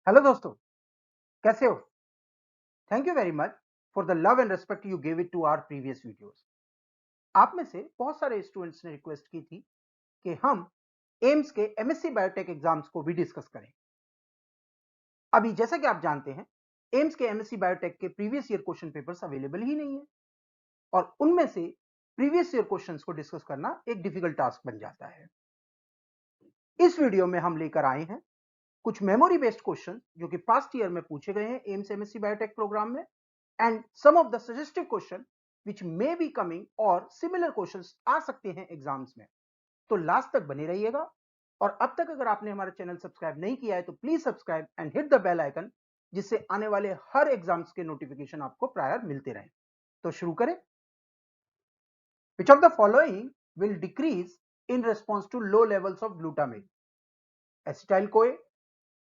Hello दोस्तों, कैसे हो? Thank you very much for the love and respect you give it to our previous videos. आप में से बहुत सारे स्टूडेंट्स ने रिक्वेस्ट की थी कि हम एम्स के एमएससी बायोटेक एग्जाम्स को भी डिस्कस करें। अभी जैसा कि आप जानते हैं, एम्स के एमएससी बायोटेक के previous year question papers available ही नहीं है और उनमें से प्रीवियस ईयर क्वेश्चंस को डिस्कस करना एक डिफिकल्ट टास्क बन जाता है। इस वीडियो में हम लेकर आए हैं कुछ मेमोरी बेस्ड क्वेश्चन जो कि पास्ट ईयर में पूछे गए हैं एम्स एमएससी बायोटेक प्रोग्राम में, and some of the suggestive question which may be coming और similar questions आ सकते हैं एग्जाम्स में। तो लास्ट तक बने रहिएगा और अब तक अगर आपने हमारा चैनल सब्सक्राइब नहीं किया है तो please subscribe and hit the bell icon, जिससे आने वाले हर एग्जाम्स के नोटिफिकेशन आपको प्रायर मिलते रहें। तो शुरू करें। Which of the following will decrease in response to low levels of glutamate? Acetyl CoA,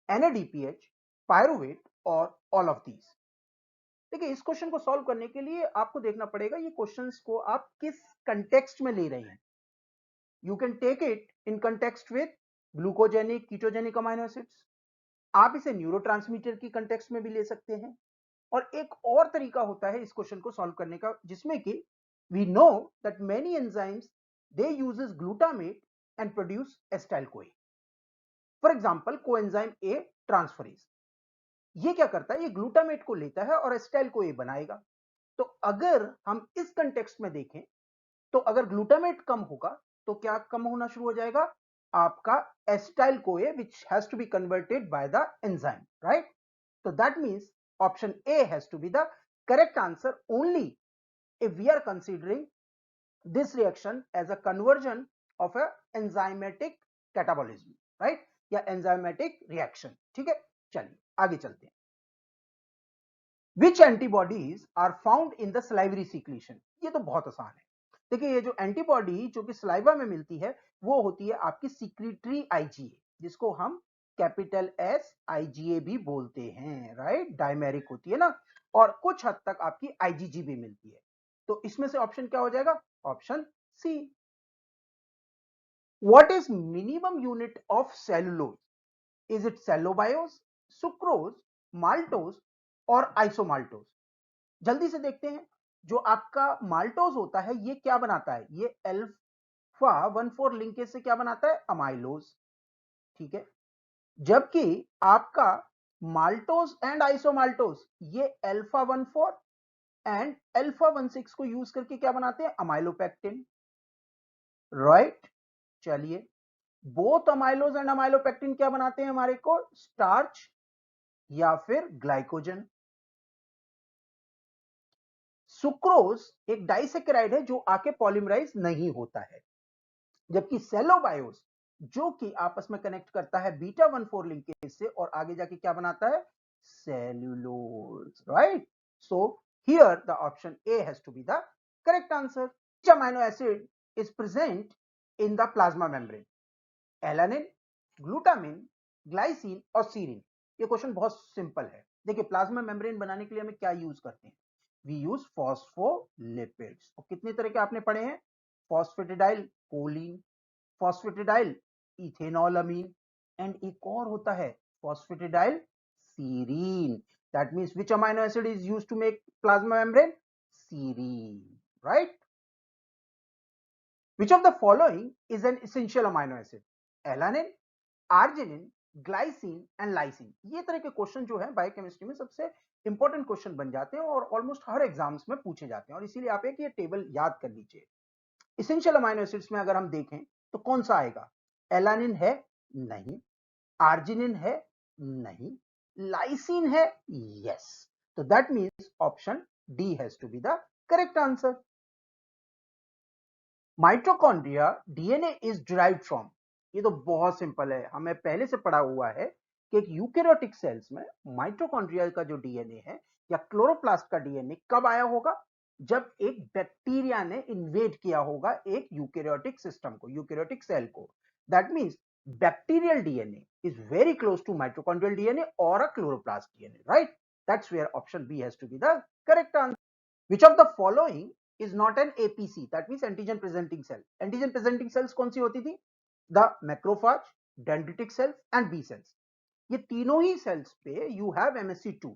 NADPH, pyruvate और all of these? देखिए, इस क्वेश्चन को सॉल्व करने के लिए आपको देखना पड़ेगा ये क्वेश्चंस को आप किस कंटेक्स्ट में ले रहे हैं। You can take it in context with glucogenic ketogenic amino acids. आप इसे न्यूरोट्रांसमीटर की कंटेक्स्ट में भी ले सकते हैं और एक और तरीका होता है इस क्वेश्चन को सॉल्व करने का, जिसमें कि we know that many enzymes they uses glutamate and produce acetyl CoA. For example coenzyme A transferase, ये क्या करता है, ये ग्लूटामेट को लेता है और एसिटाइल कोए बनाएगा। तो अगर हम इस कंटेक्स्ट में देखें तो अगर ग्लूटामेट कम होगा तो क्या कम होना शुरू हो जाएगा, आपका acetyl CoA which has to be converted by the enzyme, right? तो that means option A has to be the correct answer only if we are considering this reaction as a conversion of a enzymatic catabolism, right, या enzymatic reaction. ठीक है, चलिए आगे चलते हैं। Which antibodies are found in the salivary secretion? ये तो बहुत आसान है। देखिए, ये जो एंटीबॉडी जो कि सलाइवा में मिलती है वो होती है आपकी सिक्रीटरी आईजीए, जिसको हम कैपिटल एस आईजीए भी बोलते हैं, राइट? डायमेरिक होती है ना, और कुछ हद तक आपकी आईजीजी भी मिलती है। तो इसमें से ऑप्शन क्या हो जाएगा? Option C. What is minimum unit of cellulose? Is it cellobiose, sucrose, maltose और आइसोमाल्टोज? जल्दी से देखते हैं। जो आपका माल्टोज होता है ये क्या बनाता है, ये अल्फा 1,4 लिंकेज से क्या बनाता है, अमाइलोज। ठीक है, जबकि आपका माल्टोज एंड आइसोमाल्टोज ये अल्फा 1,4 एंड अल्फा 1,6 को यूज करके क्या बनाते हैं, अमाइलोपेक्टिन, राइट? चलिए, बोथ अमाइलोज एंड अमाइलोपेक्टिन क्या बनाते हैं हमारे को, स्टार्च या फिर ग्लाइकोजन। सुक्रोज एक डाइसेकेराइड है जो आके पॉलीमराइज नहीं होता है, जबकि सेलोबायोस जो कि आपस में कनेक्ट करता है बीटा 1,4 लिंकेज से और आगे जाके क्या बनाता है, cellulose, right? So here the option A has to be the correct answer. Which amino acid is present in the plasma membrane? Alanine, glutamine, glycine और सीरिन? ये क्वेश्चन बहुत सिंपल है। देखिए, प्लाज्मा मेम्ब्रेन बनाने के लिए हमें क्या यूज करते हैं, वी यूज फॉस्फोलिपिड्स। और कितने तरह के आपने पढ़े हैं, phosphatidyl choline, phosphatidyl ethanolamine and एक और होता है phosphatidyl serine. That means which amino acid is used to make plasma membrane? Serine, right? Which of the following is an essential amino acid? Alanine, arginine, glycine and lysine? ये तरह के question जो है biochemistry में सबसे important question बन जाते हैं और ऑलमोस्ट हर एग्जाम्स में पूछे जाते हैं, और इसीलिए आप एक ये टेबल याद कर लीजिए। इसेंशियल अमाइनो एसिड्स में अगर हम देखें तो कौन सा आएगा, एलानिन है? नहीं। आर्जिनिन है? नहीं। लाइसिन है? यस। तो that means option D has to be the correct answer. Mitochondria DNA is derived from? ये तो बहुत सिंपल है, हमें पहले से पढ़ा हुआ है कि एक यूकेरियोटिक सेल्स में माइटोकॉन्ड्रिया का जो डीएनए है या क्लोरोप्लास्ट का डीएनए कब आया होगा, जब एक बैक्टीरिया ने इन्वेड किया होगा एक यूकेरियोटिक सिस्टम को, यूकेरियोटिक सेल को। That means bacterial DNA is very close to mitochondrial DNA और uh chloroplast DNA, right? That's where option B has to be the correct answer. Which of the following is not an APC? That means antigen presenting cell. Antigen presenting cells कौन सी होती थी? The macrophage, dendritic cells and B cells. ये तीनों ही sales पे you have MSC2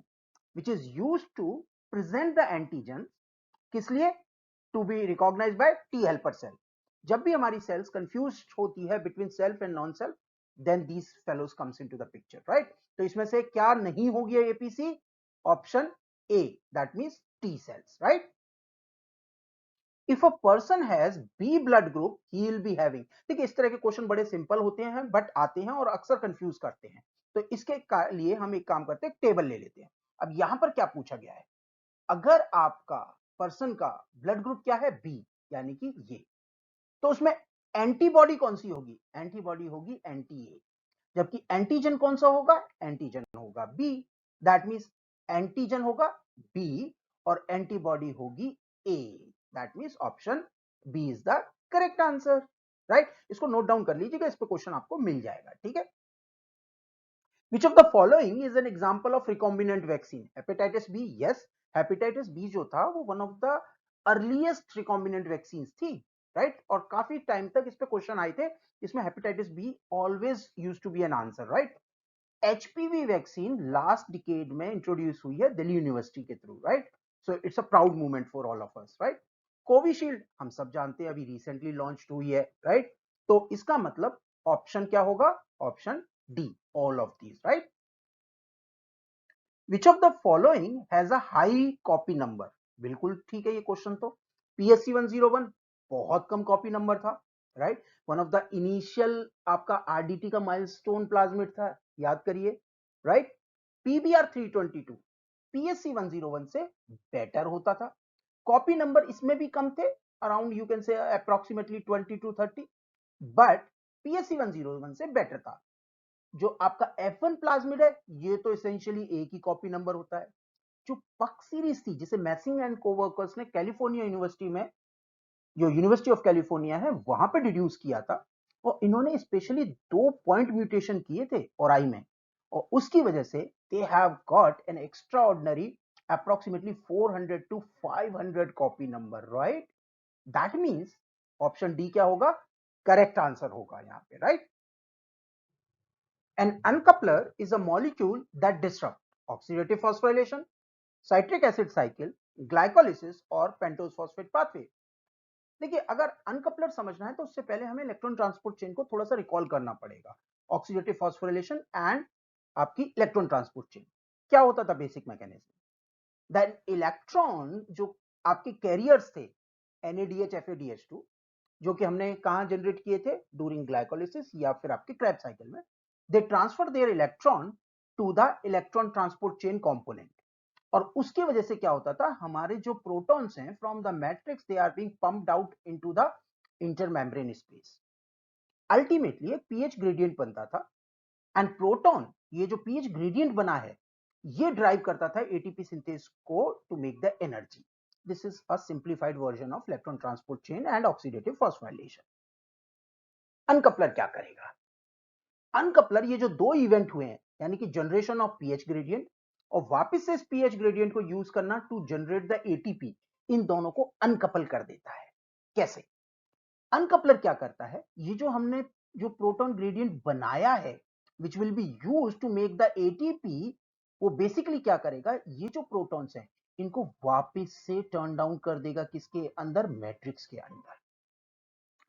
which is used to present the antigen, किस लिए? To be recognised by T helper cell. जब भी हमारी सेल्स कंफ्यूज होती है between self and non self, then these fellows comes into the picture, right? तो इसमें से क्या नहीं होगी APC? Option A, that means T cells, right? If a person has B blood group he will be having. देखिए इस तरह के क्वेश्चन बड़े सिंपल होते हैं बट आते हैं और अक्सर कंफ्यूज करते हैं। तो इसके लिए हम एक काम करते हैं, टेबल ले लेते हैं। अब यहां पर क्या पूछा गया है? अगर आपका पर्सन का ब्लड ग्रुप क्या है? बी, यानी कि ये, तो उसमें एंटीबॉडी कौन सी होगी? एंटीबॉडी होगी एंटी ए। जबकि एंटीजन कौन सा होगा? एंटीजन होगा बी। दैट मींस एंटीजन होगा बी और एंटीबॉडी होगी A. That means option B is the correct answer, right? इसको नोट डाउन कर लीजिएगा, इस पे क्वेश्चन आपको मिल जाएगा, ठीक है? Which of the following is an example of recombinant vaccine? Hepatitis B, yes. Hepatitis B जो था वो one of the earliest recombinant vaccines थी, right? और काफी टाइम तक इस पे क्वेश्चन आए थे, इसमें hepatitis B always used to be an answer, right? HPV vaccine last decade में इंट्रोड्यूस हुई है दिल्ली यूनिवर्सिटी के through, right? So it's a proud movement for all of us, right? Covishield हम सब जानते हैं अभी रिसेंटली लॉन्च हुई है, राइट? तो इसका मतलब ऑप्शन क्या होगा? Option D, all of these, right? Which of the following has a high copy number? बिल्कुल ठीक है ये क्वेश्चन तो। PSC 101 बहुत कम कॉपी नंबर था, right? One of the initial आपका RDT का माइलस्टोन प्लाज्मिड था, याद करिए, राइट? PBR 322 PSC 101 से बेटर होता था। कॉपी नंबर इसमें भी कम थे, around you can say approximately 20 to 30, but PSC 101 से बेटर था। जो आपका F1 प्लाज्मिड है ये तो एसेंशियली एक ही कॉपी नंबर होता है। जो पक सीरीज थी जिसे मैसिंग एंड कोवर्कर्स ने कैलिफोर्निया यूनिवर्सिटी में, जो यूनिवर्सिटी ऑफ कैलिफोर्निया है वहां पे डिड्यूस किया था, और इन्होंने स्पेशली 2 पॉइंट म्यूटेशन किए थे और आई में, और उसकी वजह से they have got an extra ordinary approximately 400 to 500 copy number, right? That means option D क्या होगा? करेक्ट आंसर होगा यहां पे, right? An uncoupler is a molecule that disrupts oxidative phosphorylation, citric acid cycle, glycolysis और pentose phosphate pathway. देखिए अगर अनकपलर समझना है तो उससे पहले हमें इलेक्ट्रॉन ट्रांसपोर्ट चेन को थोड़ा सा रिकॉल करना पड़ेगा। ऑक्सीडेटिव फॉस्फोरिलेशन एंड आपकी इलेक्ट्रॉन ट्रांसपोर्ट चेन क्या होता था? बेसिक मैकेनिज्म, दैट इलेक्ट्रॉन जो आपके कैरियर्स थे NADH FADH2, जो कि हमने कहां जनरेट किए थे? ड्यूरिंग ग्लाइकोलिसिस या फिर आपके क्रेब साइकिल में, they transfer their electron to the electron transport chain component, और उसकी वजह से क्या होता था? हमारे जो प्रोटॉन्स हैं from the matrix they are being pumped out into the intermembrane space. Ultimately एक पीएच ग्रेडियंट बनता था, एंड प्रोटॉन ये जो पीएच ग्रेडियंट बना है ये ड्राइव करता था एटीपी सिंथेस को to make the energy. This is a simplified version of electron transport chain and oxidative phosphorylation. Uncoupler क्या करेगा? अनकपलर ये जो 2 इवेंट हुए हैं, यानी कि जनरेशन ऑफ पीएच ग्रेडियंट और वापस से इस पीएच ग्रेडियंट को यूज करना टू जनरेट द एटीपी, इन दोनों को अनकपल कर देता है। कैसे? अनकपलर क्या करता है? ये जो हमने जो प्रोटॉन ग्रेडियंट बनाया है which will be used to make the ATP, वो बेसिकली क्या करेगा? ये जो प्रोटॉन्स हैं इनको वापस से टर्न डाउन कर देगा, किसके अंदर? मैट्रिक्स के अंदर।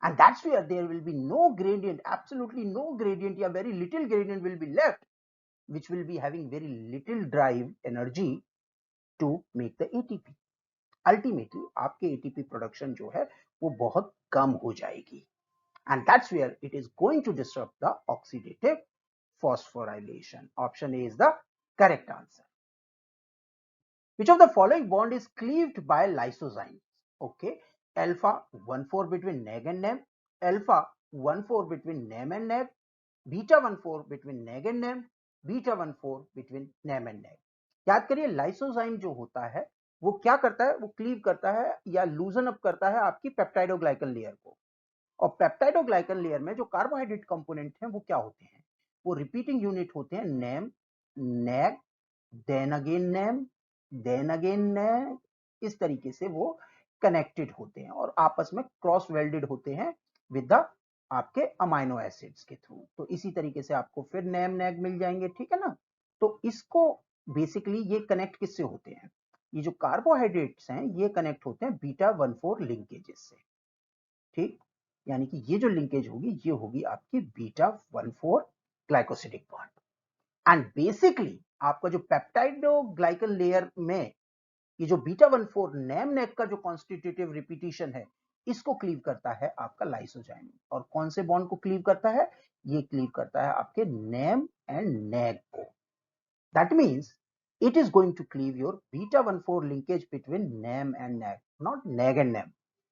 And that's where there will be no gradient, absolutely no gradient, या very little gradient will be left, which will be having very little drive energy to make the ATP. Ultimately आपके ATP production जो है वो बहुत कम हो जाएगी, and that's where it is going to disrupt the oxidative phosphorylation. Option A is the correct answer. Which of the following bond is cleaved by lysozymes? Okay, alpha 1,4 between neg and nem, alpha 1,4 between nem and neg, beta 1,4 between neg and nem, beta 1,4 between nem and neg. याद करिए lysozyme जो होता है वो क्या करता है? वो क्लीव करता है या लूजन अप करता है आपकी पेप्टाइडोग्लाइकन लेयर को, और पेप्टाइडोग्लाइकन लेयर में जो कार्बोहाइड्रेट कंपोनेंट हैं वो क्या होते हैं? वो रिपीटिंग यूनिट होते हैं, NAM, NAG, then again NAM, then again NAG, इस तरीके से वो कनेक्टेड होते हैं और आपस में क्रॉस वेल्डेड होते हैं विद द आपके अमाइनो एसिड्स के थ्रू। तो इसी तरीके से आपको फिर नैम नैग मिल जाएंगे, ठीक है ना। तो इसको बेसिकली ये कनेक्ट किससे होते हैं, ये जो कार्बोहाइड्रेट्स हैं ये कनेक्ट होते हैं बीटा 1,4 लिंकेजेस से, ठीक। यानी कि ये जो लिंकेज होगी ये होगी आपकी beta 1,4 glycosidic bond. And basically आपका जो पेप्टाइड ग्लाइकल लेयर में ये जो बीटा 1,4 नैम नेक का जो कॉन्स्टिट्यूटिव रिपीटिशन है इसको क्लीव करता है आपका लाइसोजाइम। और कौन से बॉन्ड को क्लीव करता है, ये क्लीव करता है आपके नैम एंड नैग को। That means it is going to cleave your beta 1,4 linkage between NAM and NAG, not NAG and NAM,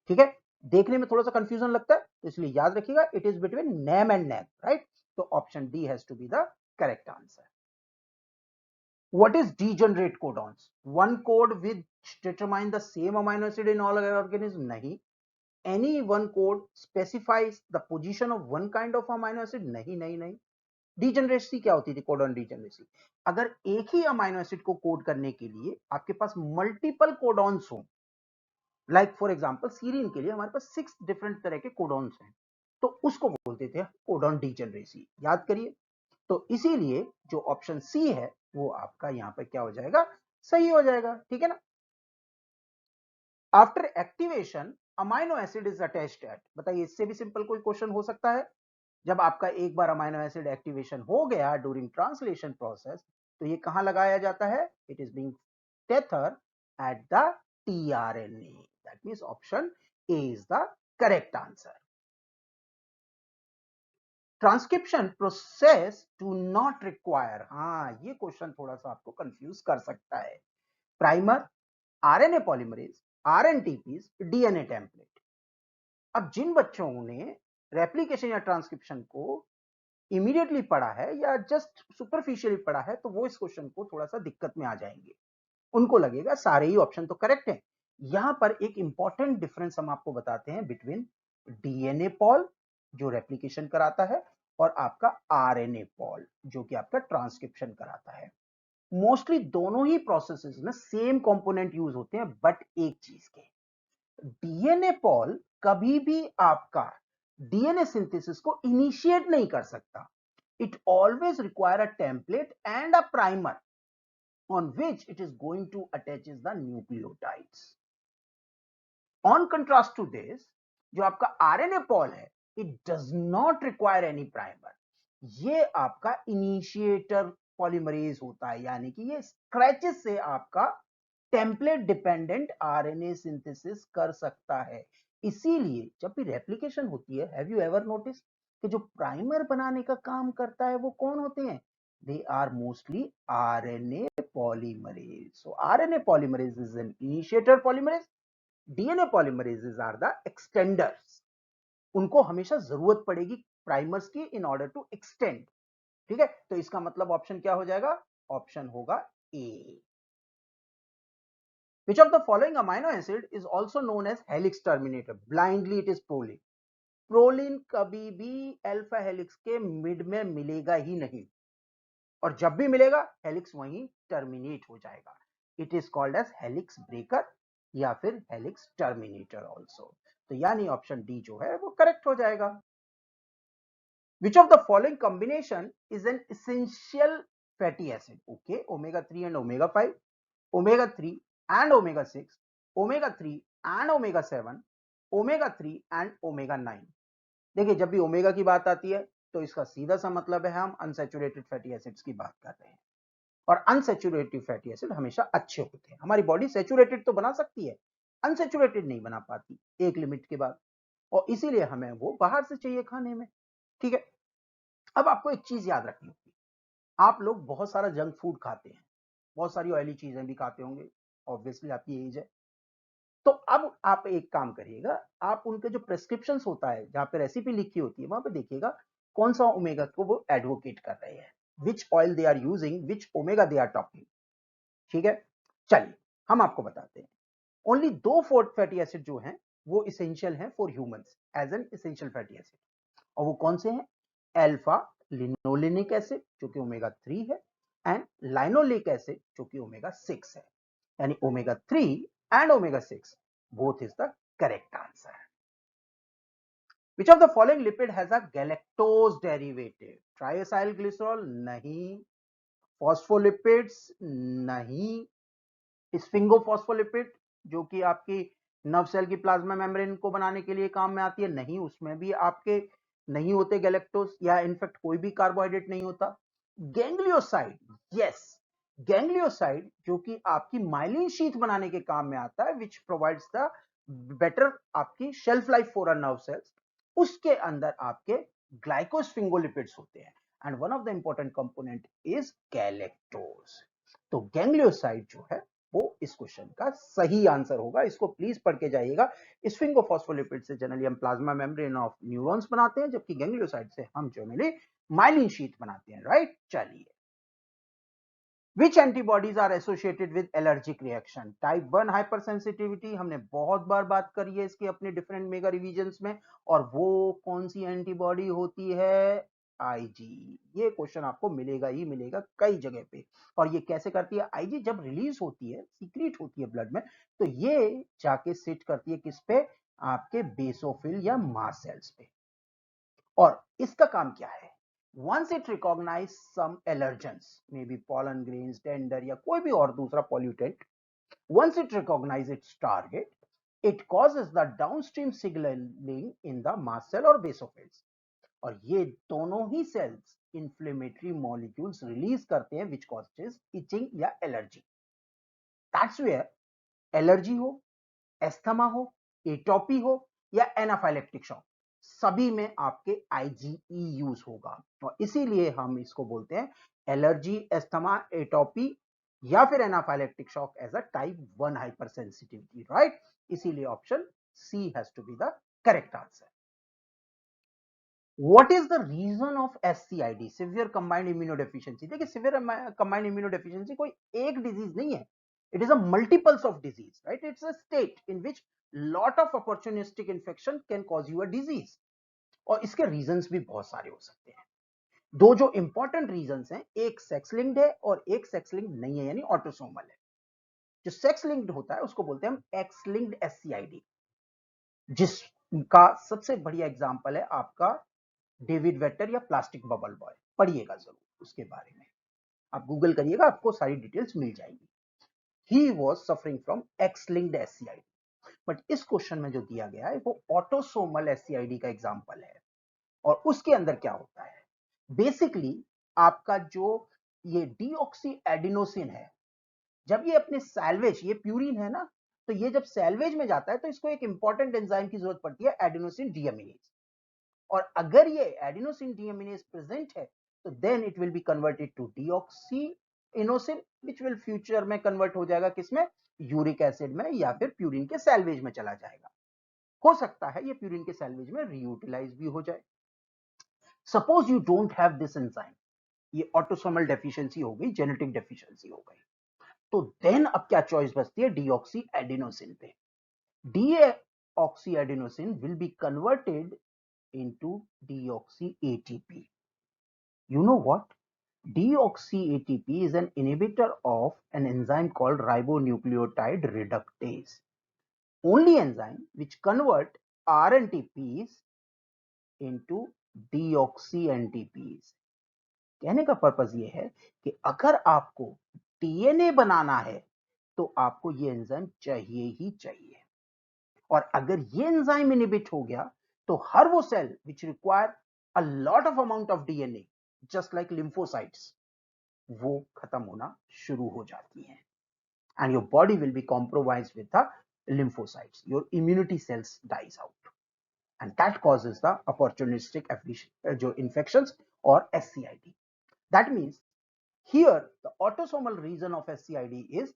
ठीक है। देखने में थोड़ा सा कंफ्यूजन लगता है तो इसलिए याद रखिएगा it is between NAM and NAG, right? तो option D has to be the correct answer. What is degenerate codons? One code which determine the same amino acid in all organisms? नहीं. Any one code specifies the position of one kind of amino acid? नहीं नहीं नहीं. Degeneracy क्या होती थी, codon degeneracy, अगर एक ही amino acid को कोड करने के लिए आपके पास मल्टीपल कोडॉन्स हो, लाइक फॉर एग्जांपल सीरीन के लिए हमारे पास 6 डिफरेंट तरह के कोडॉन्स हैं, तो उसको बोलते थे कोडॉन डिजेनरेसी, याद करिए। तो इसीलिए जो ऑप्शन सी है वो आपका यहां पर क्या हो जाएगा, सही हो जाएगा, ठीक है ना। After activation amino acid is attached eight, बताइए इससे भी सिंपल कोई क्वेश्चन हो सकता है। जब आपका एक बार अमाइनो एसिड एक्टिवेशन हो गया ड्यूरिंग ट्रांसलेशन प्रोसेस, तो ये कहां लगाया जाता है, it is being tether at the tRNA. That means option A is the correct answer. Transcription process do not require, हाँ ये क्वेश्चन थोड़ा सा आपको कंफ्यूज कर सकता है। Primer, RNA polymerase, rNTPs, DNA template. अब जिन बच्चों ने रेप्लिकेशन या ट्रांसक्रिप्शन को इमीडिएटली पढ़ा है या जस्ट सुपरफिशियली पढ़ा है तो वो इस क्वेश्चन को थोड़ा सा दिक्कत में आ जाएंगे, उनको लगेगा सारे ही ऑप्शन तो करेक्ट हैं। यहां पर एक इंपॉर्टेंट डिफरेंस हम आपको बताते हैं बिटवीन डीएनए पॉल जो रेप्लिकेशन कराता है और आपका आरएनए पॉल जो कि आपका ट्रांसक्रिप्शन कराता है। मोस्टली दोनों ही प्रोसेसेस में सेम कंपोनेंट यूज होते हैं, बट एक चीज के, डीएनए पॉल कभी भी आपका डीएनए सिंथेसिस को इनिशिएट नहीं कर सकता। It always require a template and a primer on which it is going to attaches the nucleotides. On contrast to this, जो आपका आरएनए पॉल है, it does not require any primer. ये आपका initiator polymerase होता है, यानी कि ये स्क्रैचेस से आपका टेम्पलेट डिपेंडेंट आरएनए सिंथेसिस कर सकता है। इसीलिए जब भी रेप्लिकेशन होती है, हैव यू एवर नोटिस कि जो प्राइमर बनाने का काम करता है वो कौन होते हैं, they are mostly RNA polymerase. So RNA polymerase is an initiator polymerase, DNA polymerases are the extenders. उनको हमेशा जरूरत पड़ेगी प्राइमर्स की इन ऑर्डर टू एक्सटेंड, ठीक है। तो इसका मतलब ऑप्शन क्या हो जाएगा, ऑप्शन होगा ए। Which of the following amino acid is also known as helix terminator? Blindly it is proline. Proline कभी भी अल्फा हेलिक्स के मिड में मिलेगा ही नहीं, और जब भी मिलेगा हेलिक्स वहीं टर्मिनेट हो जाएगा। It is called as helix breaker या फिर हेलिक्स टर्मिनेटर ऑल्सो। तो यानी ऑप्शन डी जो है वो करेक्ट हो जाएगा। विच of the following combination is an essential fatty acid? Okay, omega 3 and omega 5, omega 3 and omega 6, omega 3 and omega 7, omega 3 and omega 9। देखिए जब भी ओमेगा की बात आती है तो इसका सीधा सा मतलब है हम अनसैचुरेटेड फैटी एसिड्स की बात कर रहे हैं, और अनसैचुरेटेड फैटी एसिड हमेशा अच्छे होते हैं। हमारी बॉडी सैचुरेटेड तो बना सकती है, अनसैचुरेटेड नहीं बना पाती एक लिमिट के बाद, और इसीलिए हमें वो बाहर से चाहिए खाने में, ठीक है। अब आपको एक चीज याद रखनी होगी, आप लोग बहुत सारा जंक फूड खाते हैं, बहुत सारी ऑयली चीजें भी खाते होंगे, ऑब्वियसली आपकी एज है। तो अब आप एक काम करिएगा, आप उनके जो प्रेस्क्रिप्शन होता है जहां पे रेसिपी लिखी होती है वहां पे देखिएगा कौन सा ओमेगा को वो एडवोकेट कर रहे हैं, which oil they are using, which omega they are talking, ठीक है। चलिए हम आपको बताते हैं, ओनली दो फोर्थ फैटी एसिड जो हैं वो इसेंशियल हैं for humans as an essential fatty acid, और वो कौन से हैं, अल्फा लिनोलेनिक एसिड जो कि ओमेगा 3 है, एंड लाइनोलिक एसिड जो कि ओमेगा 6 है। यानी omega 3 and omega 6 both is the correct answer। Which of the following lipid has a galactose derivative? Triacylglycerol नहीं, फॉस्फोलिपिड्स नहीं, स्फिंगोफॉस्फोलिपिड जो कि आपकी नर्व सेल की प्लाज्मा मेम्ब्रेन को बनाने के लिए काम में आती है, नहीं, उसमें भी आपके नहीं होते गैलेक्टोज, या इनफैक्ट कोई भी कार्बोहाइड्रेट नहीं होता। गैंग्लियोसाइड, यस, गैंग्लियोसाइड जो कि आपकी माइलिन शीथ बनाने के काम में आता है, विच प्रोवाइड्स द बेटर आपकी shelf life for a nerve cells, उसके अंदर आपके ग्लाइकोस्फिंगोलिपिड्स होते हैं, and one of the important component is galactose. तो गैंग्लियोसाइड जो है वो इस क्वेश्चन का सही आंसर होगा। इसको प्लीज पढ़ के जाइएगा। स्फिंगोफॉस्फोलिपिड से जनरली हम प्लाज्मा मेम्ब्रेन ऑफ न्यूरॉन्स बनाते हैं, जबकि गैंग्लियोसाइड से हम जनरली माइलिन शीथ बनाते हैं, राइट। चलिए, Which antibodies are associated with allergic reaction? Type 1 hypersensitivity हमने बहुत बार बात करी है इसके अपने डिफरेंट मेगा रिवीजन्स में, और वो कौन सी एंटीबॉडी होती है? आईजी। ये क्वेश्चन आपको मिलेगा ही मिलेगा कई जगह पे। और ये कैसे करती है? आईजी जब रिलीज होती है, सीक्रेट होती है ब्लड में, तो ये जाके सिट करती है किस पे? आपके बेसोफिल या मास्ट सेल्स पे। और इसका काम क्या है? Once it recognize some allergens, maybe pollen grains, dander या कोई भी और दूसरा pollutant, once it recognize its target, it causes the downstream signaling in the mast cell or basophils, और ये दोनों ही cells inflammatory molecules release करते हैं which causes itching या allergy. That's where allergy हो, एस्थमा हो, एटोपी हो या एनाफाइलेक्टिक शॉक, सभी में आपके आईजीई यूज होगा, और इसीलिए हम इसको बोलते हैं एलर्जी, एस्थमा, एटोपी या फिर anaphylactic shock as a type 1 hyper sensitivity, right. इसीलिए option C has to be the correct answer. What is the reason of SCID, severe combined immunodeficiency? देखिए, सिवियर कंबाइंड इम्यूनोडेफिशिएंसी कोई एक disease नहीं है, it is a multiples of disease, right. It's a state in which lot of opportunistic infection can cause you a disease, और इसके reasons भी बहुत सारे हो सकते हैं। दो जो इंपॉर्टेंट रीजंस हैं, एक सेक्स लिंक्ड है और एक सेक्स लिंक्ड नहीं है, यानी ऑटोसोमल है। जो सेक्स लिंक्ड होता है उसको बोलते हैं हम एक्स लिंक्ड एससीआईडी, जिसका सबसे बढ़िया एग्जांपल है आपका डेविड वेटर या प्लास्टिक बबल बॉय। पढ़िएगा जरूर उसके बारे में, आप गूगल करिएगा, आपको सारी डिटेल्स मिल जाएगी। He was suffering from X linked SCID, but इस क्वेश्चन में जो दिया गया है वो ऑटोसोमल एससीआईडी का एग्जांपल है। और उसके अंदर क्या होता है? बेसिकली आपका जो ये डीऑक्सी एडिनोसिन है, जब ये अपने सैल्वेज, ये प्यूरिन है ना, तो ये जब सैल्वेज में जाता है तो इसको एक इंपॉर्टेंट एंजाइम की जरूरत पड़ती है, एडिनोसिन डीएमिनेज, और अगर ये एडिनोसिन डीएमिनेज प्रेजेंट है तो then it will be converted to deoxy inosine, which will future में कन्वर्ट हो जाएगा किसमें? यूरिक एसिड में, या फिर प्यूरिन के सैल्वेज में चला जाएगा। हो सकता है ये प्यूरिन के सैल्वेज में रीयूटिलाइज भी हो जाए। Suppose you don't have this enzyme, ये ऑटोसोमल डेफिशिएंसी हो गई, जेनेटिक डेफिशिएंसी हो गई, तो देन अब क्या चॉइस बचती है? डीऑक्सी एडिनोसिन पे। Deoxy adenosine will be converted into deoxy ATP. You know what? Deoxy ATP is an inhibitor of an enzyme called ribonucleotide reductase. Only enzyme which convert RNTPs into deoxy NTPs. कहने का purpose ये है कि अगर आपको DNA बनाना है तो आपको ये एंजाइम चाहिए ही चाहिए, और अगर ये एंजाइम इनहिबिट हो गया तो हर वो cell which require a lot of amount of DNA, just like lymphocytes, वो खत्म होना शुरू हो जाती हैं, and your body will be compromised with the lymphocytes, your immunity cells dies out, and that causes the opportunistic जो infections or SCID. That means here the autosomal reason of SCID is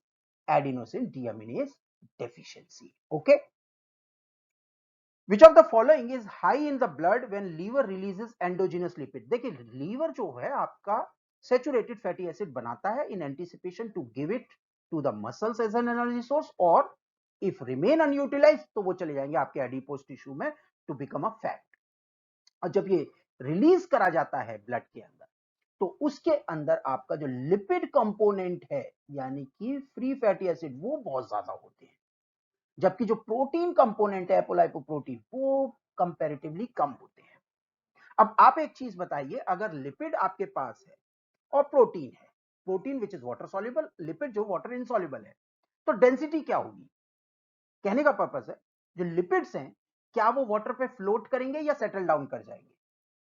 adenosine deaminase deficiency. Okay. Which of the following is high in the blood when liver releases endogenous lipid? देखिए, liver जो है आपका saturated fatty acid बनाता है in anticipation to give it to the muscles as an energy source, or if remain unutilized तो वो चले जाएंगे आपके एडिपोज टिश्यू में to become a fat. और जब ये रिलीज करा जाता है ब्लड के अंदर, तो उसके अंदर आपका जो लिपिड कंपोनेंट है, यानी कि फ्री फैटी एसिड, वो बहुत ज्यादा होते हैं, जबकि जो प्रोटीन कंपोनेंट है एपोलाइपोप्रोटीन, वो कंपैरेटिवली कम होते हैं। अब आप एक चीज बताइए, अगर लिपिड आपके पास है और प्रोटीन है, protein which is water soluble, lipid जो वाटर इनसॉल्युबल है, तो डेंसिटी क्या होगी? कहने का पर्पस है जो लिपिड्स हैं क्या वो वाटर पे फ्लोट करेंगे या सेटल डाउन कर जाएंगे?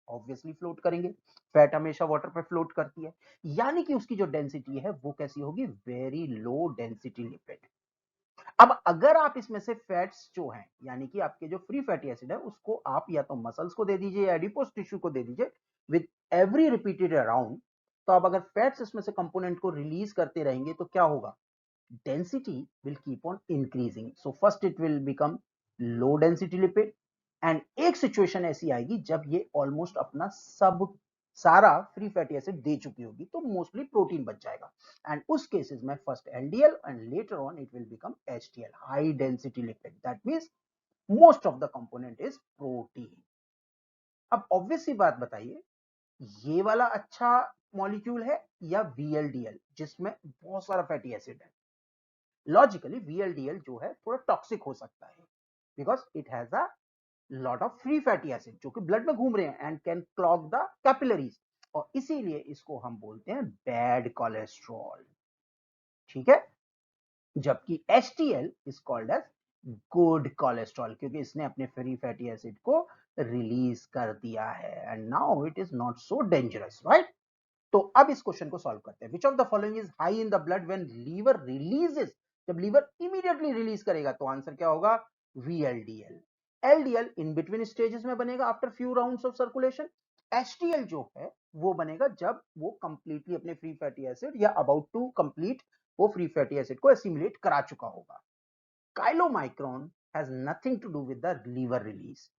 ऑब्वियसली फ्लोट करेंगे। फैट हमेशा वाटर पे फ्लोट करती है, यानी कि उसकी जो डेंसिटी है वो कैसी होगी? Very low density lipid. अब अगर आप इसमें से फैट्स जो हैं, यानी कि आपके जो फ्री फैटी एसिड है, उसको आप या तो मसल्स को दे दीजिए या एडिपोज टिश्यू को दे दीजिए विद एवरी रिपीटेड राउंड, तो आप अगर फैट्स इसमें से कंपोनेंट को रिलीज करते रहेंगे तो क्या होगा? density will keep on increasing. So first it will become low density lipid and एक सिचुएशन ऐसी आएगी जब ये ऑलमोस्ट अपना सब सारा फ्री फैटी एसिड दे चुकी होगी, तो मोस्टली प्रोटीन बच जाएगा एंड उस केसेस में first LDL and later on it will become HDL, high density lipid. That means most of the component is protein. अब ऑब्वियस सी बात बताइए, ये वाला अच्छा मॉलिक्यूल है या वीएलडीएल जिसमें बहुत सारा फैटी एसिड है? लॉजिकली VLDL जो है थोड़ा टॉक्सिक हो सकता है because it has a lot of free fatty acid जो कि ब्लड में घूम रहे हैं and can clog the capillaries, और इसीलिए इसको हम बोलते हैं बैड कोलेस्ट्रॉल। ठीक है, जबकि HDL is called as good cholesterol क्योंकि इसने अपने फ्री फैटी एसिड को रिलीज कर दिया है and now it is not so dangerous, right? तो अब इस क्वेश्चन को सॉल्व करते हैं। Which of the following is high in the blood when liver releases? जब लीवर इमीडिएटली रिलीज करेगा तो आंसर क्या होगा? VLDL। LDL in between stages में बनेगा after few rounds of circulation. HDL जो है वो बनेगा जब वो कंप्लीटली अपने फ्री फैटी एसिड या अबाउट टू कंप्लीट वो फ्री फैटी एसिड को एसिमुलेट करा चुका होगा। Chylomicron has nothing to do with the liver release.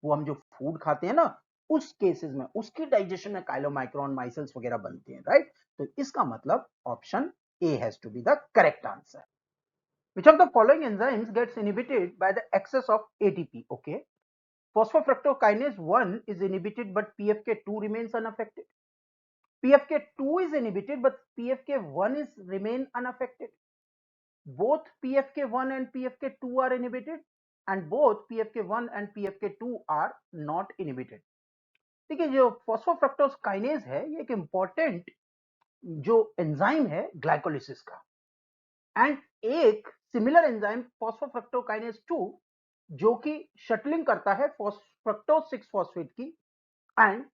वो हम जो फूड खाते हैं ना, उस केसेस में उसकी डाइजेशन में काइलोमाइक्रोन माइसल्स वगैरह बनते हैं, राइट? तो इसका मतलब option A has to be the correct answer. Which of the following enzymes gets inhibited by the excess of ATP? Okay, phosphofructokinase 1 is inhibited but PFK2 remains unaffected. PFK2 is inhibited but PFK1 is remain unaffected. Both PFK1 and PFK2 are inhibited and both PFK1 and PFK2 are not inhibited. देखिए, जो फॉस्फोफ्रक्टोज kinase है ये एक important जो enzyme है glycolysis का, and एक similar enzyme फॉस्फोफ्रक्टोकाइनेज 2 जो कि शटलिंग करता है फ्रक्टोज 6 फॉस्फेट की, एंड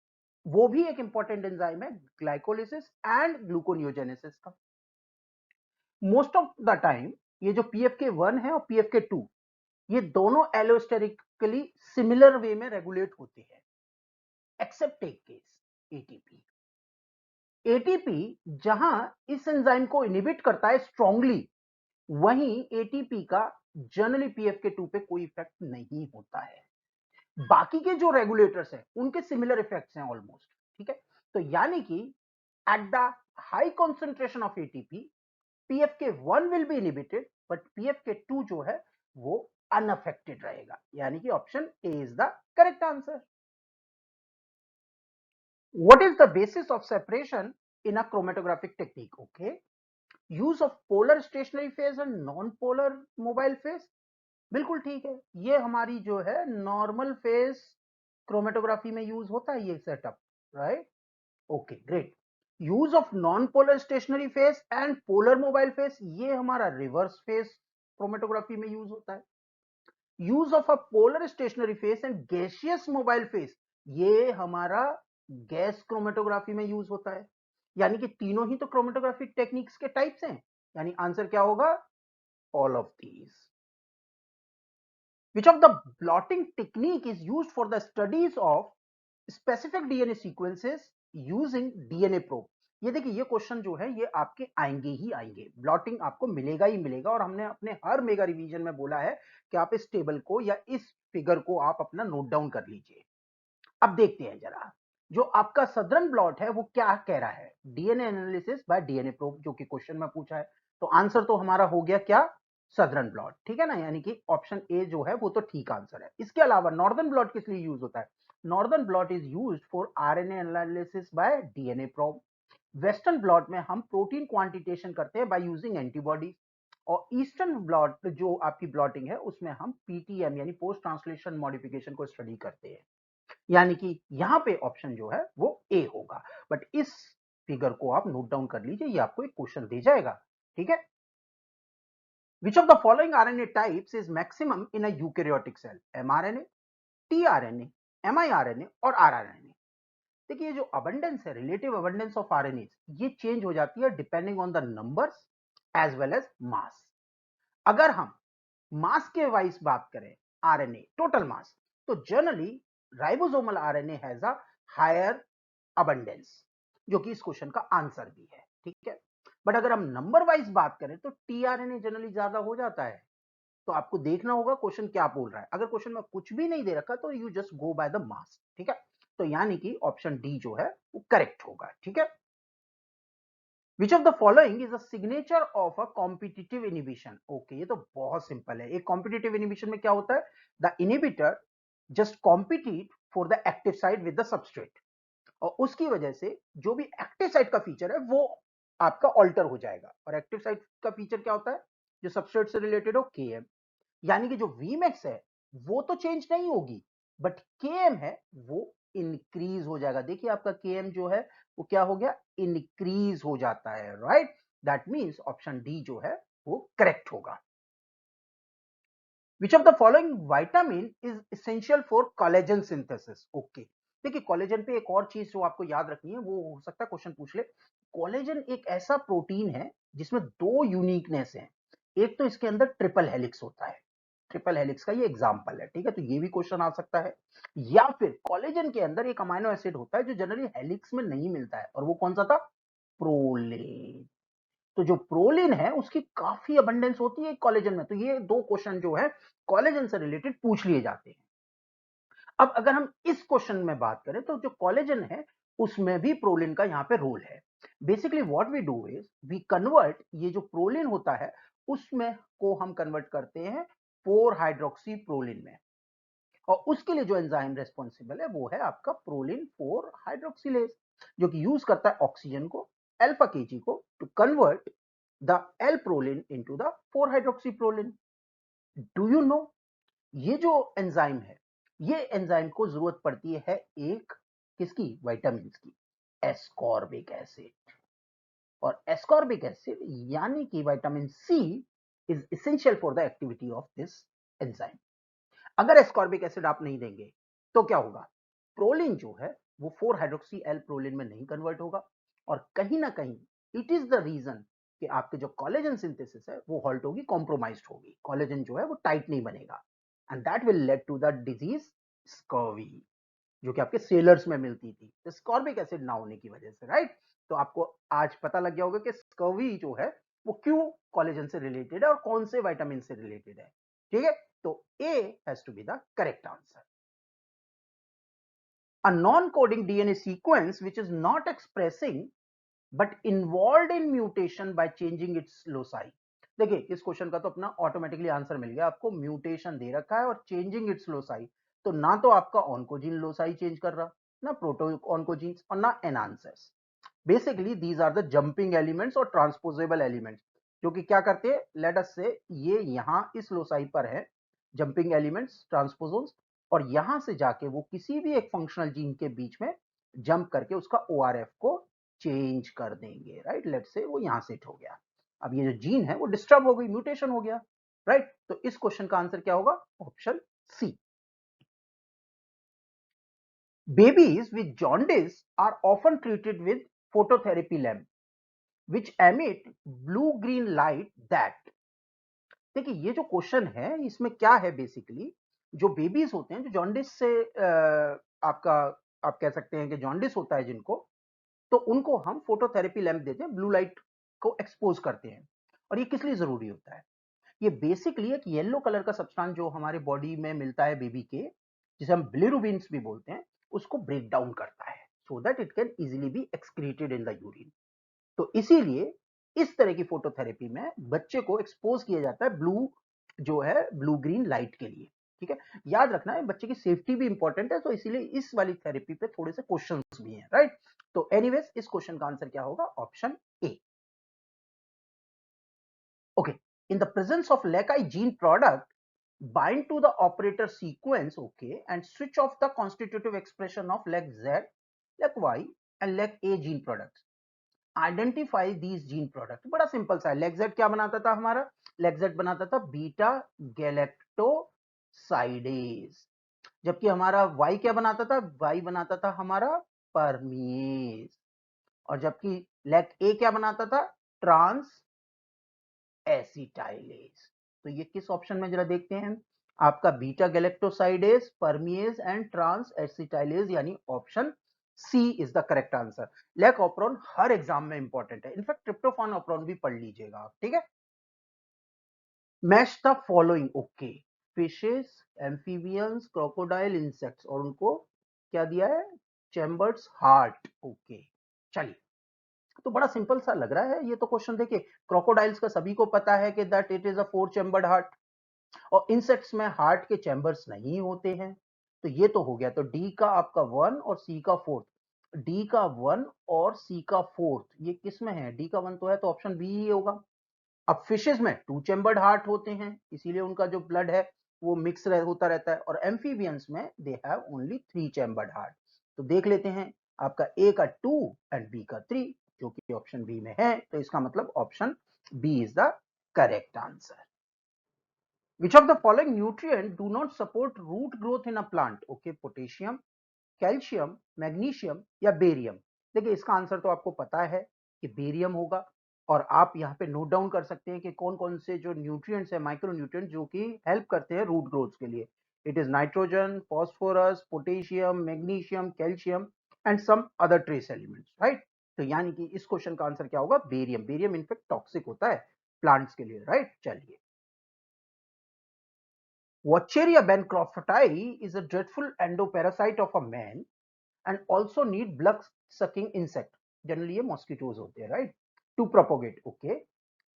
वो भी एक इंपॉर्टेंट एंजाइम है ग्लाइकोलिसिस एंड ग्लूकोनियोजेनेसिस का। मोस्ट ऑफ द टाइम ये जो PFK1 है और PFK2 ये दोनों एलोस्टेरिकली सिमिलर वे में रेगुलेट होते हैं एक्सेप्ट एक केस, एटीपी। एटीपी जहां इस एंजाइम को इनहिबिट करता है स्ट्रांगली, वहीं एटीपी का जनरली PFK2 पे कोई इफेक्ट नहीं होता है। बाकी के जो रेगुलेटर्स हैं उनके सिमिलर इफेक्ट्स हैं ऑलमोस्ट। ठीक है, तो यानी कि at the high concentration of ATP PFK1 will be inhibited but PFK2 जो है वो अनअफेक्टेड रहेगा, यानी कि option A is the correct answer. What is the basis of separation in a chromatographic technique? Okay, use of polar stationary phase and non-polar mobile phase. बिल्कुल ठीक है, ये हमारी जो है नॉर्मल फेज क्रोमेटोग्राफी में यूज होता है ये setup, right? Okay, great. Use of non polar stationary phase and polar mobile phase, ये हमारा रिवर्स फेज क्रोमेटोग्राफी में यूज होता है। Use of a polar stationary phase and gaseous mobile phase, ये हमारा गैस क्रोमेटोग्राफी में यूज होता है। यानी कि तीनों ही तो क्रोमेटोग्राफिक टेक्निक्स के टाइप्स हैं, यानी आंसर क्या होगा? All of these. Which of the blotting technique is used for the studies of specific DNA sequences using DNA probe? ये देखिए, ये क्वेश्चन जो है ये आपके आएंगे ही आएंगे, ब्लॉटिंग आपको मिलेगा ही मिलेगा, और हमने अपने हर मेगा रिवीजन में बोला है कि आप इस टेबल को या इस फिगर को आप अपना नोट डाउन कर लीजिए। अब देखते हैं जरा, जो आपका सदर्न ब्लॉट है वो क्या कह रहा है? DNA analysis bye DNA probe, जो कि क्वेश्चन में पूछा है, तो आंसर तो हमारा हो गया क्या? Southern blot. ठीक है ना, यानी कि ऑप्शन ए जो है वो तो ठीक आंसर है। इसके अलावा नॉर्दर्न ब्लॉट किस लिए यूज होता है? Northern blot is used for RNA analysis bye DNA probe. Western blot में हम प्रोटीन क्वांटिटेशन करते हैं बाय यूजिंग एंटीबॉडी। और ईस्टर्न ब्लॉट जो आपकी ब्लॉटिंग है उसमें हम पीटीएम यानी पोस्ट ट्रांसलेशन मॉडिफिकेशन को स्टडी करते हैं, यानी कि यहां पे ऑप्शन जो है वो ए होगा। बट इस फिगर को आप नोट डाउन कर लीजिए, ये आपको एक क्वेश्चन दे जाएगा, ठीक है। Which of the following RNA types is maximum in a eukaryotic cell? MRNA, tRNA, miRNA और आरआरएनए। देखिए ये जो अबंडेंस है, रिलेटिव अबंडेंस ऑफ आरएनए, ये चेंज हो जाती है depending on the numbers as well as mass. अगर हम मास के वाइज बात करें, आरएनए टोटल मास, तो generally ribosomal RNA has a higher abundance, जो कि इस क्वेश्चन का आंसर भी है, ठीक है। बट अगर हम नंबर वाइज बात करें तो टीआरएनए जनरली ज्यादा हो जाता है। तो आपको देखना होगा क्वेश्चन क्या बोल रहा है। अगर क्वेश्चन में कुछ भी नहीं दे रखा तो you just go by the mass, ठीक है। तो यानी कि ऑप्शन डी जो है वो करेक्ट होगा, ठीक है। Which of the following is a signature of a competitive inhibition? Okay, ये तो बहुत सिंपल है। एक कॉम्पिटिटिव इनिबिशन में क्या होता है? The inhibitor just compete for the active site with the substrate, और उसकी वजह से जो भी एक्टिव साइट का फीचर है वो आपका ऑल्टर हो जाएगा। और एक्टिव साइट का फीचर क्या होता है? जो सबस्ट्रेट से रिलेटेड हो, के, यानी कि जो Vmax है वो तो चेंज नहीं होगी, बट Km है वो इंक्रीज हो जाएगा। देखिए आपका Km जो है वो क्या हो गया? इंक्रीज हो जाता है, right. That means option D जो है वो करेक्ट होगा। विच of the following vitamin is essential for collagen synthesis? Okay, देखिए कोलेजन पे एक और चीज जो आपको याद रखनी है, वो हो सकता है क्वेश्चन पूछ ले। कोलेजन एक ऐसा प्रोटीन है जिसमें दो यूनिकनेस है। एक तो इसके अंदर ट्रिपल हेलिक्स होता है, ट्रिपल हेलिक्स का ये एग्जांपल है, ठीक है। तो ये भी क्वेश्चन आ सकता है। या फिर कोलेजन के अंदर एक अमाइनो एसिड होता है जो जनरली हेलिक्स में नहीं मिलता है, और वो कौन सा था? प्रोलिन। तो जो प्रोलिन है उसकी काफी अबंडेंस होती है कोलेजन में। तो ये दो क्वेश्चन जो है कोलेजन से रिलेटेड पूछ लिए जाते हैं। अब अगर हम इस क्वेश्चन में बात करें तो जो कोलेजन है उसमें भी प्रोलिन का यहां पे रोल है। Basically what we do is we convert ये जो प्रोलिन होता है उसमें को हम कन्वर्ट करते हैं 4 हाइड्रोक्सी प्रोलिन में, और उसके लिए जो एंजाइम रेस्पॉन्सिबल है वो है आपका प्रोलिन 4 हाइड्रोक्सिलेज, जो कि यूज करता है ऑक्सीजन को, अल्फा केजी को, to convert the L proline into the 4 hydroxy proline. Do you know ये जो एंजाइम है, ये एंजाइम को जरूरत पड़ती है एक किसकी? विटामिन की, एस्कॉर्बिक एसिड। और एस्कॉर्बिक एसिड यानी कि vitamin C is essential for the activity of this enzyme. अगर एस्कॉर्बिक एसिड आप नहीं देंगे तो क्या होगा? प्रोलिन जो है वो 4 हाइड्रोक्सी एल प्रोलिन में नहीं कन्वर्ट होगा, और कहीं ना कहीं इट इज द रीजन कि आपके जो कोलेजन सिंथेसिस है वो हॉल्ट होगी, कॉम्प्रोमाइज्ड होगी, कोलेजन जो है वो टाइट नहीं बनेगा, and that will lead to the disease scurvy, जो कि आपके सेलर्स में मिलती थी स्कॉर्बिक एसिड ना होने की वजह से, राइट। तो आपको आज पता लग गया होगा कि स्कर्वी जो है वो क्यों कोलेजन से रिलेटेड है और कौन से विटामिन से रिलेटेड है, ठीक है। तो A has to be the correct answer. A non-coding DNA sequence which is not expressing but involved in mutation by changing its loci। देखिए इस क्वेश्चन का तो अपना ऑटोमेटिकली आंसर मिल गया आपको, म्यूटेशन दे रखा है और चेंजिंग इट्स लोसाई। तो ना तो आपका ऑन्कोजीन लोसाई चेंज कर रहा, ना प्रोटो ऑन्कोजीन्स, और ना enhancers. Basically these are the jumping elements और ट्रांसपोजेबल एलिमेंट्स, जो कि क्या करते हैं, लेट अस से ये यहां इस लोसाई पर है जंपिंग एलिमेंट्स ट्रांसपोजोन्स, और यहां से जाके वो किसी भी एक फंक्शनल जीन के बीच में जंप करके उसका ओआरएफ को चेंज कर देंगे, राइट। लेट से वो यहां सेट हो गया, अब ये जो जीन है वो डिस्टर्ब हो गई, म्यूटेशन हो गया, राइट। तो इस क्वेश्चन का आंसर क्या होगा? Option C. Babies with jaundice are often treated with phototherapy lamp which emit blue green light that। देखिए ये जो क्वेश्चन है इसमें क्या है, बेसिकली जो बेबीज होते हैं जो जॉन्डिस से आपका आप कह सकते हैं कि जॉन्डिस होता है जिनको, तो उनको हम फोटोथेरेपी लैंप देते हैं, ब्लू लाइट को एक्सपोज करते हैं। और ये किस लिए जरूरी होता है? ये बेसिकली एक येलो कलर का सब्सटेंस जो हमारे बॉडी में मिलता है बेबी के, जिसे हम बिलिरुबिन्स भी बोलते हैं, उसको ब्रेक डाउन करता है so that it can easily be excreted in the urine. तो इसीलिए इस तरह की फोटोथेरेपी में बच्चे को एक्सपोज किया जाता है ब्लू जो है ब्लू ग्रीन लाइट के लिए, ठीक है। याद रखना है बच्चे की सेफ्टी भी इंपॉर्टेंट है, तो इसीलिए इस वाली थेरेपी पे थोड़े से क्वेश्चंस भी हैं, राइट। तो एनीवेज इस क्वेश्चन का आंसर क्या होगा? Option A. Okay, in the presence of LEC-I gene product, bind to the operator sequence, okay, and switch off the constitutive expression of LEC-Z, LEC-Y and LEC-A gene products. Identify these gene products. बड़ा simple सा है. LEC-Z क्या बनाता था हमारा? LEC-Z बनाता था beta galactosidase, जबकि हमारा Y क्या बनाता था? Y बनाता था हमारा परमीज, और जबकि LEC-A क्या बनाता था? Trans acetylase. तो ये किस ऑप्शन में जरा देखते हैं. आपका beta galactosidase, permease and trans acetylase, यानी option C is the correct answer. Lac operon हर एग्जाम में इंपॉर्टेंट है. इनफैक्ट ट्रिप्टोफान ऑप्रोन भी पढ़ लीजिएगा आप. ठीक है. Match the following. Okay, fishes, amphibians, crocodile, insects, और उनको क्या दिया है? Chambers heart. ओके, चलिए. तो बड़ा सिंपल सा लग रहा है ये तो क्वेश्चन. देखिए, क्रोकोडाइल्स का सभी को पता है कि that it is a 4 chambered heart, और इंसेक्ट्स में हार्ट के चैम्बर्स नहीं होते हैं. तो ये तो हो गया. तो डी का आपका 1 और सी का 4. डी का 1 और सी का 4 ये किस में है? डी का 1 तो है, तो ऑप्शन बी ही होगा. अब फिशेस में 2 चैम्बर्ड हार्ट होते हैं, इसीलिए उनका जो ब्लड है वो मिक्स होता रहता है. और एम्फीबियंस में they have only 3 chambered heart. तो देख लेते हैं आपका ए का 2 एंड बी का 3, जो कि ऑप्शन बी में है. तो इसका मतलब option B is the correct answer. Which of the following nutrient do not support root growth in a plant? Okay, potassium, calcium, magnesium या बेरियम. देखिए, इसका आंसर तो आपको पता है कि बेरियम होगा, और आप यहाँ पे नोट डाउन कर सकते हैं कि कौन कौन से जो न्यूट्रिएंट्स है, माइक्रो न्यूट्रिएंट, जो कि हेल्प करते हैं रूट ग्रोथ के लिए. It is nitrogen, phosphorus, potassium, magnesium, calcium and some other trace elements. Right. तो यानी कि इस क्वेश्चन का आंसर क्या होगा? बेरियम. बेरियम इनफेक्ट टॉक्सिक होता है प्लांट्स के लिए. राइट. चलिए. Wacheria bancrofti is a dreadful endoparasite of a man and also need blood-sucking insect. Generally, ये mosquitoes होते हैं, right? To propagate, okay.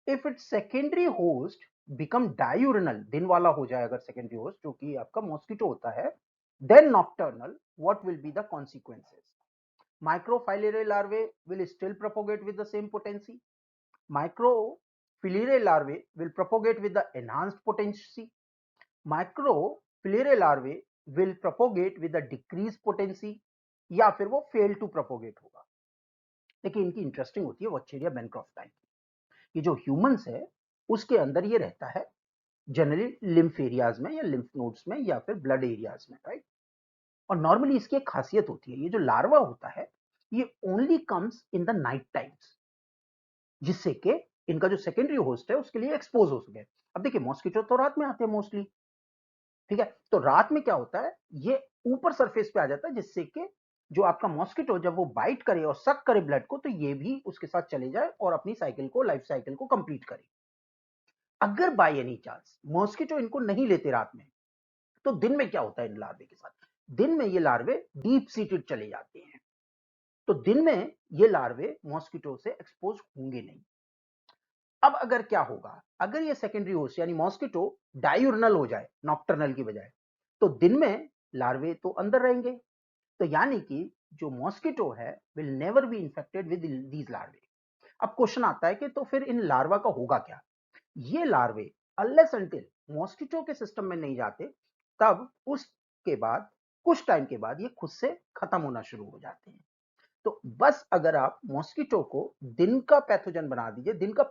If its secondary host become diurnal, दिन वाला हो जाए अगर secondary host, जो कि आपका mosquito होता है, then nocturnal, what will be the consequences? Microfilariae larvae will still propagate with the same potency. Microfilariae larvae will propagate with the enhanced potency. Microfilariae larvae will propagate with a decrease potency, या फिर वो fail to propagate होगा. देखिए, इनकी interesting होती है वॉचेरिया बैनक्रॉफ्टाई. ये जो ह्यूमंस है उसके अंदर ये रहता है जनरली लिम्फ एरियाज में या लिम्फ नोड्स में या फिर ब्लड एरियाज में. राइट. और नॉर्मली इसकी एक खासियत होती है, ये जो लार्वा होता है ये only comes in the night times, जिससे कि इनका जो सेकेंडरी होस्ट है उसके लिए एक्सपोज हो सके. अब देखिए, मॉस्किटो तो रात में आते हैं मोस्टली. ठीक है. तो रात में क्या होता है, ये ऊपर सरफेस पे आ जाता है, जिससे कि जो आपका मॉस्किटो जब वो बाइट करे और सक करे ब्लड को, तो ये भी उसके साथ चले जाए और अपनी साइकिल को, लाइफ साइकिल को कंप्लीट करे. अगर बाय एनी चांस मॉस्किटो इनको नहीं लेते रात में, तो दिन में क्या होता है इन लार्वे के साथ? दिन में ये लार्वे डीप सीटेड चले जाते हैं. तो दिन में ये लार्वे मॉस्किटो से एक्सपोज होंगे नहीं. अब अगर क्या होगा, अगर ये सेकेंडरी होस्ट यानी मॉस्किटो डायूर्नल हो जाए नॉक्टर्नल की बजाय, तो दिन में लार्वे तो अंदर रहेंगे. तो यानी कि जो मॉस्किटो है will never be infected with these larvae. अब क्वेश्चन आता है कि तो फिर इन लार्वा का होगा क्या? ये लार्वे अनलेस अनटिल मॉस्किटो के सिस्टम में नहीं जाते, तब उसके बाद कुछ टाइम के बाद ये खुद से खत्म होना शुरू हो जाते हैं. तो बस अगर आप मॉस्किटो को दिन का पैथोजन बना दीजिए, दिन का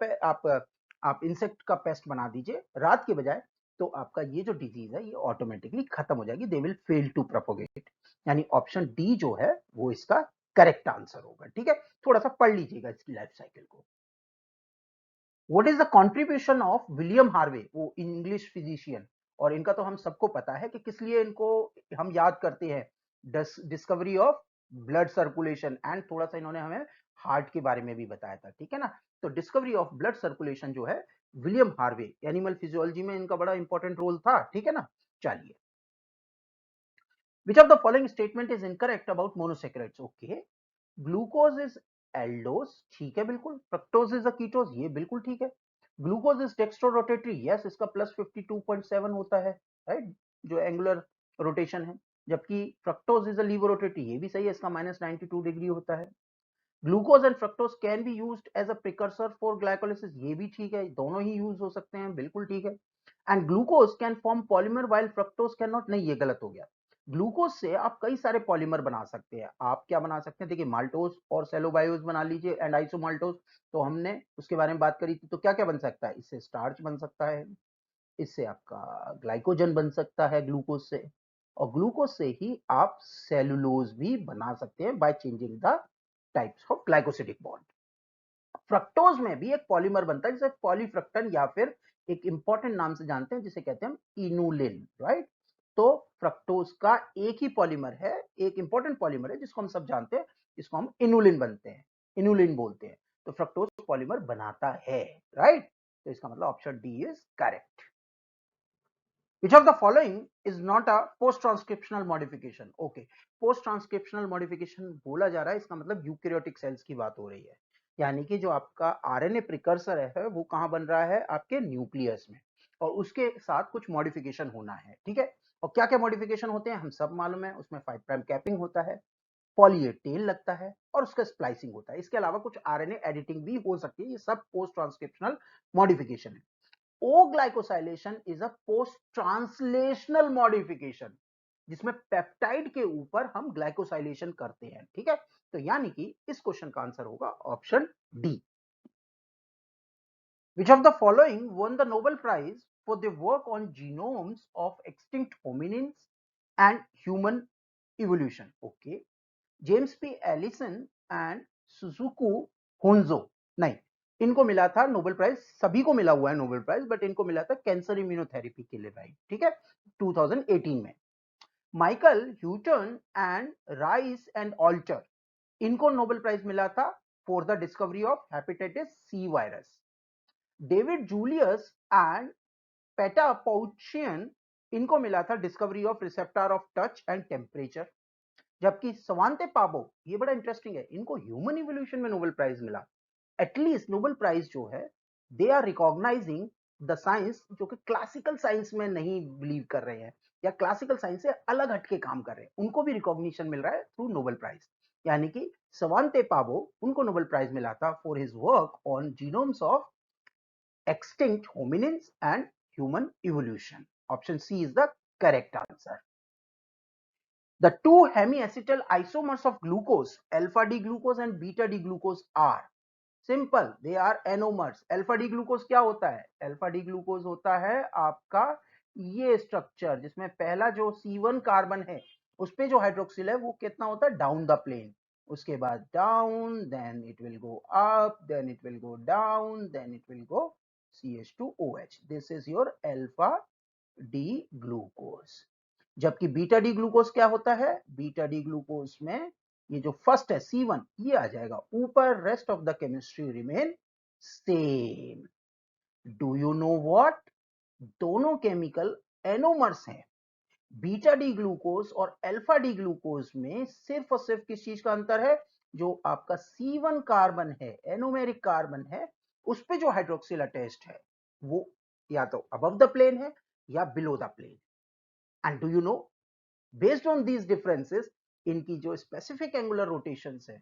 आप इंसेक्ट का पेस्ट बना दीजिए रात के बजाय, तो आपका ये जो डिजीज है ये ऑटोमेटिकली खत्म हो जाएगी. They will fail to propagate. यानी ऑप्शन डी जो है वो इसका करेक्ट आंसर होगा. ठीक है. थोड़ा सा पढ़ लीजिएगा इसकी लाइफ साइकिल को. What is the contribution of William Harvey, वो इंग्लिश फिजिशियन, और इनका तो हम सबको पता है कि किस लिए इनको हम याद करते हैं. Discovery of blood circulation, and थोड़ा सा इन्होंने हमें हार्ट के बारे में भी बताया था. ठीक है ना. तो डिस्कवरी ऑफ ब्लड सर्कुलेशन जो है विलियम हार्वे, एनिमल फिजियोलॉजी में इनका बड़ा इंपॉर्टेंट रोल था. ठीक है ना. चलिए. विच of the following statement is incorrect about monosaccharides? Okay, glucose is Eldhose, ठीक है बिल्कुल. फ्रक्टोज इज अ कीटोज, ये बिल्कुल ठीक है. Glucose is dextrorotatory, yes, इसका प्लस 52.7 होता है. राइट. जो एंगुलर रोटेशन है. जबकि fructose is a levorotatory, ये भी सही है, इसका -92 डिग्री होता है. Glucose and fructose can be used as a precursor for glycolysis, ये भी ठीक है, दोनों ही यूज हो सकते हैं, बिल्कुल ठीक है। And glucose can form polymer while fructose can not, नहीं ये गलत हो गया। ग्लूकोज से आप कई सारे पॉलीमर बना सकते हैं। आप क्या बना सकते हैं, देखिए माल्टोज और सेलोबायोज बना लीजिए एंड आइसोमाल्टोज, तो हमने उसके बारे में बात करी थी। तो क्या क्या बन सकता है, इससे स्टार्च बन सकता है, इससे आपका ग्लाइकोजन बन सकता है ग्लूकोज से, और ग्लूकोज से ही आप सेलुलोज भी बना सकते हैं by changing the types of glycosidic bond. Fructose में भी एक पॉलीमर बनता है जिसे पॉलीफ्रक्टन या फिर एक इंपॉर्टेंट नाम से जानते हैं जिसे कहते हैं हम इनुलिन, राइट। तो फ्रक्टोज का एक ही पॉलीमर है, एक इंपॉर्टेंट पॉलीमर है जिसको हम सब जानते हैं, जिसको हम इनुलिन बनते हैं, इनुलिन बोलते हैं। तो फ्रक्टोज पॉलीमर बनाता है, राइट। तो इसका मतलब option D is correct. Which of the following is not a post-transcriptional modification? Okay, post-transcriptional modification बोला जा रहा है, इसका मतलब यूकैरियोटिक सेल्स की बात हो रही है, यानी कि जो आपका आरएनए प्रिकर्सर है वो कहां बन रहा है, आपके न्यूक्लियस में, और उसके साथ कुछ मॉडिफिकेशन होना है, ठीक है। और क्या क्या मॉडिफिकेशन होते हैं हम सब मालूम है, उसमें 5 प्राइम कैपिंग होता है, पॉली ए टेल लगता है और उसका स्प्लाइसिंग होता है। इसके अलावा कुछ आरएनए एडिटिंग भी हो सकती है, ये सब पोस्ट ट्रांसक्रिप्शनल मॉडिफिकेशन है। O-glycosylation is a post translational modification, जिसमें पेप्टाइड के ऊपर हम ग्लाइकोसाइलेशन करते हैं, ठीक है। तो यानी कि इस क्वेश्चन का आंसर होगा option D. Which of the following won the Nobel Prize for their work on genomes of extinct hominins and human evolution? Okay, James P Allison and Tasuku Honjo, नहीं, इनको मिला था नोबेल प्राइज, सभी को मिला हुआ है नोबेल प्राइज, बट इनको मिला था कैंसर इम्यूनोथेरेपी के लिए, भाई, ठीक है, 2018 में। Michael Houghton and Rice and Alter, इनको नोबेल प्राइज मिला था for the discovery of hepatitis C virus. David Julius and Patapoutian, इनको मिला था discovery of receptor of touch and temperature. जबकि सवांते पाबो, ये बड़ा इंटरेस्टिंग है, इनको ह्यूमन इवोल्यूशन में नोबेल प्राइज मिला। एटलीस्ट नोबेल प्राइज जो है, they are recognizing the science जो कि क्लासिकल साइंस में नहीं बिलीव कर रहे हैं या क्लासिकल साइंस से अलग हटके काम कर रहे हैं, उनको भी रिकॉग्निशन मिल रहा है थ्रू नोबेल प्राइज। यानी कि सवांते पाबो, उनको नोबेल प्राइज मिला था for his work on genomes of extinct hominins and human evolution. Option C is the correct answer. The two hemiacetal isomers of glucose, alpha D glucose and beta D glucose, are simple. They are anomers. Alpha D glucose क्या होता है? Alpha D glucose होता है आपका ये structure जिसमें पहला जो C1 कार्बन है उस पे जो हाइड्रोक्सिल है वो कितना होता है, डाउन द प्लेन, उसके बाद down, then it will go up, then it will go down, then it will go CH2OH. This is your alpha D glucose. जबकि बीटा डी ग्लूकोज क्या होता है, बीटा डी ग्लूकोज में ये जो first है C1 ये आ जाएगा ऊपर, rest of the chemistry remain same. Do you know what, दोनों केमिकल एनोमर्स हैं। बीटा डी ग्लूकोज और अल्फा डी ग्लूकोज में सिर्फ और सिर्फ किस चीज का अंतर है, जो आपका C1 कार्बन है, एनोमेरिक कार्बन है, उस पे जो हाइड्रोक्सिल अटैच्ड है वो या तो अबव द प्लेन है या below the plane. And do you know, based on these differences, इनकी जो स्पेसिफिक एंगुलर रोटेशंस है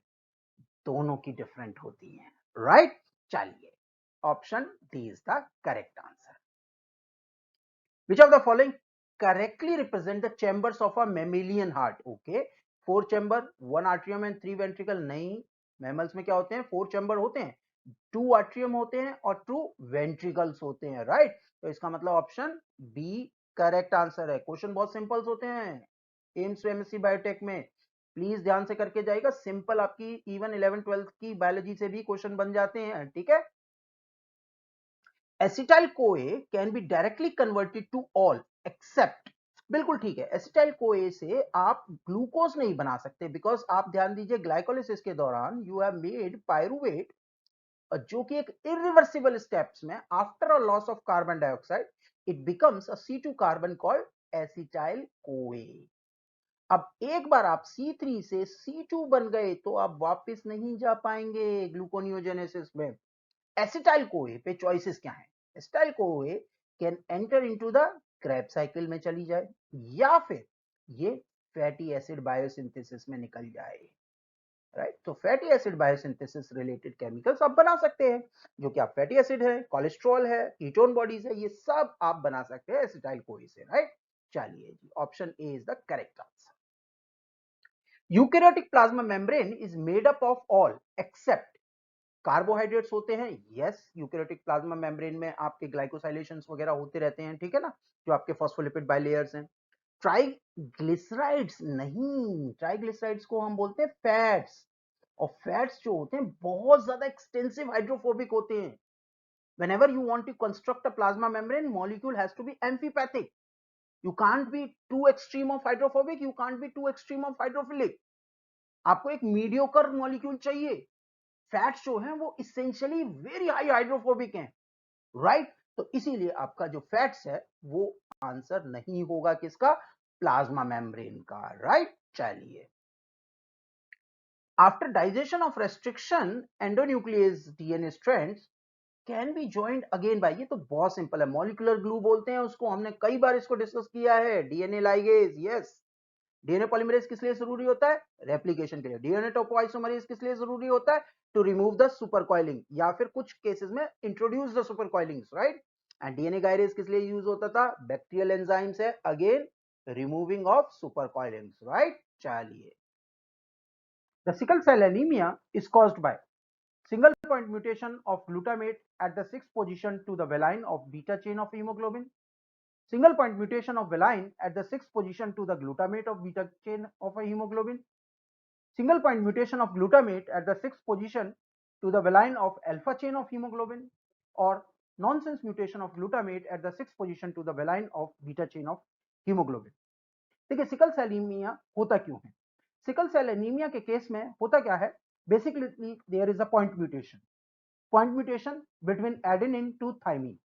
दोनों की डिफरेंट होती हैं, राइट। चलिए, option D is the correct answer. Which of the following correctly represent the chambers of a mammalian heart? Okay, 4 chamber, 1 atrium and 3 ventricle, नहीं, mammals में क्या होते हैं, 4 चैम्बर होते हैं, 2 आर्ट्रियम होते हैं और 2 वेंट्रिकल्स होते हैं, राइट। तो इसका मतलब ऑप्शन बी करेक्ट आंसर है। क्वेश्चन बहुत सिंपल्स होते हैं एम्स एमएससी बायोटेक में, प्लीज ध्यान से करके जाएगा, सिंपल, आपकी इवन 11 12 की बायोलॉजी से भी क्वेश्चन बन जाते हैं, ठीक है। Acetyl CoA can be directly converted to all except, बिल्कुल ठीक है, एसिटाइल कोए से आप ग्लूकोज नहीं बना सकते, बिकॉज आप ध्यान दीजिए ग्लाइकोलिसिस के दौरान यू हैव मेड पायरुवेट, जो कि एक इरिवर्सिबल स्टेप्स में after a loss of carbon dioxide it becomes a C2 carbon called acetyl CoA. अब एक बार आप C3 से C2 बन गए तो आप वापस नहीं जा पाएंगे ग्लूकोनियोजेनेसिस में। एसिटाइल कोए पे चॉइसेस क्या हैं, acetyl CoA can enter into the crab cycle में चली जाए या फिर ये फैटी एसिड बायोसिंथेसिस में निकल जाए। राइट। तो fatty acid biosynthesis related chemicals आप बना सकते हैं, जो कि आप फैटी एसिड है, कोलेस्ट्रॉल है, कीटोन बॉडीज है, ये सब आप बना सकते हैं एसिटाइल कोई से, राइट। चलिए जी, option A is the correct answer. Eukaryotic plasma membrane is made up of all except carbohydrates होते हैं। यस, यूकेरियोटिक प्लाज्मा मेम्ब्रेन में आपके ग्लाइकोसाइलेशंस वगैरह होते रहते हैं, ठीक है ना, जो आपके फॉस्फोलिपिड बाइलेयर्स हैं। ट्राइग्लिसराइड्स नहीं, ट्राइग्लिसराइड्स को हम बोलते हैं फैट्स, और फैट्स जो होते हैं बहुत ज्यादा एक्सटेंसिव हाइड्रोफोबिक होते हैं। whenever you want to construct a plasma membrane, molecule has to be amphipathic. You can't be too extreme of hydrophobic, you can't be too extreme of hydrophilic. आपको एक मीडियोकर मॉलिक्यूल चाहिए। Fats जो हैं वो essentially very high hydrophobic हैं, right. तो इसीलिए आपका जो फैट्स है वो आंसर नहीं होगा किसका, प्लाज्मा मेम्ब्रेन का, राइट। चलिए, after digestion of restriction endonuclease DNA strands can be joined again by, ये तो बहुत सिंपल है, मॉलिक्यूलर ग्लू बोलते हैं उसको, हमने कई बार इसको डिस्कस किया है। DNA ligase, yes. DNA polymerase किस लिए जरूरी होता है, रेप्लिकेशन के लिए। डीएनए टोपोआइसोमरेज किस लिए जरूरी होता है, to remove the super coiling, या फिर कुछ केसेस में introduce the super coilings, right. And DNA gyrase किस लिए यूज होता था, बैक्टीरियल एंजाइम्स है, again removing of super coilings, right. चलिए, the sickle cell anaemia is caused by single point mutation of glutamate at the sixth position to the valine of beta chain of hemoglobin, single point mutation of valine at the sixth position to the glutamate of beta chain of a hemoglobin, single point mutation of glutamate at the sixth position to the valine of alpha chain of hemoglobin, or nonsense mutation of glutamate at the sixth position to the valine of beta chain of hemoglobin. देखिए, sickle cell anemia होता क्यों है। Sickle cell anemia के case में होता क्या है, basically there is a point mutation between adenine to thymine.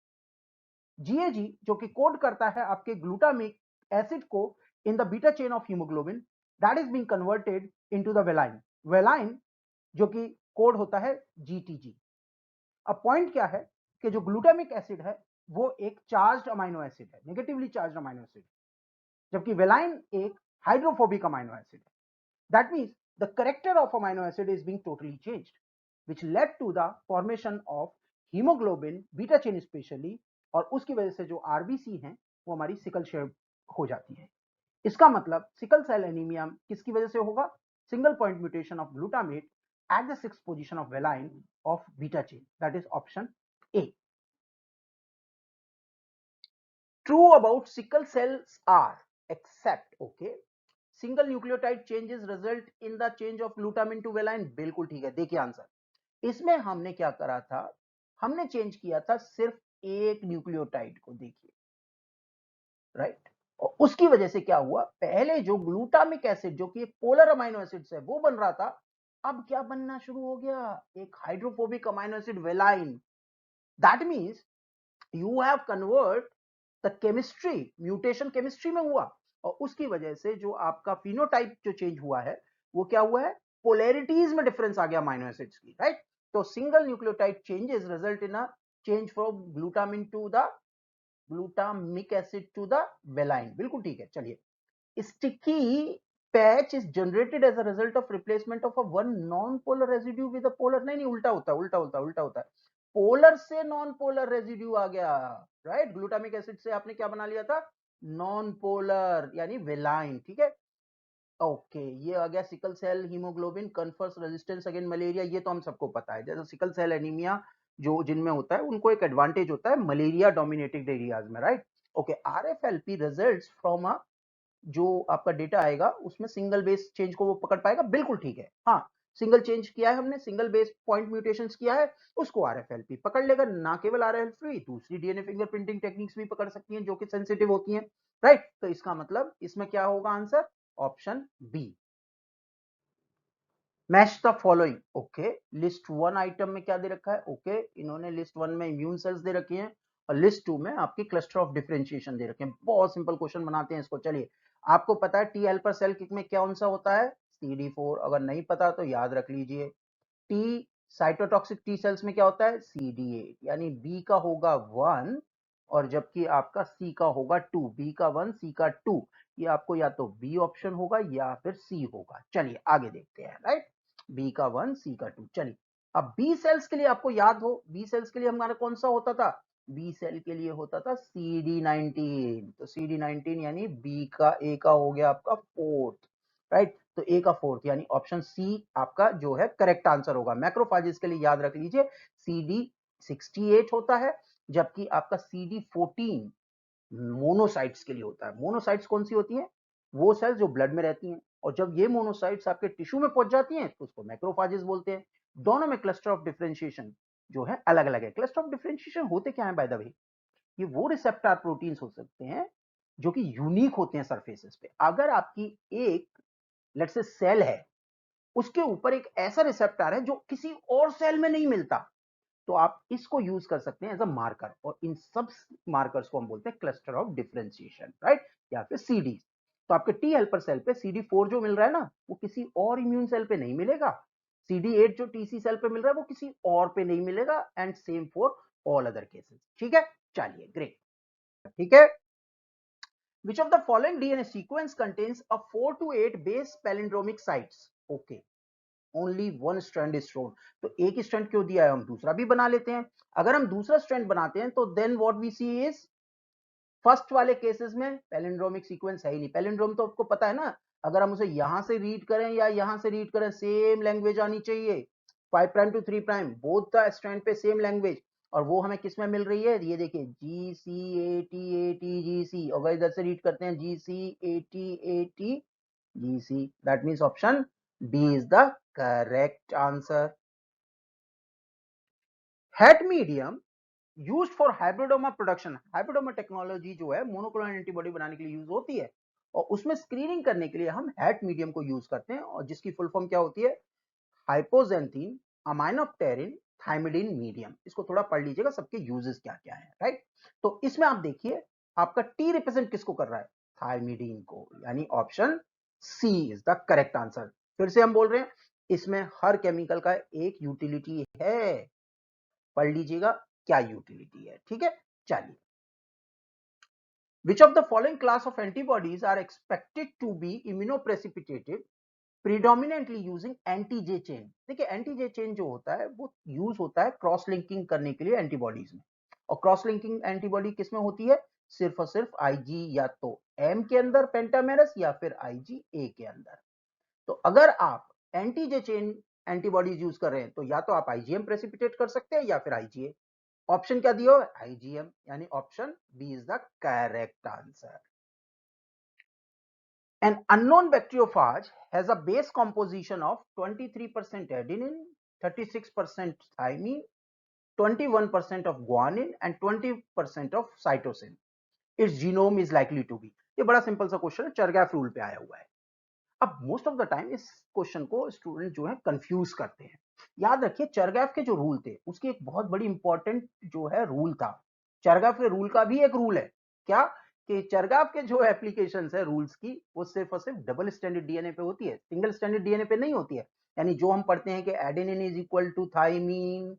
GAG जो कि कोड करता है आपके ग्लूटामिक एसिड को in the beta chain of hemoglobin, that is being converted into the valine. Valine जो कि कोड होता है जीटीजी। अब पॉइंट क्या है कि जो ग्लूटामिक एसिड है वो एक चार्ज्ड अमाइनो एसिड है, नेगेटिवली चार्ज्ड अमाइनो एसिड, जबकि वेलाइन एक हाइड्रोफोबिक अमाइनो एसिड है। That means the character of amino acid is being totally changed, which led to the formation of hemoglobin beta chain especially, और उसकी वजह से जो RBC हैं वो हमारी सिकल शेप हो जाती है। इसका मतलब सिकल सेल एनीमिया किसकी वजह से होगा, single point mutation of glutamate at the sixth position of valine of beta chain, that is option A. True about sickle cells are except, okay, single nucleotide changes result in the change of glutamine to valine, बिल्कुल ठीक है। देखिए answer, इसमें हमने क्या करा था, हमने चेंज किया था सिर्फ एक न्यूक्लियोटाइड को, देखिए, राइट। और उसकी वजह से क्या हुआ, पहले जो ग्लूटामिक एसिड जो कि एक पोलर अमाइनो एसिड है वो बन रहा था, अब क्या बनना शुरू हो गया, एक hydrophobic amino acid valine. That means you have convert the chemistry, mutation chemistry में हुआ, और उसकी वजह से जो आपका फिनोटाइप जो चेंज हुआ है वो क्या हुआ है, पोलैरिटीज में डिफरेंस आ गया अमाइनो एसिड्स की, राइट। तो single nucleotide changes result in a change from glutamine to the glutamic acid to the valine, बिल्कुल ठीक है। चलिए, sticky patch is generated as a result of replacement of a one non polar residue with a polar, नहीं नहीं, उल्टा होता है, उल्टा होता है। पोलर से नॉन पोलर रेजिड्यू आ गया, राइट। ग्लूटामिक एसिड से आपने क्या बना लिया था, नॉन पोलर यानी वेलाइन, ठीक है। ओके, ये आ गया sickle cell hemoglobin confers resistance against malaria, ये तो हम सबको पता है। जैसे सिकल सेल एनीमिया जो जिनमें होता है उनको एक एडवांटेज होता है मलेरिया डोमिनेटेड एरियाज में, right. Okay, RFLP results from a, जो आपका डेटा आएगा उसमें सिंगल बेस चेंज को वो पकड़ पाएगा, बिल्कुल ठीक है। हाँ, सिंगल चेंज किया है हमने, सिंगल बेस पॉइंट म्यूटेशंस किया है, उसको आरएफएलपी पकड़ लेगा। ना केवल आरएफएलपी, दूसरी डीएनए फिंगरप्रिंटिंग टेक्निक्स भी पकड़ सकती हैं जो कि सेंसिटिव होती हैं, राइट। तो इसका मतलब इसमें क्या होगा answer, option B. Match the following, okay. List one item में क्या दे रखा है, ओके, इन्होंने लिस्ट वन में इम्यून सेल्स दे रखी हैं, और लिस्ट टू में आपकी क्लस्टर ऑफ डिफरेंशिएशन दे रखे हैं। बहुत सिंपल क्वेश्चन बनाते हैं इसको। चलिए, आपको पता है टी हेल्पर सेल में कौन सा होता है, CD4, अगर नहीं पता तो याद रख लीजिए। टी साइटोटॉक्सिक टी सेल्स में क्या होता है, CD8, यानी बी का होगा 1, और जबकि आपका सी का होगा 2, बी का 1 सी का 2, ये आपको या तो बी ऑप्शन होगा या फिर सी होगा। चलिए आगे देखते हैं, राइट। बी का 1, सी का 2। चलिए अब बी सेल्स के लिए आपको याद हो, बी सेल्स के लिए हमारा कौन सा होता था, बी सेल के लिए होता था CD19। तो CD19 यानी बी का ए का हो गया आपका फोर्थ, राइट। तो ए का फोर्थ यानी ऑप्शन सी आपका जो है करेक्ट आंसर होगा। मैक्रोफाजेस के लिए याद रख लीजिए CD68 होता है, जबकि आपका CD14 मोनोसाइट्स के लिए होता है। मोनोसाइट्स कौन सी होती हैं, वो सेल्स जो ब्लड में रहती हैं, और जब ये मोनोसाइट्स आपके टिश्यू में पहुंच जाती हैं तो उसको मैक्रोफाजेस बोलते हैं। दोनों में क्लस्टर ऑफ डिफरेंशिएशन जो है अलग अलग है। क्लस्टर ऑफ डिफरेंशिएशन होते क्या है बाय द वे, ये वो रिसेप्टर प्रोटीन्स हो सकते हैं जो कि यूनिक होते हैं सरफेसेस पे। अगर आपकी एक लेट्स से सेल है, उसके ऊपर एक ऐसा रिसेप्टर है जो किसी और सेल में नहीं मिलता, तो आप इसको यूज कर सकते हैं एज अ मार्कर, और इन सब मार्कर्स को हम बोलते हैं क्लस्टर ऑफ डिफरेंशिएशन, राइट, या फिर सीडी। तो आपके टी हेल्पर सेल पे CD4 जो मिल रहा है ना, वो किसी और इम्यून सेल पे नहीं मिलेगा। CD8 जो टीसी सेल पे मिल रहा है वो किसी और पे नहीं मिलेगा, and same for all other cases. ठीक है, चलिए ग्रेट। ठीक है, which of the following DNA sequence contains a 4 to 8 base palindromic sites? Okay, only one strand is shown. तो एक स्ट्रैंड क्यों दिया है, हम दूसरा भी बना लेते हैं। अगर हम दूसरा स्ट्रैंड बनाते हैं तो then what we see is, first वाले केसेस में पैलिंड्रोमिक सीक्वेंस है ही नहीं। पैलिंड्रोम तो आपको पता है ना, अगर हम उसे यहां से रीड करें या यहां से रीड करें, सेम लैंग्वेज आनी चाहिए। 5 prime to 3 prime both the strand पे सेम लैंग्वेज, और वो हमें किस में मिल रही है, ये देखिए GCATATGC, और इधर से रीड करते हैं GCATATGC। That means option D is the correct answer. Hat medium used for hybridoma production. Hybridoma technology जो है मोनोक्लोनल एंटीबॉडी बनाने के लिए यूज होती है, और उसमें स्क्रीनिंग करने के लिए हम हैट मीडियम को यूज करते हैं, और जिसकी फुल फॉर्म क्या होती है, हाइपोजेंथीन अमाइनोप्टेरिन थाइमिडिन मीडियम। इसको थोड़ा पढ़ लीजिएगा, सबके यूजेस क्या क्या है, राइट। तो इसमें आप देखिए आपका टी रिप्रेजेंट किसको कर रहा है, थाइमिडीन को, यानी option C is the correct answer. फिर से हम बोल रहे हैं, इसमें हर केमिकल का एक यूटिलिटी है, पढ़ लीजिएगा क्या यूटिलिटी है। ठीक है, चलिए, which of the following class of antibodies are expected to be immunoprecipitated predominantly using anti-J chain? देखिए एंटी-जे चेन जो होता है वो यूज होता है क्रॉस लिंकिंग करने के लिए एंटीबॉडीज में, और क्रॉस लिंकिंग एंटीबॉडी किसमें होती है, सिर्फ और सिर्फ आईजी या तो एम के अंदर पेंटामेरस या फिर आईजी ए के अंदर। तो अगर आप एंटी-जे चेन एंटीबॉडीज यूज कर रहे हैं तो या तो आप आईजीएम प्रेसिपिटेट कर सकते हैं या फिर आईजीए। ऑप्शन क्या दिया हो, आईजीएम, यानी option B is the correct answer. An unknown bacteriophage has a base composition of 23% adenine, 36% thymine, 21% of guanine and 20% of cytosine. Its genome is likely to be। ये बड़ा सिंपल सा question है, चरगैफ rule पे आया हुआ है। अब मोस्ट ऑफ द टाइम इस क्वेश्चन को स्टूडेंट जो है कंफ्यूज करते हैं। याद रखिए चरगैफ के जो रूल थे उसकी एक बहुत बड़ी इंपॉर्टेंट जो है रूल था। चरगैफ के रूल का भी एक रूल है, क्या, कि चरगैफ के जो एप्लीकेशंस है रूल्स की, वो सिर्फ और सिर्फ डबल स्टैंडर्ड डीएनए पे होती है, सिंगल स्टैंडर्ड डीएनए पे नहीं होती है। यानी जो हम पढ़ते हैं कि adenine is equal to thymine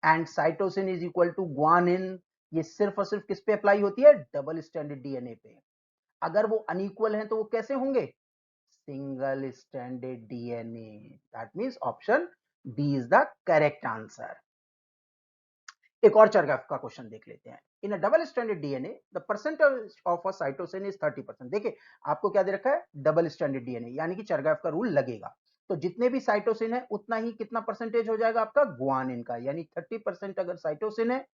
and cytosine is equal to guanine, ये सिर्फ और सिर्फ किस पे अप्लाई होती है, डबल स्टैंडर्ड डीएनए पे। अगर वो अनइक्वल है तो वो कैसे होंगे, single stranded DNA. That means option B is the correct answer. एक और चरगैफ का क्वेश्चन देख लेते हैं। In a double standard DNA the percentage of a cytosine is 30%। देखिए आपको क्या दे रखा है, डबल स्टैंडर्ड डीएनए, यानी कि चरगैफ का रूल लगेगा। तो जितने भी साइटोसिन है उतना ही कितना परसेंटेज हो जाएगा आपका ग्वानिन का, यानी 30% अगर साइटोसिन है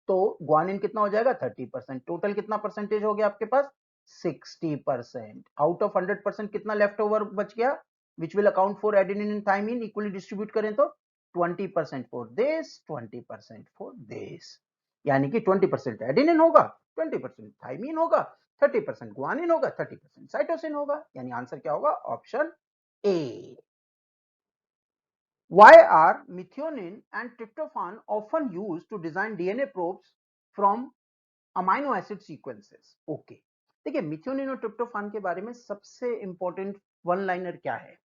तो ग्वानिन कितना हो जाएगा, 30%। टोटल कितना परसेंटेज हो गया आपके पास, 60%। आउट ऑफ 100% कितना लेफ्ट ओवर बच गया, which will account for adenine and thymine, equally distribute करें तो 20% फॉर दिस, 20% फॉर दिस, यानी कि 20% एडेनिन होगा, 20% थाइमिन होगा, 30% ग्वानिन होगा, 30% साइटोसिन होगा, यानी आंसर क्या होगा, option A. Why are methionine and tryptophan often used to design DNA probes from amino acid sequences? Okay, देखिए मिथ्योनिन और ट्रिप्टोफान के बारे में सबसे इंपॉर्टेंट वन लाइनर क्या है,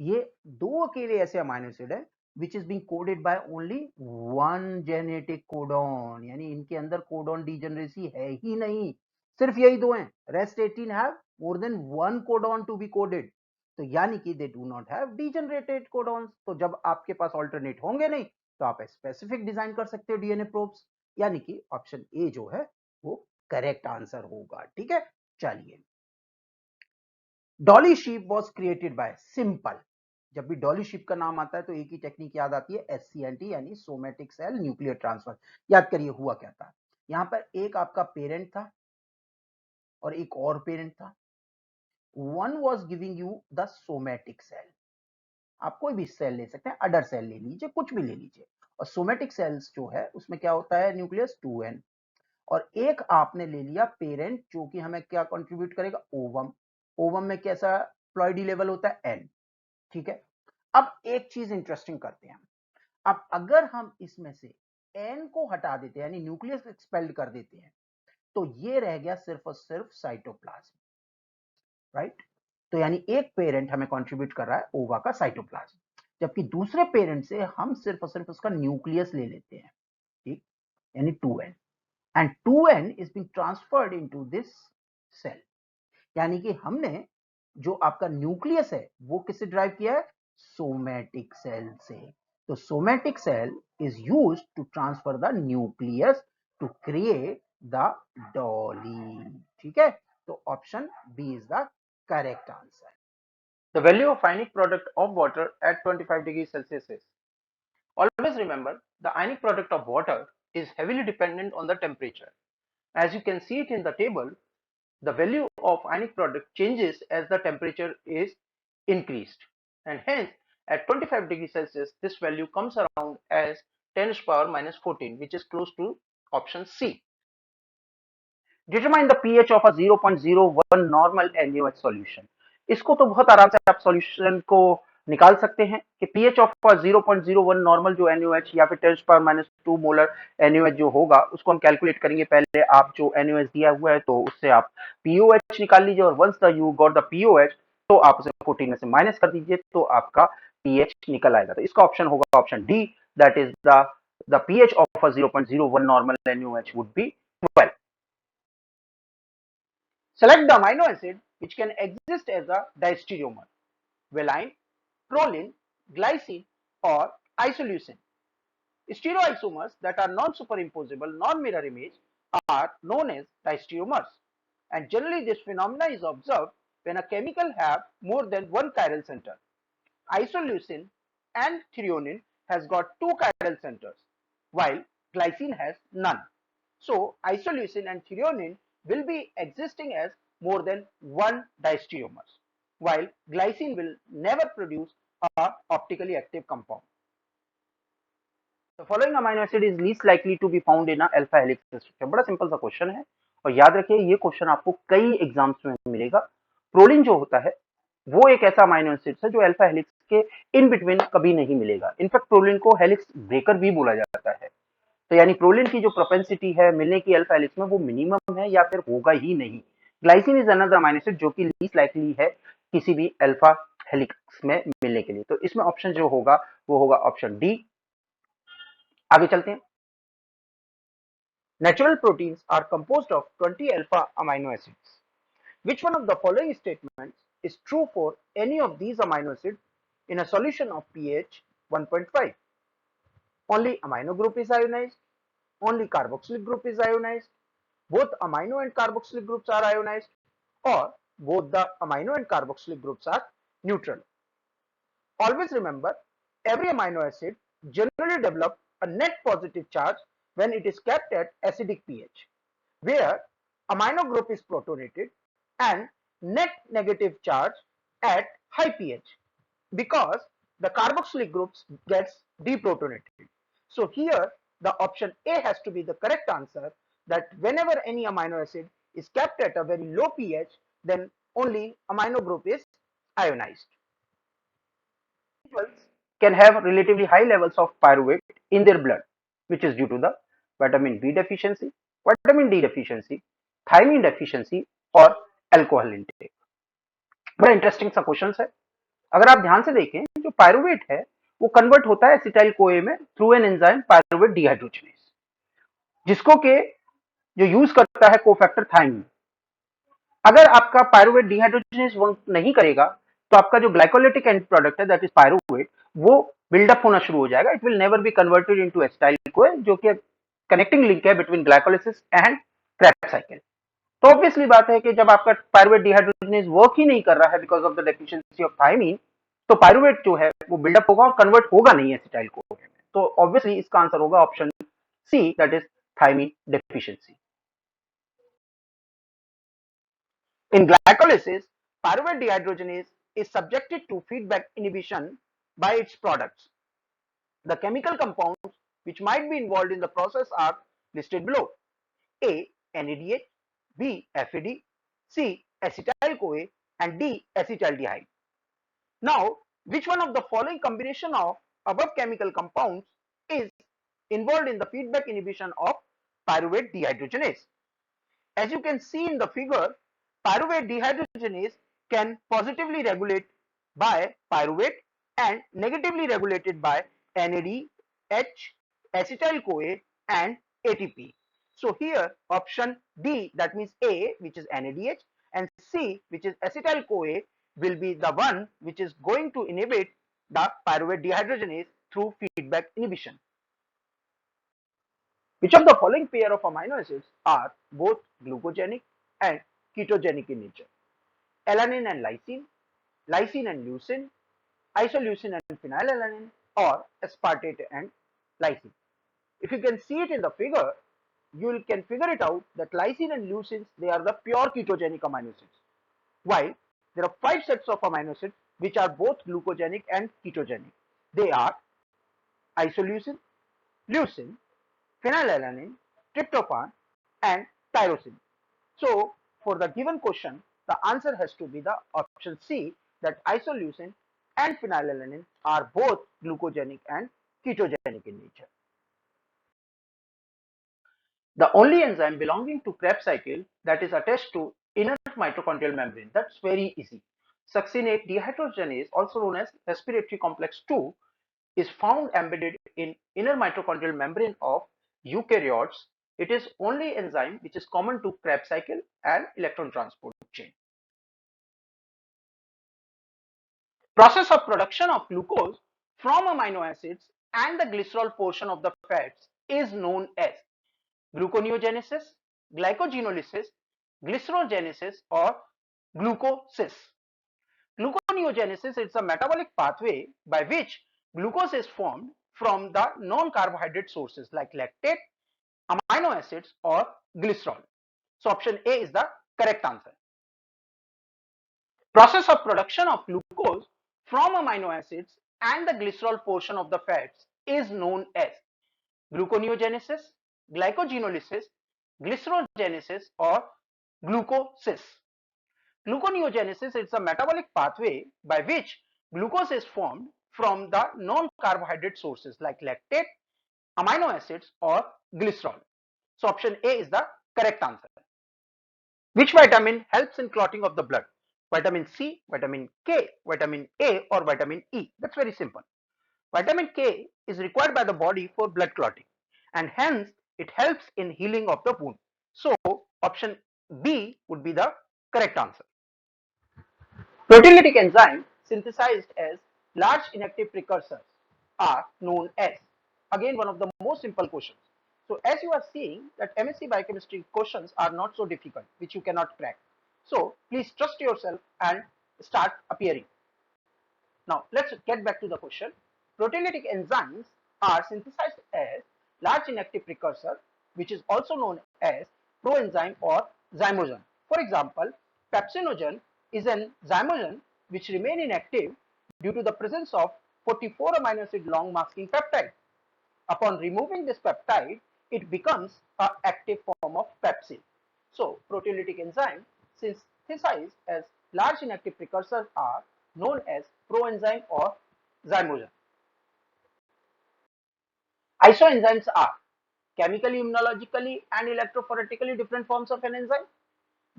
ये दो अकेले ऐसे अमाइनो एसिड है which is being coded by only one genetic codon, यानी इनके अंदर कोडॉन डिजेनरेसी है ही नहीं, सिर्फ यही दो हैं। Rest 18 have more than one codon to be coded. तो यानी कि they do not have degenerated codons. तो जब आपके पास ऑल्टरनेट होंगे नहीं तो आप स्पेसिफिक डिजाइन कर सकते हो डीएनए प्रोब्स, यानी कि ऑप्शन ए जो है वो करेक्ट आंसर होगा। ठीक है, चलिए। Dolly sheep was created by simple. जब भी डॉली शीप का नाम आता है तो एक ही टेक्निक याद आती है, एससीएनटी यानी सोमेटिक सेल न्यूक्लियर ट्रांसफर। याद करिए हुआ क्या था, यहां पर एक आपका पेरेंट था और एक और पेरेंट था। One was giving you the somatic cell. आप कोई भी सेल ले सकते हैं, अडर सेल ले लीजिए, कुछ भी ले लीजिए। और सोमेटिक सेल्स जो है उसमें क्या होता है, न्यूक्लियस 2n। और एक आपने ले लिया पेरेंट जो कि हमें क्या कंट्रीब्यूट करेगा, ओवम। ओवम में कैसा प्लॉइडी लेवल होता है, n। ठीक है, अब एक चीज इंटरेस्टिंग करते हैं। अब अगर हम इसमें से n को हटा देते हैं, यानी न्यूक्लियस एक्सपेल्ड कर देते हैं, तो ये रह गया सिर्फ और सिर्फ साइटोप्लाज्म, राइट। तो यानी एक पेरेंट हमें कंट्रीब्यूट कर रहा है ओवा का साइटोप्लाज्म, जबकि दूसरे पेरेंट से हम सिर्फ और सिर्फ उसका न्यूक्लियस ले लेते हैं, ठीक, यानी 2n। And 2n is being transferred into this cell, यानी कि हमने जो आपका न्यूक्लियस है वो किससे ड्राइव किया है, सोमेटिक सेल से। तो somatic cell is used to transfer the nucleus to create the Dolly. ठीक है, तो option B is the correct answer. The value of ionic product of water at 25 degrees Celsius is, always remember the ionic product of water is heavily dependent on the temperature. As you can see it in the table, the value of ionic product changes as the temperature is increased, and hence at 25 degrees Celsius this value comes around as 10 to the power minus 14, which is close to option C. Determine the pH of a 0.01 normal NaOH solution. इसको तो बहुत आराम से आप solution को निकाल सकते हैं कि पीएच ऑफ अ 0.01 नॉर्मल जो NaOH या फिर 10⁻² मोलर NaOH जो होगा उसको हम कैलकुलेट करेंगे। पहले आप जो NaOH दिया हुआ है तो उससे आप POH निकाल लीजिए, और once the you got the POH तो आप उसे 14 में से माइनस कर दीजिए तो आपका पीएच निकल आएगा। तो इसका ऑप्शन होगा option D, that is the pH of a 0.01 normal NaOH would be 12. Select the amino acid which can exist as a diastereomer: valine, proline, glycine, or isoleucine. Stereoisomers that are non-superimposable, non-mirror image are known as diastereomers, and generally this phenomena is observed when a chemical have more than one chiral center. Isoleucine and threonine has got two chiral centers, while glycine has none. So isoleucine and threonine will be existing as more than one diastereomers, while glycine will never produce a optically active compound. The following amino acid is least likely to be found in a alpha helix structure. बड़ा simple सा question है, और याद रखिए ये question आपको कई exams में मिलेगा। प्रोलिन जो होता है वो एक ऐसा अमाइनो एसिड है जो अल्फा हेलिक्स के इन बिटवीन कभी नहीं मिलेगा। इनफैक्ट प्रोलिन को हेलिक्स ब्रेकर भी बोला जाता है। तो यानी प्रोलिन की जो प्रोपेंसिटी है मिलने की अल्फा हेलिक्स में वो मिनिमम है या फिर होगा ही नहीं। Glycine is another amino acid जो कि लीस्ट लाइकली है किसी भी अल्फा हेलिक्स में मिलने के लिए। तो इसमें ऑप्शन जो होगा वो होगा ऑप्शन डी। आगे चलते हैं। Natural proteins are composed of 20 alpha amino acids. Which one of the following statements is true for any of these amino acids in a solution of pH 1.5? Only amino group is ionized, only carboxylic group is ionized, both amino and carboxylic groups are ionized, or both the amino and carboxylic groups are neutral. Always remember, every amino acid generally develops a net positive charge when it is kept at acidic pH, where amino group is protonated, and net negative charge at high pH, because the carboxylic groups gets deprotonated. So here the option A has to be the correct answer, that whenever any amino acid is kept at a very low pH, then only amino group is ionized. Individuals can have relatively high levels of pyruvate in their blood, which is due to the vitamin B deficiency, vitamin D deficiency, thiamine deficiency और alcohol intake. बड़ा interesting सा question है। अगर आप ध्यान से देखें जो पायरुवेट है वो कन्वर्ट होता है एसिटाइल कोए में through an enzyme pyruvate dehydrogenase, जिसको के जो यूज करता है कोफैक्टर थायमिन। अगर आपका पायरुवेट डिहाइड्रोजनेज वर्क नहीं करेगा तो आपका जो ग्लाइकोलिटिक एंड प्रोडक्ट है दैट इज पायरुवेट वो बिल्डअप होना शुरू हो जाएगा. It will never be converted into acetyl CoA जो कि कनेक्टिंग लिंक है between glycolysis and Krebs cycle. तो ऑब्वियसली बात है कि जब आपका पायरुवेट डिहाइड्रोजनेज वर्क ही नहीं कर रहा है because of the deficiency of thiamine, तो पायरुवेट जो है वो बिल्डअप होगा और कन्वर्ट होगा नहीं एसिटाइल कोए में. तो ऑब्वियसली इसका आंसर होगा option C that is thiamine deficiency. In glycolysis, pyruvate dehydrogenase is subjected to feedback inhibition by its products. The chemical compounds which might be involved in the process are listed below. A. NADH, B. FAD, C. Acetyl-CoA and D. Acetaldehyde. Now, which one of the following combination of above chemical compounds is involved in the feedback inhibition of pyruvate dehydrogenase? As you can see in the figure, pyruvate dehydrogenase can positively regulate by pyruvate and negatively regulated by NADH, acetyl-CoA and ATP. So here option D, that means A, which is NADH, and C, which is acetyl-CoA, will be the one which is going to inhibit the pyruvate dehydrogenase through feedback inhibition. Which of the following pair of amino acids are both glucogenic and ketogenic in nature? Alanine and lysine, lysine and leucine, isoleucine and phenylalanine, or aspartate and lysine. If you can see it in the figure, you can figure it out that lysine and leucine, they are the pure ketogenic amino acids, while there are 5 sets of amino acids which are both glucogenic and ketogenic. They are isoleucine, leucine, phenylalanine, tryptophan, and tyrosine. So, for the given question, the answer has to be the option C, that isoleucine and phenylalanine are both glucogenic and ketogenic in nature. The only enzyme belonging to Krebs cycle that is attached to inner mitochondrial membrane, that's very easy. Succinate dehydrogenase, also known as respiratory complex 2, is found embedded in inner mitochondrial membrane of eukaryotes. It is only enzyme which is common to Krebs cycle and electron transport chain. Process of production of glucose from amino acids and the glycerol portion of the fats is known as gluconeogenesis, glycogenolysis, glycerogenesis or glucosis. Gluconeogenesis is a metabolic pathway by which glucose is formed from the non-carbohydrate sources like lactate, amino acids or glycerol. So option A is the correct answer. Process of production of glucose from amino acids and the glycerol portion of the fats is known as gluconeogenesis, glycogenolysis, glycerogenesis or glucosis. Gluconeogenesis is a metabolic pathway by which glucose is formed from the non-carbohydrate sources like lactate, amino acids or glycerol. So option A is the correct answer. Which vitamin helps in clotting of the blood? Vitamin C, vitamin K, vitamin A or vitamin E? That's very simple. Vitamin K is required by the body for blood clotting and hence it helps in healing of the wound. So option B would be the correct answer. Proteolytic enzymes synthesized as large inactive precursors are known as, again one of the most simple questions. So as you are seeing that MSc biochemistry questions are not so difficult which you cannot crack. So please trust yourself and start appearing. Now let's get back to the question. Proteolytic enzymes are synthesized as large inactive precursor which is also known as proenzyme or zymogen. For example, pepsinogen is an zymogen which remain inactive due to the presence of 44 amino acid long masking peptide. Upon removing this peptide, it becomes an active form of pepsin. So, proteolytic enzymes synthesized as large inactive precursors are known as proenzyme or zymogen. Isoenzymes are chemically, immunologically and electrophoretically different forms of an enzyme.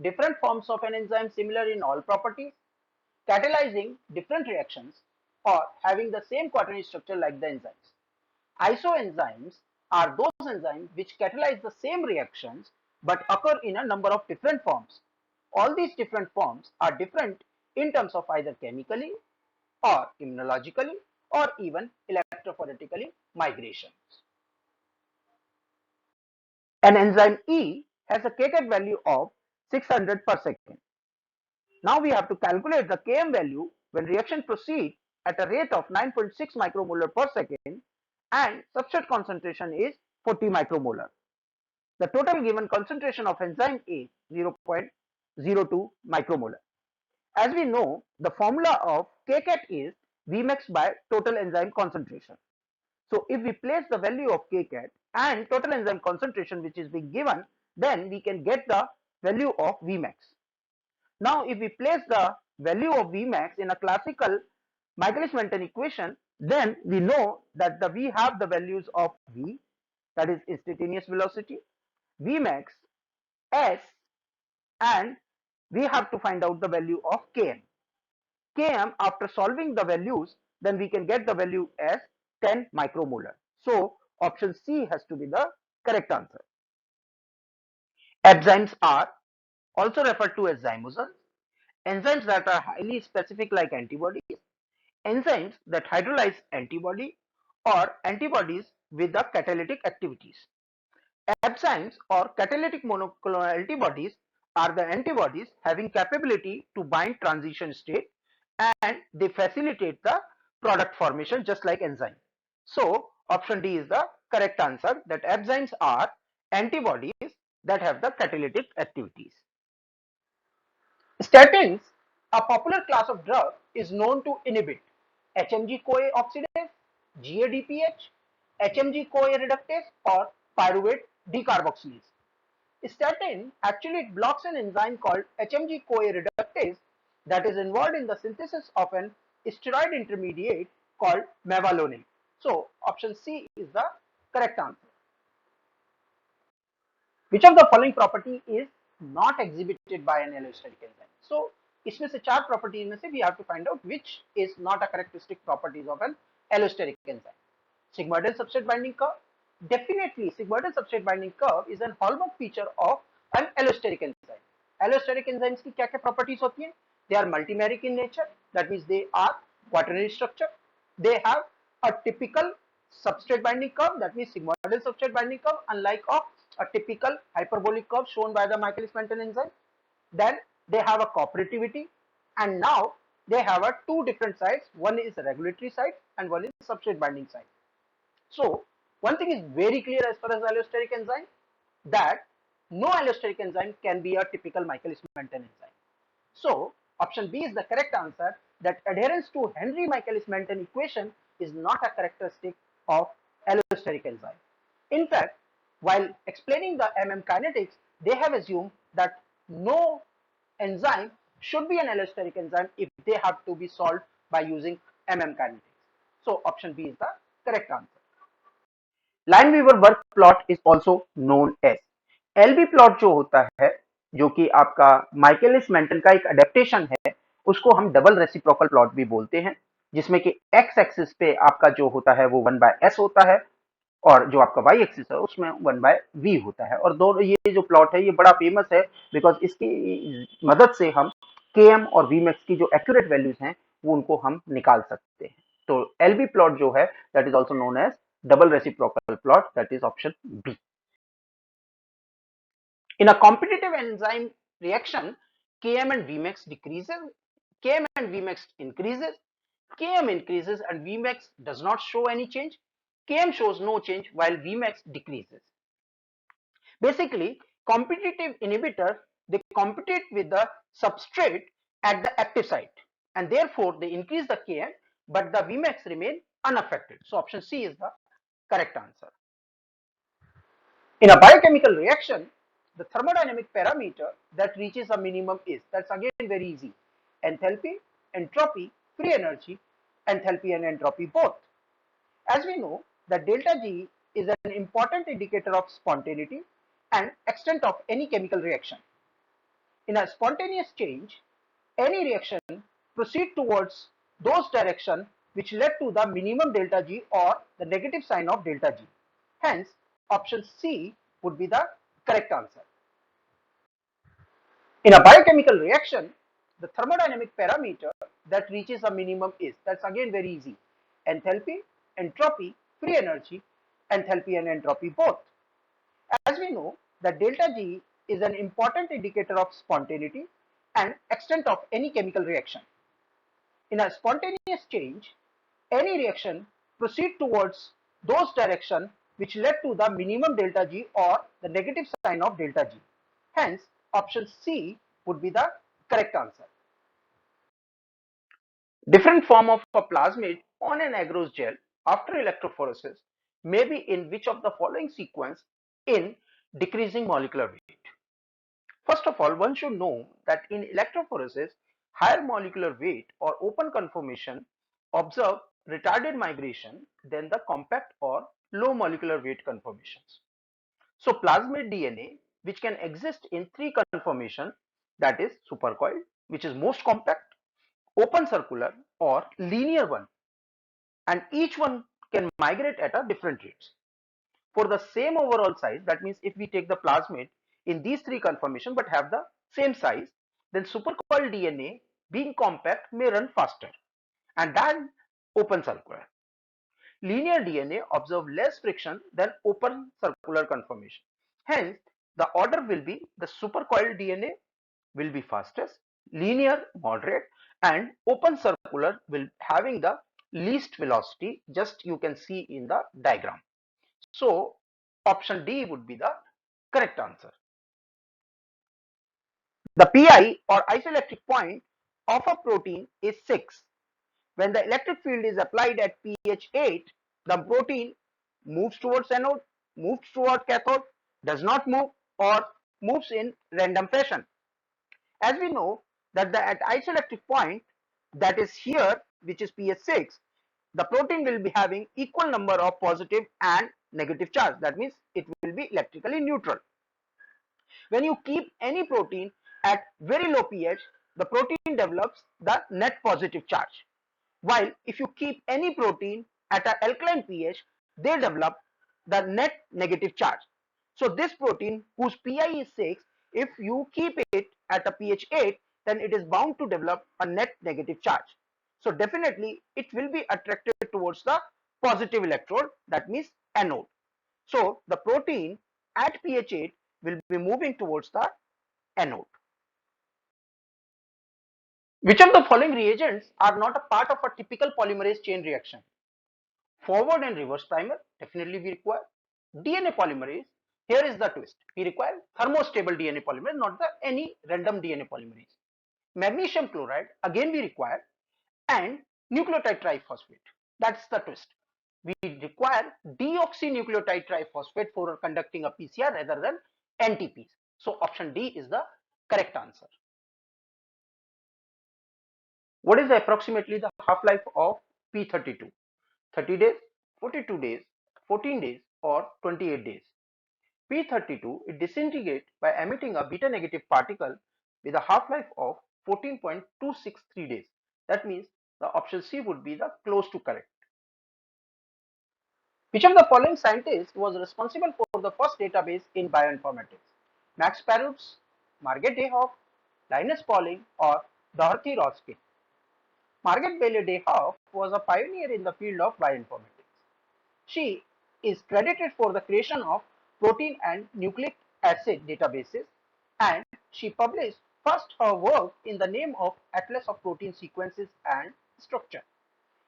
Different forms of an enzyme similar in all properties, catalyzing different reactions or having the same quaternary structure like the enzymes. Isoenzymes are those enzymes which catalyze the same reactions but occur in a number of different forms. All these different forms are different in terms of either chemically or immunologically or even electrophoretically migrations. An enzyme E has a kcat value of 600 per second. Now we have to calculate the Km value when reaction proceeds at a rate of 9.6 micromolar per second and substrate concentration is 40 micromolar. The total given concentration of enzyme is 0.02 micromolar. As we know, the formula of kcat is Vmax by total enzyme concentration. So if we place the value of kcat and total enzyme concentration which is being given, then we can get the value of Vmax. Now if we place the value of Vmax in a classical Michaelis-Menten equation, then we know that we have the values of V, that is instantaneous velocity, Vmax, S, and we have to find out the value of Km. Km, after solving the values, then we can get the value as 10 micromolar. So option C has to be the correct answer. Enzymes are also referred to as zymogens. Enzymes that are highly specific like antibodies, enzymes that hydrolyze antibody or antibodies with the catalytic activities. Enzymes or catalytic monoclonal antibodies are the antibodies having capability to bind transition state and they facilitate the product formation just like enzyme. So option D is the correct answer, that enzymes are antibodies that have the catalytic activities. Statins, a popular class of drug, is known to inhibit HMG-CoA oxidase, GADPH, HMG-CoA reductase, or pyruvate decarboxylase. Statin actually blocks an enzyme called HMG-CoA reductase that is involved in the synthesis of an steroid intermediate called mevalonate. So option C is the correct answer. Which of the following property is not exhibited by an allosteric enzyme? So इसमें से चार properties में से we have to find out which is not a characteristic properties of an allosteric enzyme. Sigmoidal substrate binding curve. Definitely, sigmoidal substrate binding curve is an hallmark feature of an allosteric enzyme. Allosteric enzymes की क्या-क्या properties होती हैं? They are multimeric in nature. That means they are quaternary structure. They have a typical substrate binding curve. That means sigmoidal substrate binding curve, unlike of a typical hyperbolic curve shown by the Michaelis-Menten enzyme. Then they have a cooperativity, and now they have a two different sites. One is a regulatory site and one is substrate binding site. So one thing is very clear as far as allosteric enzyme, that no allosteric enzyme can be a typical Michaelis-Menten enzyme. So option B is the correct answer, that adherence to Henry-Michaelis-Menten equation is not a characteristic of allosteric enzyme. In fact, while explaining the kinetics, they have assumed that no enzyme should be an allosteric enzyme if they have to be solved by using kinetics. So option B is the correct answer. Lineweaver work plot is also known as LB plot जो होता है, जो कि आपका माइकेलिस Menten का एक adaptation है, उसको हम डबल रेसिप्रोकल प्लॉट भी बोलते हैं, जिसमें कि एक्स एक्सिस पे आपका जो होता है वो 1/s होता है और जो आपका वाई एक्सिस है उसमें 1/v होता है। और दोनों ये जो प्लॉट है ये बड़ा फेमस है बिकॉज इसकी मदद से हम km और vmax की जो एक्यूरेट वैल्यूज हैं वो उनको हम निकाल सकते हैं। तो LB प्लॉट जो है that is also known as double reciprocal plot, that is option B. In a competitive enzyme reaction, Km and Vmax decreases, Km and Vmax increases, Km increases and Vmax does not show any change, Km shows no change while Vmax decreases. Basically, competitive inhibitors, they compete with the substrate at the active site and therefore they increase the Km but the Vmax remain unaffected. So option C is the correct answer. In a biochemical reaction, the thermodynamic parameter that reaches a minimum is, that's again very easy, enthalpy, entropy, free energy, enthalpy and entropy both. As we know that delta G is an important indicator of spontaneity and extent of any chemical reaction. In a spontaneous change, any reaction proceed towards those directions which led to the minimum delta G or the negative sign of delta G. Hence, option C would be the correct answer. In a biochemical reaction, the thermodynamic parameter that reaches a minimum is? That's again very easy. Enthalpy, entropy, free energy, enthalpy and entropy both. As we know that delta G is an important indicator of spontaneity and extent of any chemical reaction. In a spontaneous change, any reaction proceed towards those directions which led to the minimum delta G or the negative sign of delta G. Hence, option C would be the correct answer. Different form of a plasmid on an agarose gel after electrophoresis may be in which of the following sequence in decreasing molecular weight. First of all, one should know that in electrophoresis, higher molecular weight or open conformation observe retarded migration than the compact or low molecular weight conformations. So plasmid DNA, which can exist in three conformations, that is supercoiled, which is most compact, open circular or linear one, and each one can migrate at a different rates. For the same overall size, that means if we take the plasmid in these three conformations but have the same size, then supercoiled DNA being compact may run faster and then open circular. Linear DNA observe less friction than open circular conformation. Hence, the order will be the supercoiled DNA will be fastest, linear moderate, and open circular will having the least velocity, just you can see in the diagram. So option D would be the correct answer. The pi or isoelectric point of a protein is 6. When the electric field is applied at pH 8, the protein moves towards anode, moves toward cathode, does not move, or moves in random fashion. As we know that at isoelectric point, that is here, which is pH 6, the protein will be having equal number of positive and negative charge. That means it will be electrically neutral. When you keep any protein at very low pH, the protein develops the net positive charge. While if you keep any protein at an alkaline pH, they develop the net negative charge. So this protein whose pi is 6, if you keep it at a pH 8, then it is bound to develop a net negative charge. So definitely it will be attracted towards the positive electrode, that means anode. So the protein at pH 8 will be moving towards the anode. Which of the following reagents are not a part of a typical polymerase chain reaction? Forward and reverse primer, definitely we require. DNA polymerase, here is the twist. We require thermostable DNA polymerase, not the any random DNA polymerase. Magnesium chloride, again we require, and nucleotide triphosphate. That's the twist. We require deoxynucleotide triphosphate for conducting a PCR rather than NTPs. So option D is the correct answer. What is approximately the half-life of P32? 30 days, 42 days, 14 days, or 28 days? P32 it disintegrates by emitting a beta negative particle with a half-life of 14.263 days. That means the option C would be the close to correct. Which of the following scientists was responsible for the first database in bioinformatics? Max Perutz, Margaret Dayhoff, Linus Pauling, or Dorothy Rothschild? Margaret Bailey Dayhoff was a pioneer in the field of bioinformatics. She is credited for the creation of protein and nucleic acid databases, and she published first her work in the name of Atlas of Protein Sequences and Structure.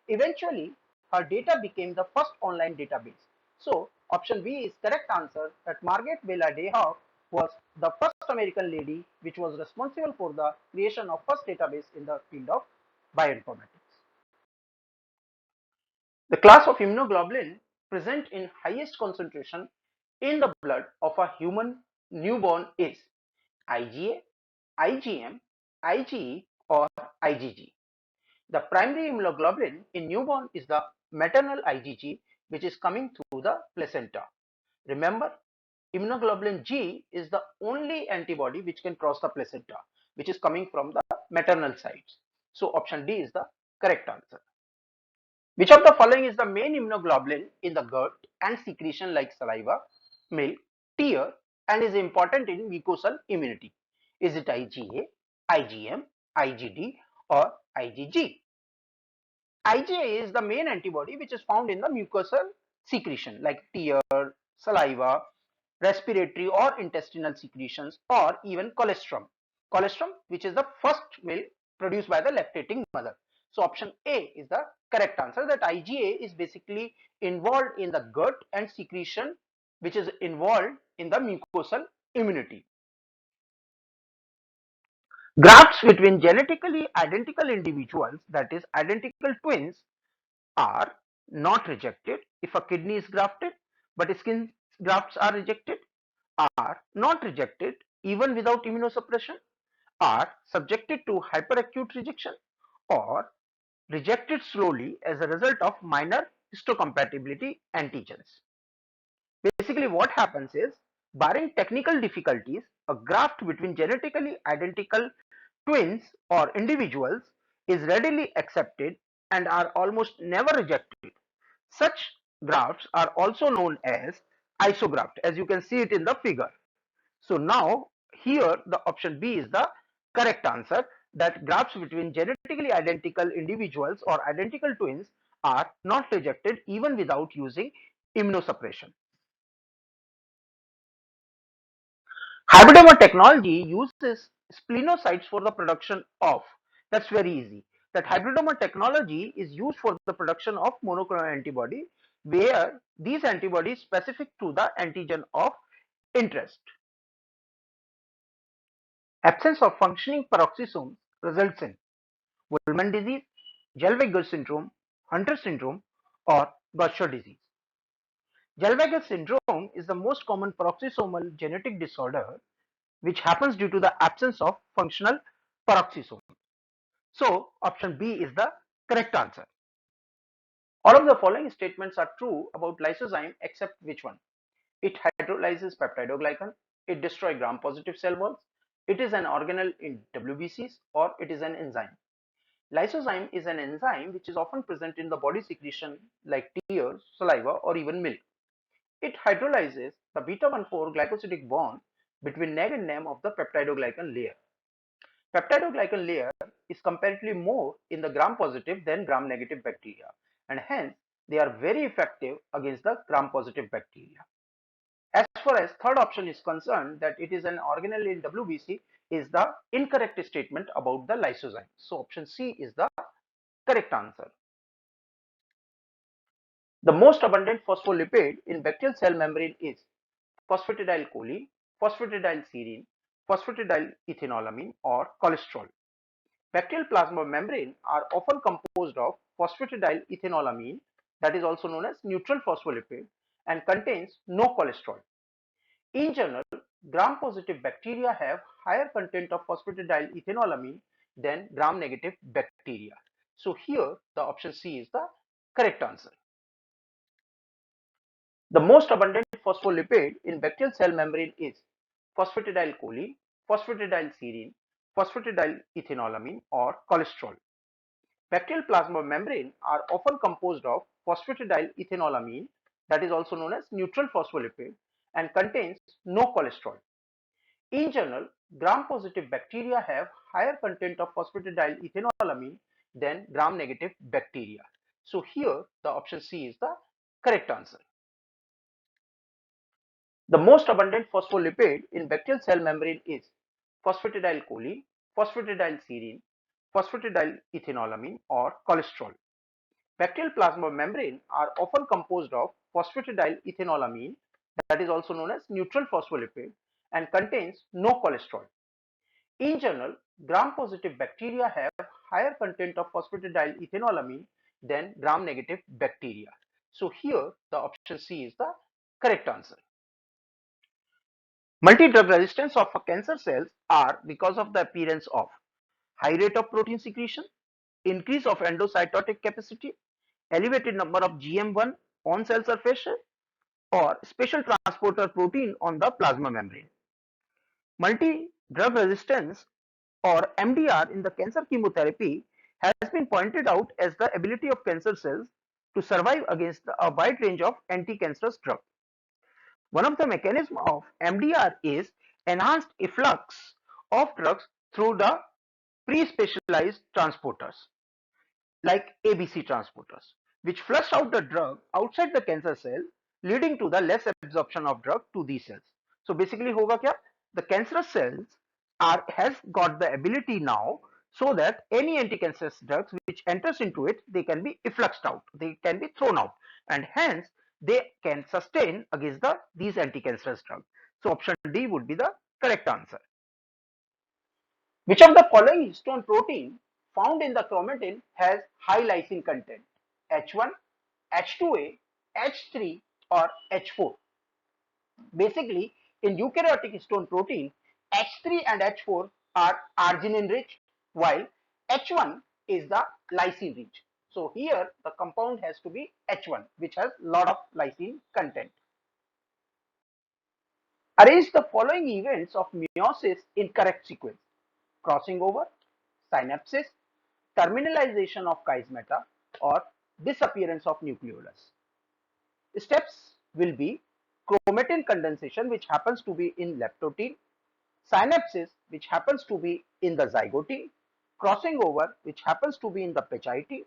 Eventually, her data became the first online database. So, option B is correct answer, that Margaret Bailey Dayhoff was the first American lady which was responsible for the creation of first database in the field of bioinformatics. The class of immunoglobulin present in highest concentration in the blood of a human newborn is IgA, IgM, IgE, or IgG. The primary immunoglobulin in newborn is the maternal IgG, which is coming through the placenta. Remember, immunoglobulin G is the only antibody which can cross the placenta, which is coming from the maternal sides. So option D is the correct answer. Which of the following is the main immunoglobulin in the gut and secretion like saliva, milk, tear, and is important in mucosal immunity? Is it IgA, IgM, IgD or IgG. IgA is the main antibody which is found in the mucosal secretion like tear, saliva, respiratory or intestinal secretions, or even colostrum. Colostrum, which is the first milk produced by the lactating mother. So option A is the correct answer, that IgA is basically involved in the gut and secretion which is involved in the mucosal immunity. Grafts between genetically identical individuals, that is identical twins, are not rejected if a kidney is grafted, but skin grafts are rejected, are not rejected even without immunosuppression, are subjected to hyperacute rejection, or rejected slowly as a result of minor histocompatibility antigens. Basically, what happens is, barring technical difficulties, a graft between genetically identical twins or individuals is readily accepted and are almost never rejected. Such grafts are also known as isograft, as you can see it in the figure. So now here the option B is the correct answer, that grafts between genetically identical individuals or identical twins are not rejected even without using immunosuppression. Hybridoma technology uses splenocytes for the production of, that's very easy, that hybridoma technology is used for the production of monoclonal antibody, where these antibodies specific to the antigen of interest. Absence of functioning peroxisomes results in Wolman disease, Zellweger syndrome, Hunter syndrome, or Gaucher disease. Zellweger syndrome is the most common peroxisomal genetic disorder which happens due to the absence of functional peroxisome. So option B is the correct answer. All of the following statements are true about lysozyme except which one? It hydrolyzes peptidoglycan, it destroys gram-positive cell walls, it is an organelle in WBCs, or it is an enzyme. Lysozyme is an enzyme which is often present in the body secretion like tears, saliva, or even milk. It hydrolyzes the beta-1,4 glycosidic bond between NAG and NAM of the peptidoglycan layer. Peptidoglycan layer is comparatively more in the gram-positive than gram-negative bacteria, and hence they are very effective against the gram-positive bacteria. As far as third option is concerned, that it is an organelle in WBC, is the incorrect statement about the lysozyme. So option C is the correct answer. The most abundant phospholipid in bacterial cell membrane is phosphatidylcholine, phosphatidylserine, phosphatidylethanolamine, or cholesterol. Bacterial plasma membrane are often composed of phosphatidylethanolamine, that is also known as neutral phospholipid, and contains no cholesterol. In general, gram-positive bacteria have higher content of phosphatidylethanolamine than gram-negative bacteria. So here the option C is the correct answer. The most abundant phospholipid in bacterial cell membrane is phosphatidylcholine, phosphatidylserine, phosphatidylethanolamine, or cholesterol. Bacterial plasma membrane are often composed of phosphatidylethanolamine, that is also known as neutral phospholipid, and contains no cholesterol. In general, gram-positive bacteria have higher content of phosphatidylethanolamine than gram-negative bacteria. So here the option C is the correct answer. The most abundant phospholipid in bacterial cell membrane is phosphatidylcholine, phosphatidylserine, phosphatidylethanolamine, or cholesterol. Bacterial plasma membrane are often composed of phosphatidylethanolamine, that is also known as neutral phospholipid, and contains no cholesterol. In general, gram-positive bacteria have higher content of phosphatidylethanolamine than gram-negative bacteria. So here the option C is the correct answer. Multi-drug resistance of cancer cells are because of the appearance of high rate of protein secretion, increase of endocytotic capacity, elevated number of GM1 on cell surface, or special transporter protein on the plasma membrane. Multi-drug resistance, or MDR, in the cancer chemotherapy has been pointed out as the ability of cancer cells to survive against a wide range of anti-cancerous drugs. One of the mechanisms of MDR is enhanced efflux of drugs through the pre-specialized transporters like ABC transporters, which flush out the drug outside the cancer cell, leading to the less absorption of drug to these cells. So basically होगा क्या? The cancerous cells has got the ability now so that any anti-cancerous drugs which enters into it, they can be effluxed out, they can be thrown out, and hence they can sustain against these anti-cancerous drugs. So option D would be the correct answer. Which of the following histone protein found in the chromatin has high lysine content? H1, H2A, H3 or H4? Basically, in eukaryotic histone protein, H3 and H4 are arginine rich, while H1 is the lysine rich. So here the compound has to be H1, which has lot of lysine content. Arrange the following events of meiosis in correct sequence: crossing over, synapses, terminalization of chiasmata, or disappearance of nucleolus. Steps will be chromatin condensation, which happens to be in leptotin; synapses, which happens to be in the zygote; crossing over, which happens to be in the pechite;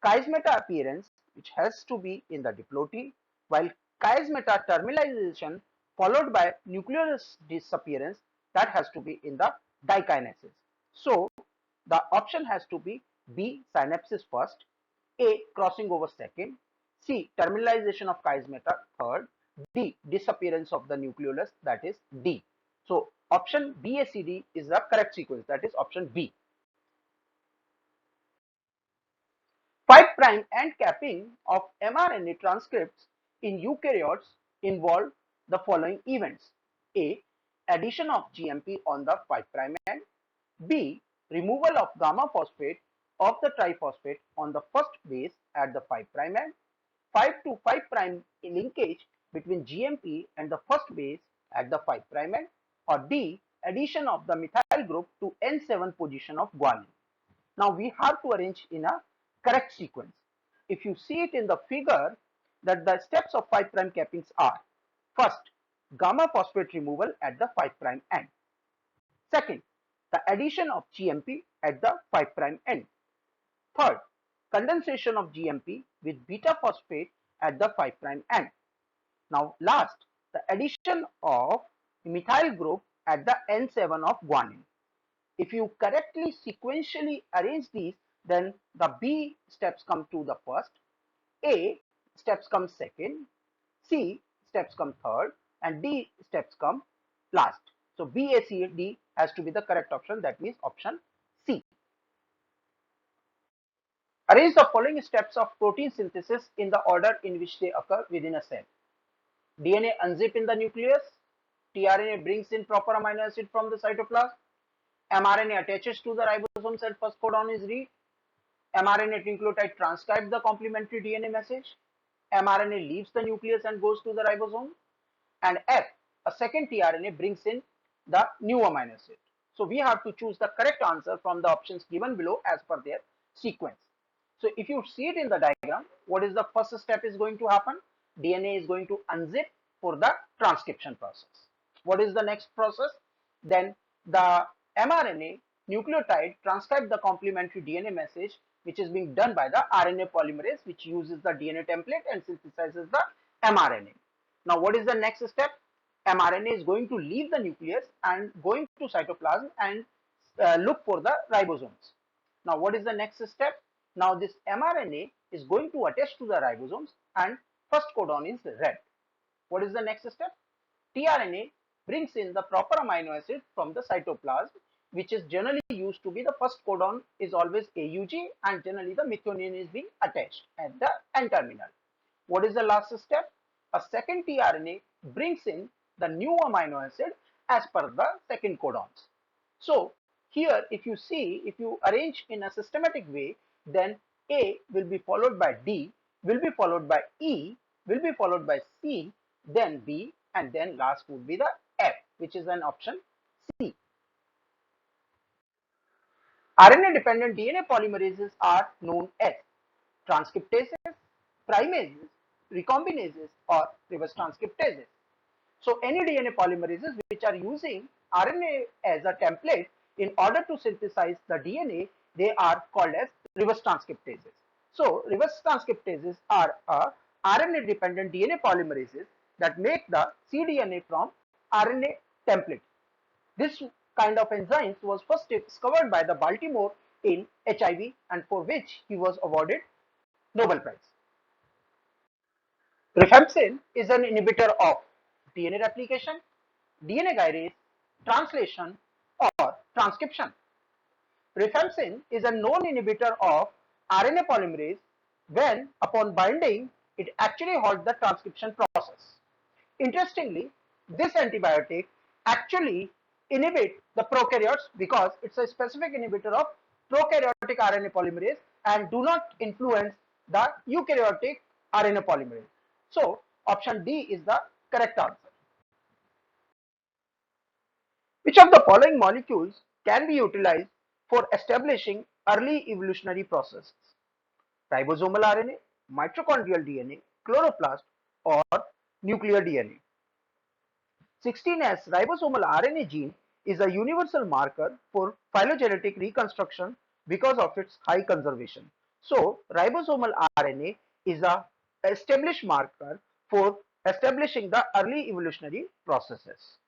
chiasmata appearance, which has to be in the diplote; while chiasmata terminalization followed by nucleolus disappearance, that has to be in the dikinases. So the option has to be B, synapses first; A, crossing over second; C, terminalization of chiasmata third; D, disappearance of the nucleolus, that is D. So option BACD is the correct sequence, that is option B. 5' end capping of mRNA transcripts in eukaryotes involve the following events: A, addition of GMP on the 5' end; B, removal of gamma phosphate of the triphosphate on the first base at the 5' end; 5 to 5' linkage between GMP and the first base at the 5' end; or D, addition of the methyl group to N7 position of guanine. Now we have to arrange in a correct sequence. If you see it in the figure, that the steps of 5' cappings are: first, gamma phosphate removal at the 5' end; second, the addition of GMP at the 5' end; third, condensation of GMP with beta phosphate at the 5' end. Now last, the addition of methyl group at the N7 of guanine. If you correctly sequentially arrange these, then the B steps come to the first, A steps come second, C steps come third, and D steps come last. So B, A, C, D has to be the correct option, that means option C. Arrange the following steps of protein synthesis in the order in which they occur within a cell. DNA unzip in the nucleus, tRNA brings in proper amino acid from the cytoplasm, mRNA attaches to the ribosome cell, first codon is read, mRNA nucleotide transcribes the complementary DNA message, mRNA leaves the nucleus and goes to the ribosome, and F, a second tRNA, brings in the new amino acid. So we have to choose the correct answer from the options given below as per their sequence. So if you see it in the diagram, what is the first step is going to happen? DNA is going to unzip for the transcription process. What is the next process? Then the mRNA nucleotide transcribes the complementary DNA message, which is being done by the RNA polymerase, which uses the DNA template and synthesizes the mRNA. Now what is the next step? mRNA is going to leave the nucleus and going to cytoplasm and look for the ribosomes. Now what is the next step? Now this mRNA is going to attach to the ribosomes and first codon is read. What is the next step? tRNA brings in the proper amino acid from the cytoplasm, which is generally used to be the first codon is always AUG, and generally the methionine is being attached at the N terminal. What is the last step? A second tRNA brings in the new amino acid as per the second codons. So here if you see, if you arrange in a systematic way, then A will be followed by D, will be followed by E, will be followed by C, then B, and then last would be the F, which is an option C. RNA dependent DNA polymerases are known as transcriptases, primases, recombinases, or reverse transcriptases. So any DNA polymerases which are using RNA as a template, in order to synthesize the DNA, they are called as reverse transcriptases. So reverse transcriptases are a RNA-dependent DNA polymerases that make the cDNA from RNA template. This kind of enzymes was first discovered by the Baltimore in HIV, and for which he was awarded Nobel Prize. Rifampicin is an inhibitor of DNA replication, DNA gyrase, translation, or transcription. Rifampicin is a known inhibitor of RNA polymerase. When upon binding, it actually halts the transcription process. Interestingly, this antibiotic actually inhibits the prokaryotes because it's a specific inhibitor of prokaryotic RNA polymerase and do not influence the eukaryotic RNA polymerase. So option D is the correct answer. Which of the following molecules can be utilized for establishing early evolutionary processes? Ribosomal RNA, mitochondrial DNA, chloroplast, or nuclear DNA? 16S ribosomal RNA gene is a universal marker for phylogenetic reconstruction because of its high conservation. So, ribosomal RNA is a established marker for establishing the early evolutionary processes.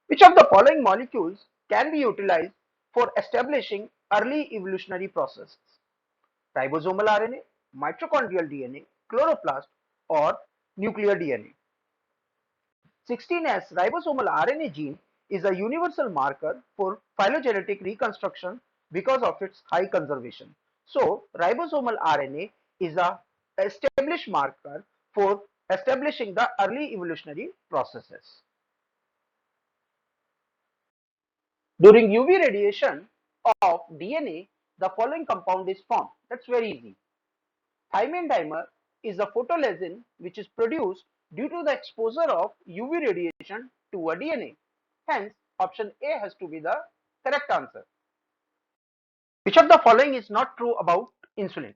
Which of the following molecules can be utilized for establishing early evolutionary processes? Ribosomal RNA, mitochondrial DNA, chloroplast, or nuclear DNA? 16S ribosomal RNA gene is a universal marker for phylogenetic reconstruction because of its high conservation. So, ribosomal RNA is a established marker for establishing the early evolutionary processes. During UV radiation of DNA, the following compound is formed. That's very easy. Thymine dimer is a photolysin which is produced due to the exposure of UV radiation to a DNA. Hence, option A has to be the correct answer. Which of the following is not true about insulin?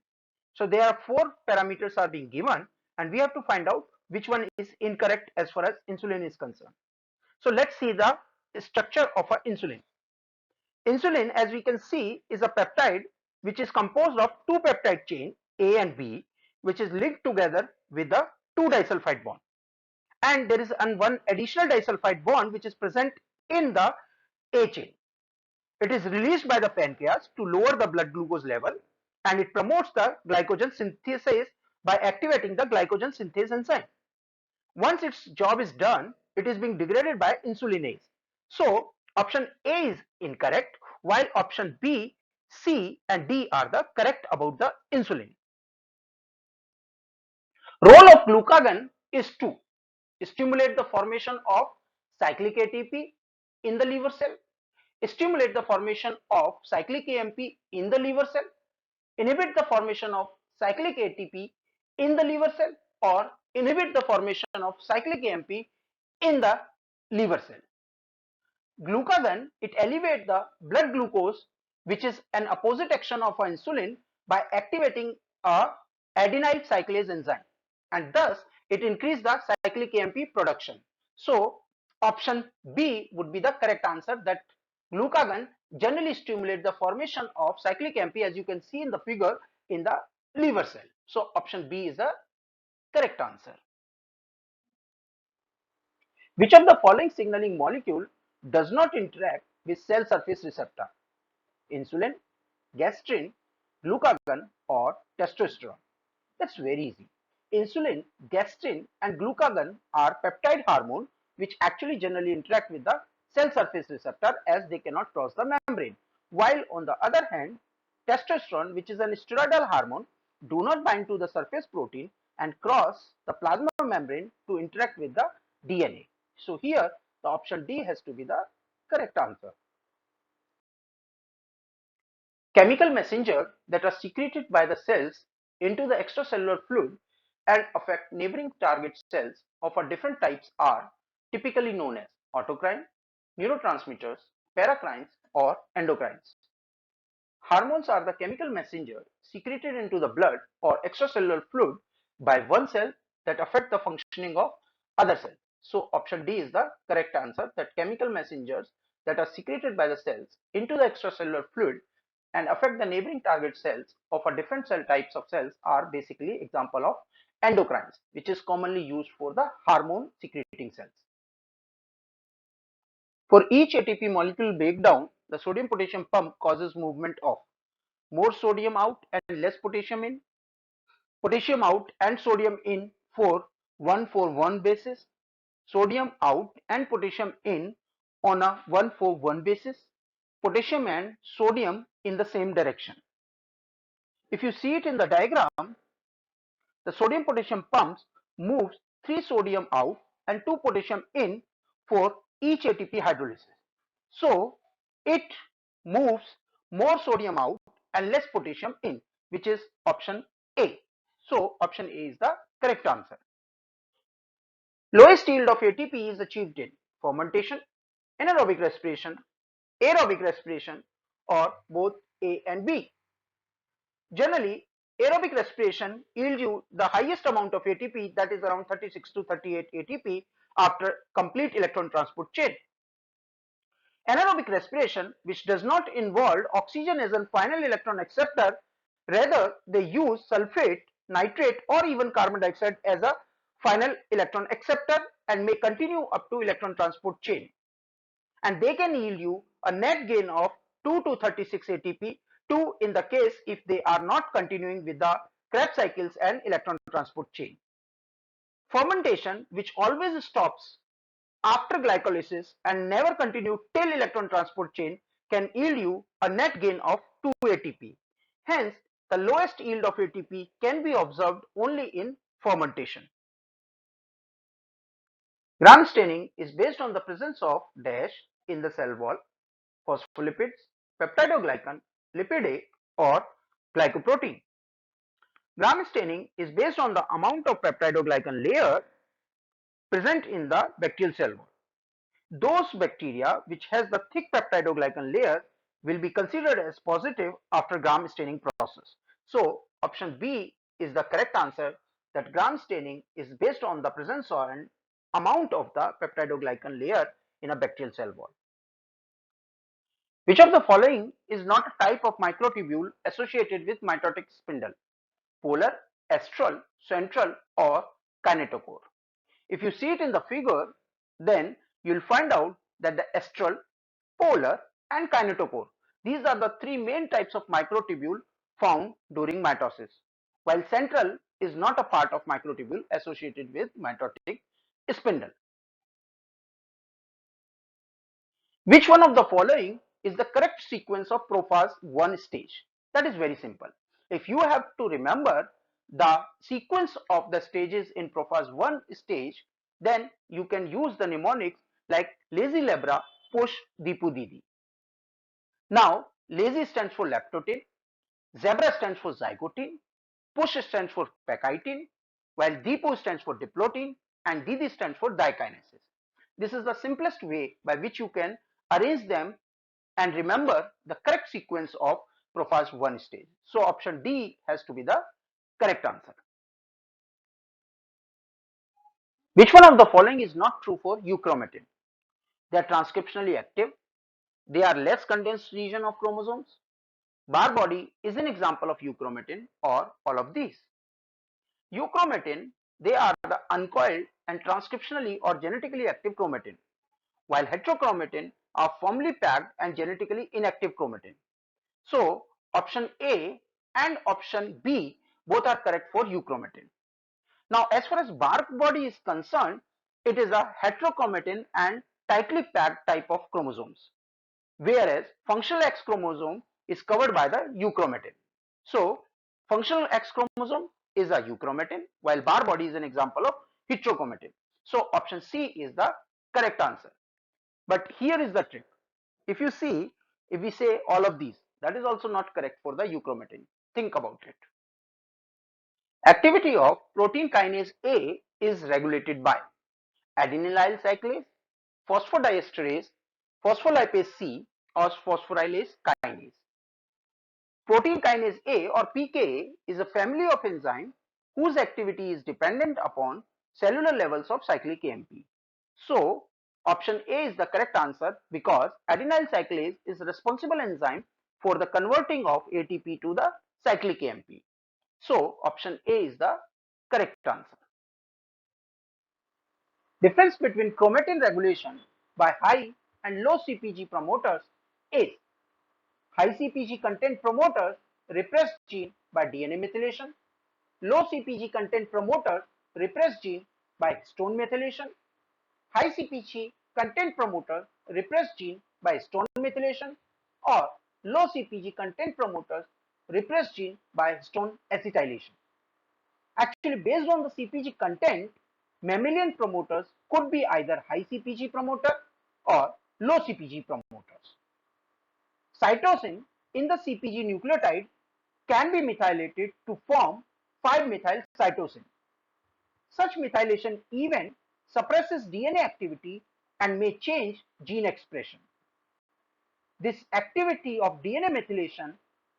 So there are four parameters are being given and we have to find out which one is incorrect as far as insulin is concerned. So let's see the structure of an insulin. Insulin, as we can see, is a peptide which is composed of two peptide chain A and B, which is linked together with the two disulfide bond. And there is one additional disulfide bond which is present in the A chain. It is released by the pancreas to lower the blood glucose level, and it promotes the glycogen synthesis by activating the glycogen synthase enzyme. Once its job is done, it is being degraded by insulinase. So option A is incorrect, while option B, C and D are the correct about the insulin. Role of glucagon is to stimulate the formation of cyclic ATP in the liver cell, stimulate the formation of cyclic AMP in the liver cell, inhibit the formation of cyclic ATP in the liver cell, or inhibit the formation of cyclic AMP in the liver cell. Glucagon, it elevates the blood glucose, which is an opposite action of insulin, by activating a adenyl cyclase enzyme, and thus it increases the cyclic AMP production. So option B would be the correct answer, that glucagon generally stimulates the formation of cyclic AMP, as you can see in the figure, in the liver cell. So option B is the correct answer. Which of the following signaling molecule does not interact with cell surface receptor? Insulin, gastrin, glucagon, or testosterone? That's very easy. Insulin, gastrin, and glucagon are peptide hormones which actually generally interact with the cell surface receptor, as they cannot cross the membrane. While on the other hand, testosterone, which is an steroidal hormone, do not bind to the surface protein and cross the plasma membrane to interact with the DNA. So here the option D has to be the correct answer. Chemical messengers that are secreted by the cells into the extracellular fluid and affect neighboring target cells of a different types are typically known as autocrine, neurotransmitters, paracrines, or endocrines. Hormones are the chemical messenger secreted into the blood or extracellular fluid by one cell that affect the functioning of other cells. So option D is the correct answer, that chemical messengers that are secreted by the cells into the extracellular fluid and affect the neighboring target cells of a different cell types of cells are basically example of endocrines, which is commonly used for the hormone secreting cells. For each ATP molecule breakdown, the sodium potassium pump causes movement of more sodium out and less potassium in, potassium out and sodium in for 1-for-1 basis, sodium out and potassium in on a 1-for-1 basis, potassium and sodium in the same direction. If you see it in the diagram, the sodium potassium pumps moves 3 sodium out and 2 potassium in for each ATP hydrolysis. So it moves more sodium out and less potassium in, which is option A. So option A is the correct answer. Lowest yield of ATP is achieved in fermentation, anaerobic respiration, aerobic respiration, or both A and B. Generally, aerobic respiration yields you the highest amount of ATP, that is around 36 to 38 ATP after complete electron transport chain. Anaerobic respiration, which does not involve oxygen as a final electron acceptor, rather they use sulfate, nitrate, or even carbon dioxide as a final electron acceptor and may continue up to electron transport chain. And they can yield you a net gain of 2 to 36 ATP, 2 in the case if they are not continuing with the Krebs cycles and electron transport chain. Fermentation, which always stops after glycolysis and never continue till electron transport chain, can yield you a net gain of 2 ATP. Hence, the lowest yield of ATP can be observed only in fermentation. Gram staining is based on the presence of dash in the cell wall, phospholipids, peptidoglycan, lipid A, or glycoprotein. Gram staining is based on the amount of peptidoglycan layer present in the bacterial cell wall. Those bacteria which has the thick peptidoglycan layer will be considered as positive after Gram staining process. So option B is the correct answer, that Gram staining is based on the presence and amount of the peptidoglycan layer in a bacterial cell wall. Which of the following is not a type of microtubule associated with mitotic spindle? Polar, astral, central, or kinetochore? If you see it in the figure, then you'll find out that the astral, polar, and kinetochore, these are the three main types of microtubule found during mitosis, while central is not a part of microtubule associated with mitotic spindle. Which one of the following is the correct sequence of prophase 1 stage? That is very simple. If you have to remember the sequence of the stages in prophase 1 stage, then you can use the mnemonics like lazy lebra, push, dipu didi. Now, lazy stands for lactotin, zebra stands for zygotin, push stands for pacitin, while dipu stands for diplotin, and didi stands for dikinases. This is the simplest way by which you can arrange them and remember the correct sequence of prophase 1 stage. So option D has to be the correct answer. Which one of the following is not true for euchromatin? They are transcriptionally active. They are less condensed region of chromosomes. Barr body is an example of euchromatin, or all of these. Euchromatin, they are the uncoiled and transcriptionally or genetically active chromatin, while heterochromatin are firmly packed and genetically inactive chromatin. So option A and option B both are correct for euchromatin. Now as far as bark body is concerned, it is a heterochromatin and tightly packed type of chromosomes, whereas functional X chromosome is covered by the euchromatin. So functional X chromosome is a euchromatin, while bark body is an example of heterochromatin. So option C is the correct answer. But here is the trick. If you see, if we say all of these, that is also not correct for the euchromatin. Think about it. Activity of protein kinase A is regulated by adenylyl cyclase, phosphodiesterase, phospholipase C, or phosphorylase kinase. Protein kinase A or pKa is a family of enzymes whose activity is dependent upon cellular levels of cyclic AMP. So option A is the correct answer because adenyl cyclase is a responsible enzyme for the converting of ATP to the cyclic AMP. So option A is the correct answer. Difference between chromatin regulation by high and low CpG promoters is high CpG content promoters repress gene by DNA methylation, low CpG content promoters repress gene by histone methylation, high CpG content promoter repress gene by histone methylation, or low CpG content promoters repress gene by histone acetylation. Actually, based on the CpG content, mammalian promoters could be either high CpG promoter or low CpG promoters. Cytosine in the CpG nucleotide can be methylated to form 5-methyl cytosine. Such methylation event suppresses DNA activity and may change gene expression. This activity of DNA methylation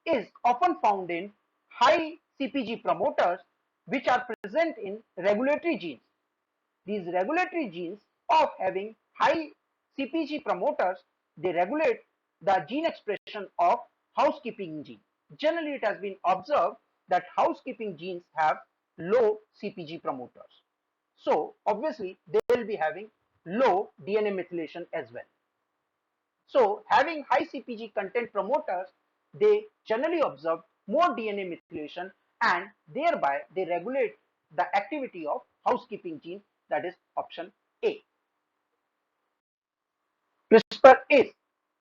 is often found in high CpG promoters which are present in regulatory genes. These regulatory genes of having high CpG promoters, they regulate the gene expression of housekeeping gene. Generally, it has been observed that housekeeping genes have low CpG promoters. So obviously they will be having low DNA methylation as well. So having high CpG content promoters, they generally observe more DNA methylation and thereby they regulate the activity of housekeeping gene, that is option A. CRISPR is.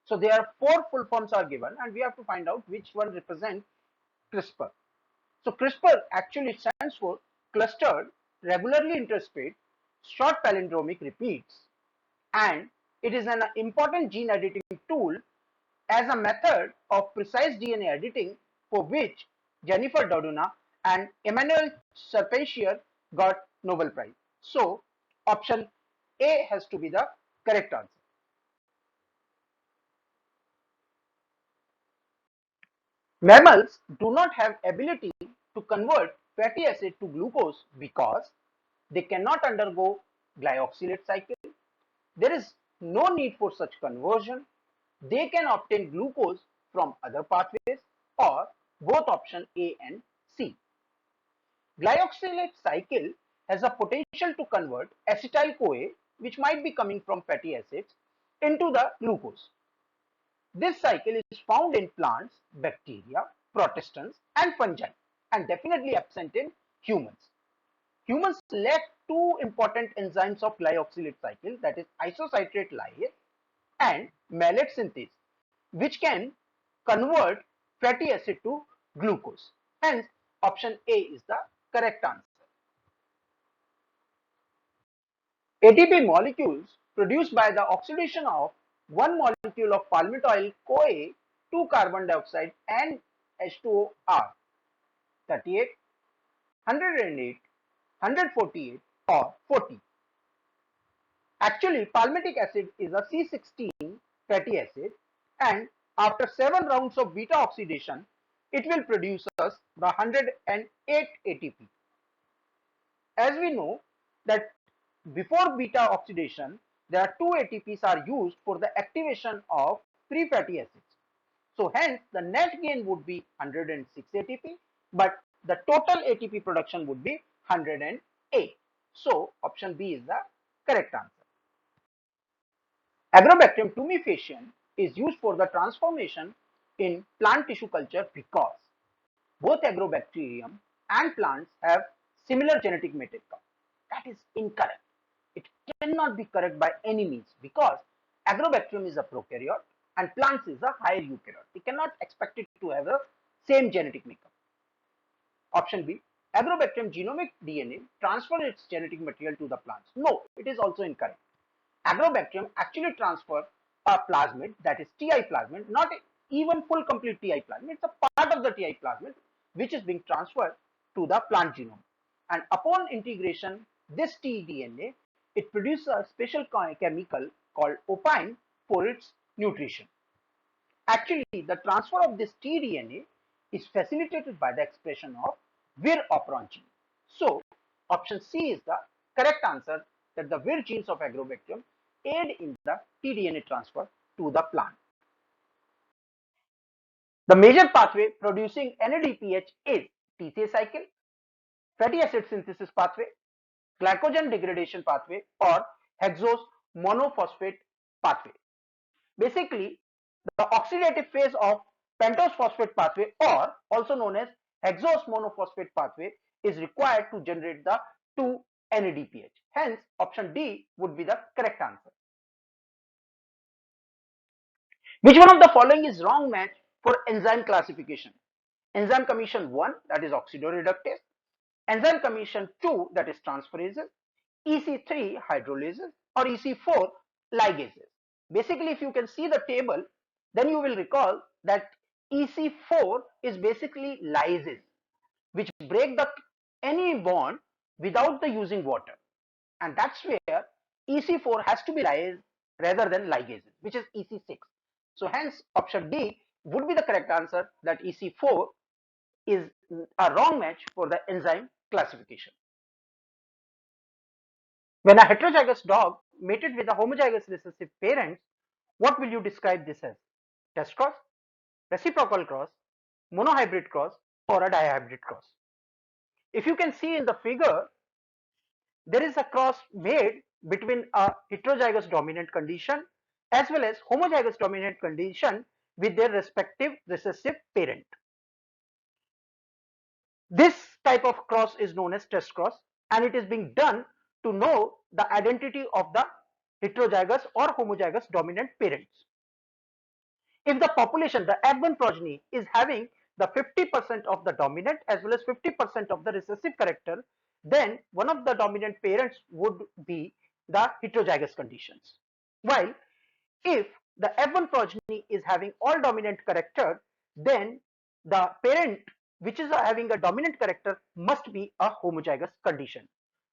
So there are 4 full forms are given and we have to find out which one represents CRISPR. So CRISPR actually stands for clustered regularly interspersed short palindromic repeats, and it is an important gene editing tool as a method of precise DNA editing for which Jennifer Doudna and Emmanuel Charpentier got Nobel Prize. So option A has to be the correct answer. Mammals do not have ability to convert fatty acid to glucose because they cannot undergo glyoxylate cycle. There is no need for such conversion. They can obtain glucose from other pathways or both option A and C. Glyoxylate cycle has a potential to convert acetyl-CoA, which might be coming from fatty acids, into the glucose. This cycle is found in plants, bacteria, protistans, and fungi, and definitely absent in humans. Humans lack 2 important enzymes of glyoxylate cycle, that is isocitrate lyase and malate synthase, which can convert fatty acid to glucose. Hence, option A is the correct answer. ATP molecules produced by the oxidation of one molecule of palmitoyl CoA to carbon dioxide and H2O are 38, 108, 148 or 40. Actually, palmitic acid is a C16 fatty acid, and after 7 rounds of beta oxidation, it will produce us the 108 ATP. As we know that before beta oxidation, there are 2 ATPs are used for the activation of free fatty acids. So hence the net gain would be 106 ATP, but the total ATP production would be 108. So option B is the correct answer. Agrobacterium tumefaciens is used for the transformation in plant tissue culture because both agrobacterium and plants have similar genetic makeup. That is incorrect. It cannot be correct by any means because agrobacterium is a prokaryote and plants is a higher eukaryote. We cannot expect it to have the same genetic makeup. Option B, agrobacterium genomic DNA transfer its genetic material to the plants. No, it is also incorrect. Agrobacterium actually transfer a plasmid, that is Ti plasmid, not even full complete Ti plasmid. It's a part of the Ti plasmid which is being transferred to the plant genome. And upon integration, this tDNA, it produces a special chemical called opine for its nutrition. Actually, the transfer of this tDNA is facilitated by the expression of Vir operon gene. So, option C is the correct answer that the Vir genes of agrobacterium aid in the tDNA transfer to the plant. The major pathway producing NADPH is TCA cycle, fatty acid synthesis pathway, glycogen degradation pathway, or hexose monophosphate pathway. Basically, the oxidative phase of pentose phosphate pathway, or also known as hexose monophosphate pathway, is required to generate the 2-NADPH. Hence, option D would be the correct answer. Which one of the following is wrong match for enzyme classification? Enzyme commission 1, that is oxidoreductase. Enzyme commission 2, that is transferases. EC3, hydrolases, or EC4, ligases. Basically, if you can see the table, then you will recall that EC4 is basically lyses, which break any bond without the using water, and that's where EC4 has to be lyase rather than ligases, which is EC6. So hence option D would be the correct answer, that EC4 is a wrong match for the enzyme classification. When a heterozygous dog mated with a homozygous recessive parent, what will you describe this as? Test cross, reciprocal cross, monohybrid cross, or a dihybrid cross? If you can see in the figure, there is a cross made between a heterozygous dominant condition as well as homozygous dominant condition with their respective recessive parent. This type of cross is known as test cross, and it is being done to know the identity of the heterozygous or homozygous dominant parents. If the population, the F1 progeny, is having the 50% of the dominant as well as 50% of the recessive character, then one of the dominant parents would be the heterozygous conditions. While if the F1 progeny is having all dominant character, then the parent which is having a dominant character must be a homozygous condition.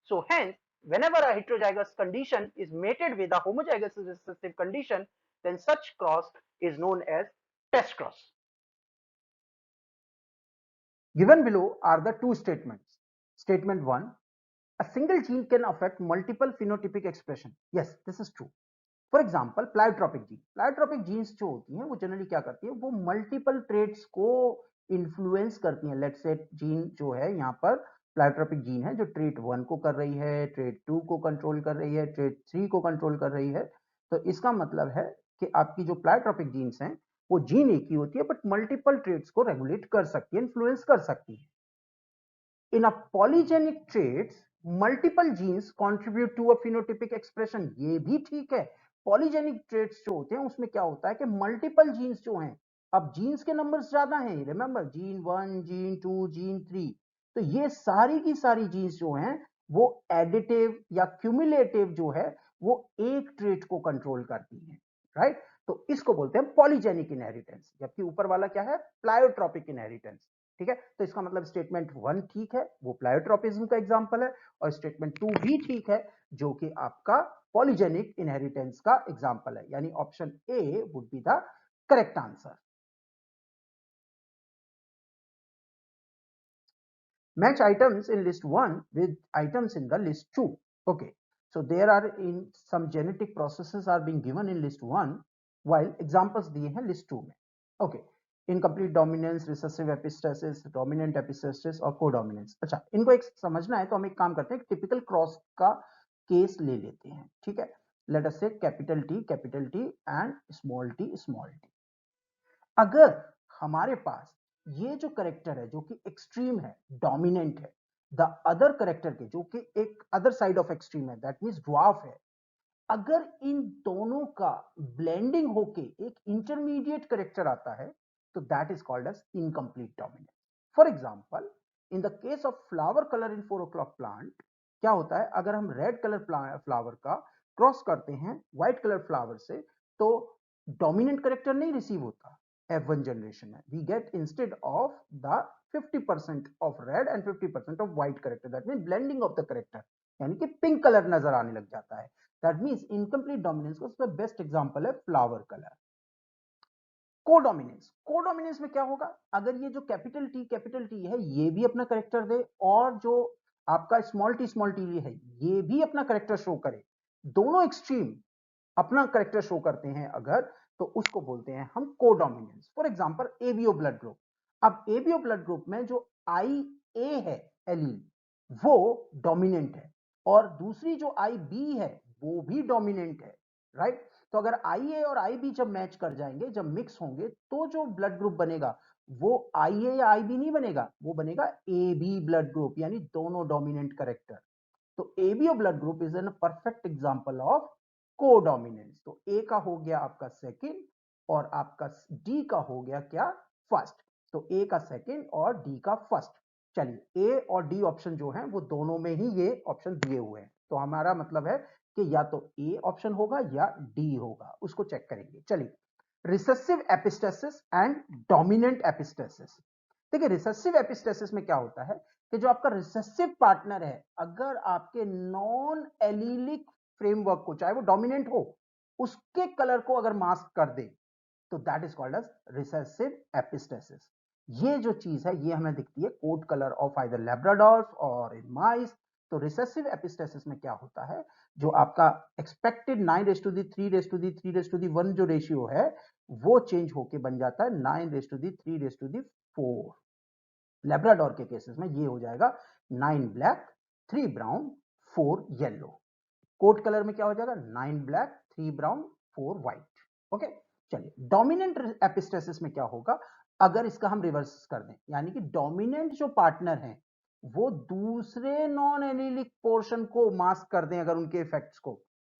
So hence, whenever a heterozygous condition is mated with a homozygous recessive condition, then such cross is known as test cross. Given below are the two statements. Statement 1, a single gene can affect multiple phenotypic expression. Yes, this is true. For example pleiotropic genes जो होती हैं वो generally क्या करती है, वो multiple traits को influence करती हैं. लेट्स से जीन जो है यहाँ पर प्लायोट्रोपिक जीन है जो ट्रेट 1 को कर रही है, ट्रेट 2 को कंट्रोल कर रही है, ट्रेट 3 को कंट्रोल कर रही है. तो इसका मतलब है कि आपकी जो प्लायोट्रोपिक जीन्स हैं वो जीन एक ही होती है बट मल्टीपल ट्रेट्स को रेगुलेट कर सकती है, इन्फ्लुएंस कर सकती है. In a polygenic traits multiple genes contribute to a phenotypic expression. ये भी ठीक है. पॉलीजेनिक ट्रेट्स जो होते हैं उसमें क्या होता है कि मल्टीपल जीन्स जो हैं, अब जीन्स के नंबर्स ज्यादा हैं, रिमेंबर जीन 1, जीन 2, जीन 3, तो ये सारी की सारी जीन्स जो हैं वो एडिटिव या क्यूमुलेटिव जो है वो एक ट्रेट को कंट्रोल करती हैं, राइट. तो इसको बोलते हैं पॉलीजेनिक इनहेरिटेंस, जबकि ऊपर वाला क्या है, प्लायोट्रोपिक इनहेरिटेंस. ठीक है, तो इसका मतलब स्टेटमेंट 1 ठीक है, वो प्लायोट्रोपिज्म का एग्जांपल है, और स्टेटमेंट 2 भी ठीक है जो कि आपका पॉलीजेनिक इनहेरिटेंस का एग्जांपल है. यानी option A would be the correct answer. Match items in list 1 with items in the list 2. Okay, so there are in some genetic processes are being given in list 1 while examples दिए हैं list 2 में. Okay, incomplete dominance, recessive epistasis, dominant epistasis और codominance. अच्छा, इनको एक समझना है तो हम एक काम करते हैं, टिपिकल क्रॉस का केस ले लेते हैं. ठीक है, लेट अस से capital T and small T. अगर हमारे पास ये जो करेक्टर है जो कि एक्सट्रीम है, डोमिनेंट है, द अदर करेक्टर के जो कि एक अदर साइड ऑफ एक्सट्रीम है, दैट मींस ड्वार्फ है, अगर इन दोनों का ब्लेंडिंग होके एक इंटरमीडिएट करेक्टर आता है तो that is called as incomplete dominance. For example, in the case of flower colour in 4 o'clock plant, क्या होता है, अगर हम रेड कलर फ्लावर का क्रॉस करते हैं व्हाइट कलर फ्लावर से तो डोमिनेंट करेक्टर नहीं रिसीव होता F1 जनरेशन में. We get instead of the 50% of red and 50% of white character, that mean blending of the character, यानी कि पिंक कलर नजर आने लग जाता है. दैट मींस इनकम्प्लीट डोमिनेंस का उसका बेस्ट एग्जांपल है फ्लावर कलर. कोडोमिनेंस में क्या होगा, अगर ये जो कैपिटल टी है ये भी अपना करेक्टर दे और जो आपका स्मॉल टी है, ये भी अपना करेक्टर शो करे, दोनों एक्सट्रीम अपना करेक्टर शो करते हैं अगर, तो उसको बोलते हैं हम codominance. For example ABO blood group, अब एबीओ ब्लड ग्रुप में जो आई ए है एलील वो डोमिनेंट है, और दूसरी जो आई बी है वो भी डोमिनेंट है, राइट। तो अगर आई ए और आई बी जब मैच कर जाएंगे, जब मिक्स होंगे, तो जो ब्लड ग्रुप बनेगा वो आई ए या आई बी नहीं बनेगा, वो बनेगा ए बी ब्लड ग्रुप, यानी दोनों डोमिनेंट करेक्टर। तो ABO blood group is an perfect example of codominance. तो ए का हो गया आपका सेकंड, और आपका डी का हो गया क्या, फर्स्ट। तो ए का सेकंड और डी का फर्स्ट। चलिए ए और डी ऑप्शन जो है वो दोनों में ही ये ऑप्शन दिए हुए हैं, तो हमारा मतलब है कि या तो ए ऑप्शन होगा या डी होगा, उसको चेक करेंगे। चलिए recessive epistasis and dominant epistasis. देखिए रिसेसिव एपिस्टेसिस में क्या होता है कि जो आपका रिसेसिव पार्टनर है, अगर आपके नॉन एलीलिक फ्रेमवर्क को, चाहे वो डोमिनेंट हो, उसके कलर को अगर मास्क कर दे, तो that is called as recessive epistasis. ये जो चीज है ये हमें दिखती है coat colour of either labradors और इन माइस। तो रिसेसिव एपिस्टेसिस में क्या होता है, जो आपका एक्सपेक्टेड 9:3:3:1 जो रेशियो है वो चेंज होके बन जाता है 9:3:4। लैब्राडोर के केसेस में ये हो जाएगा 9 black 3 brown 4 yellow. Coat colour में क्या हो जाएगा 9 ब्लैक 3 ब्राउन 4 व्हाइट। ओके, चलिए डोमिनेंट एपिस्टेसिस में क्या होगा, अगर इसका हम रिवर्स कर दें, यानी कि डोमिनेंट जो पार्टनर है वो दूसरे नॉन एलिलिक पोर्शन को मास्क कर दें अगर उनके इफेक्ट्स को,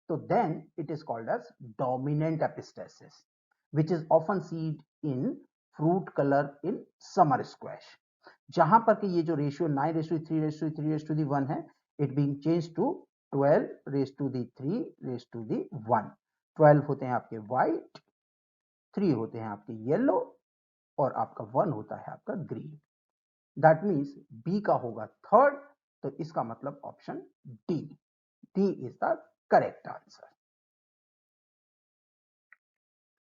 तो then it is called as dominant epistasis, which is often seen in fruit colour in summer squash, जहां पर कि ये जो रेशियो 9:3:3:1 है, इट बीइंग चेंज टू 12:3:1। 12 होते हैं आपके व्हाइट, 3 होते हैं आपके येलो, और आपका 1 होता है आपका ग्रीन। दैट मीन्स बी का होगा थर्ड, तो इसका मतलब option D, D is the correct answer.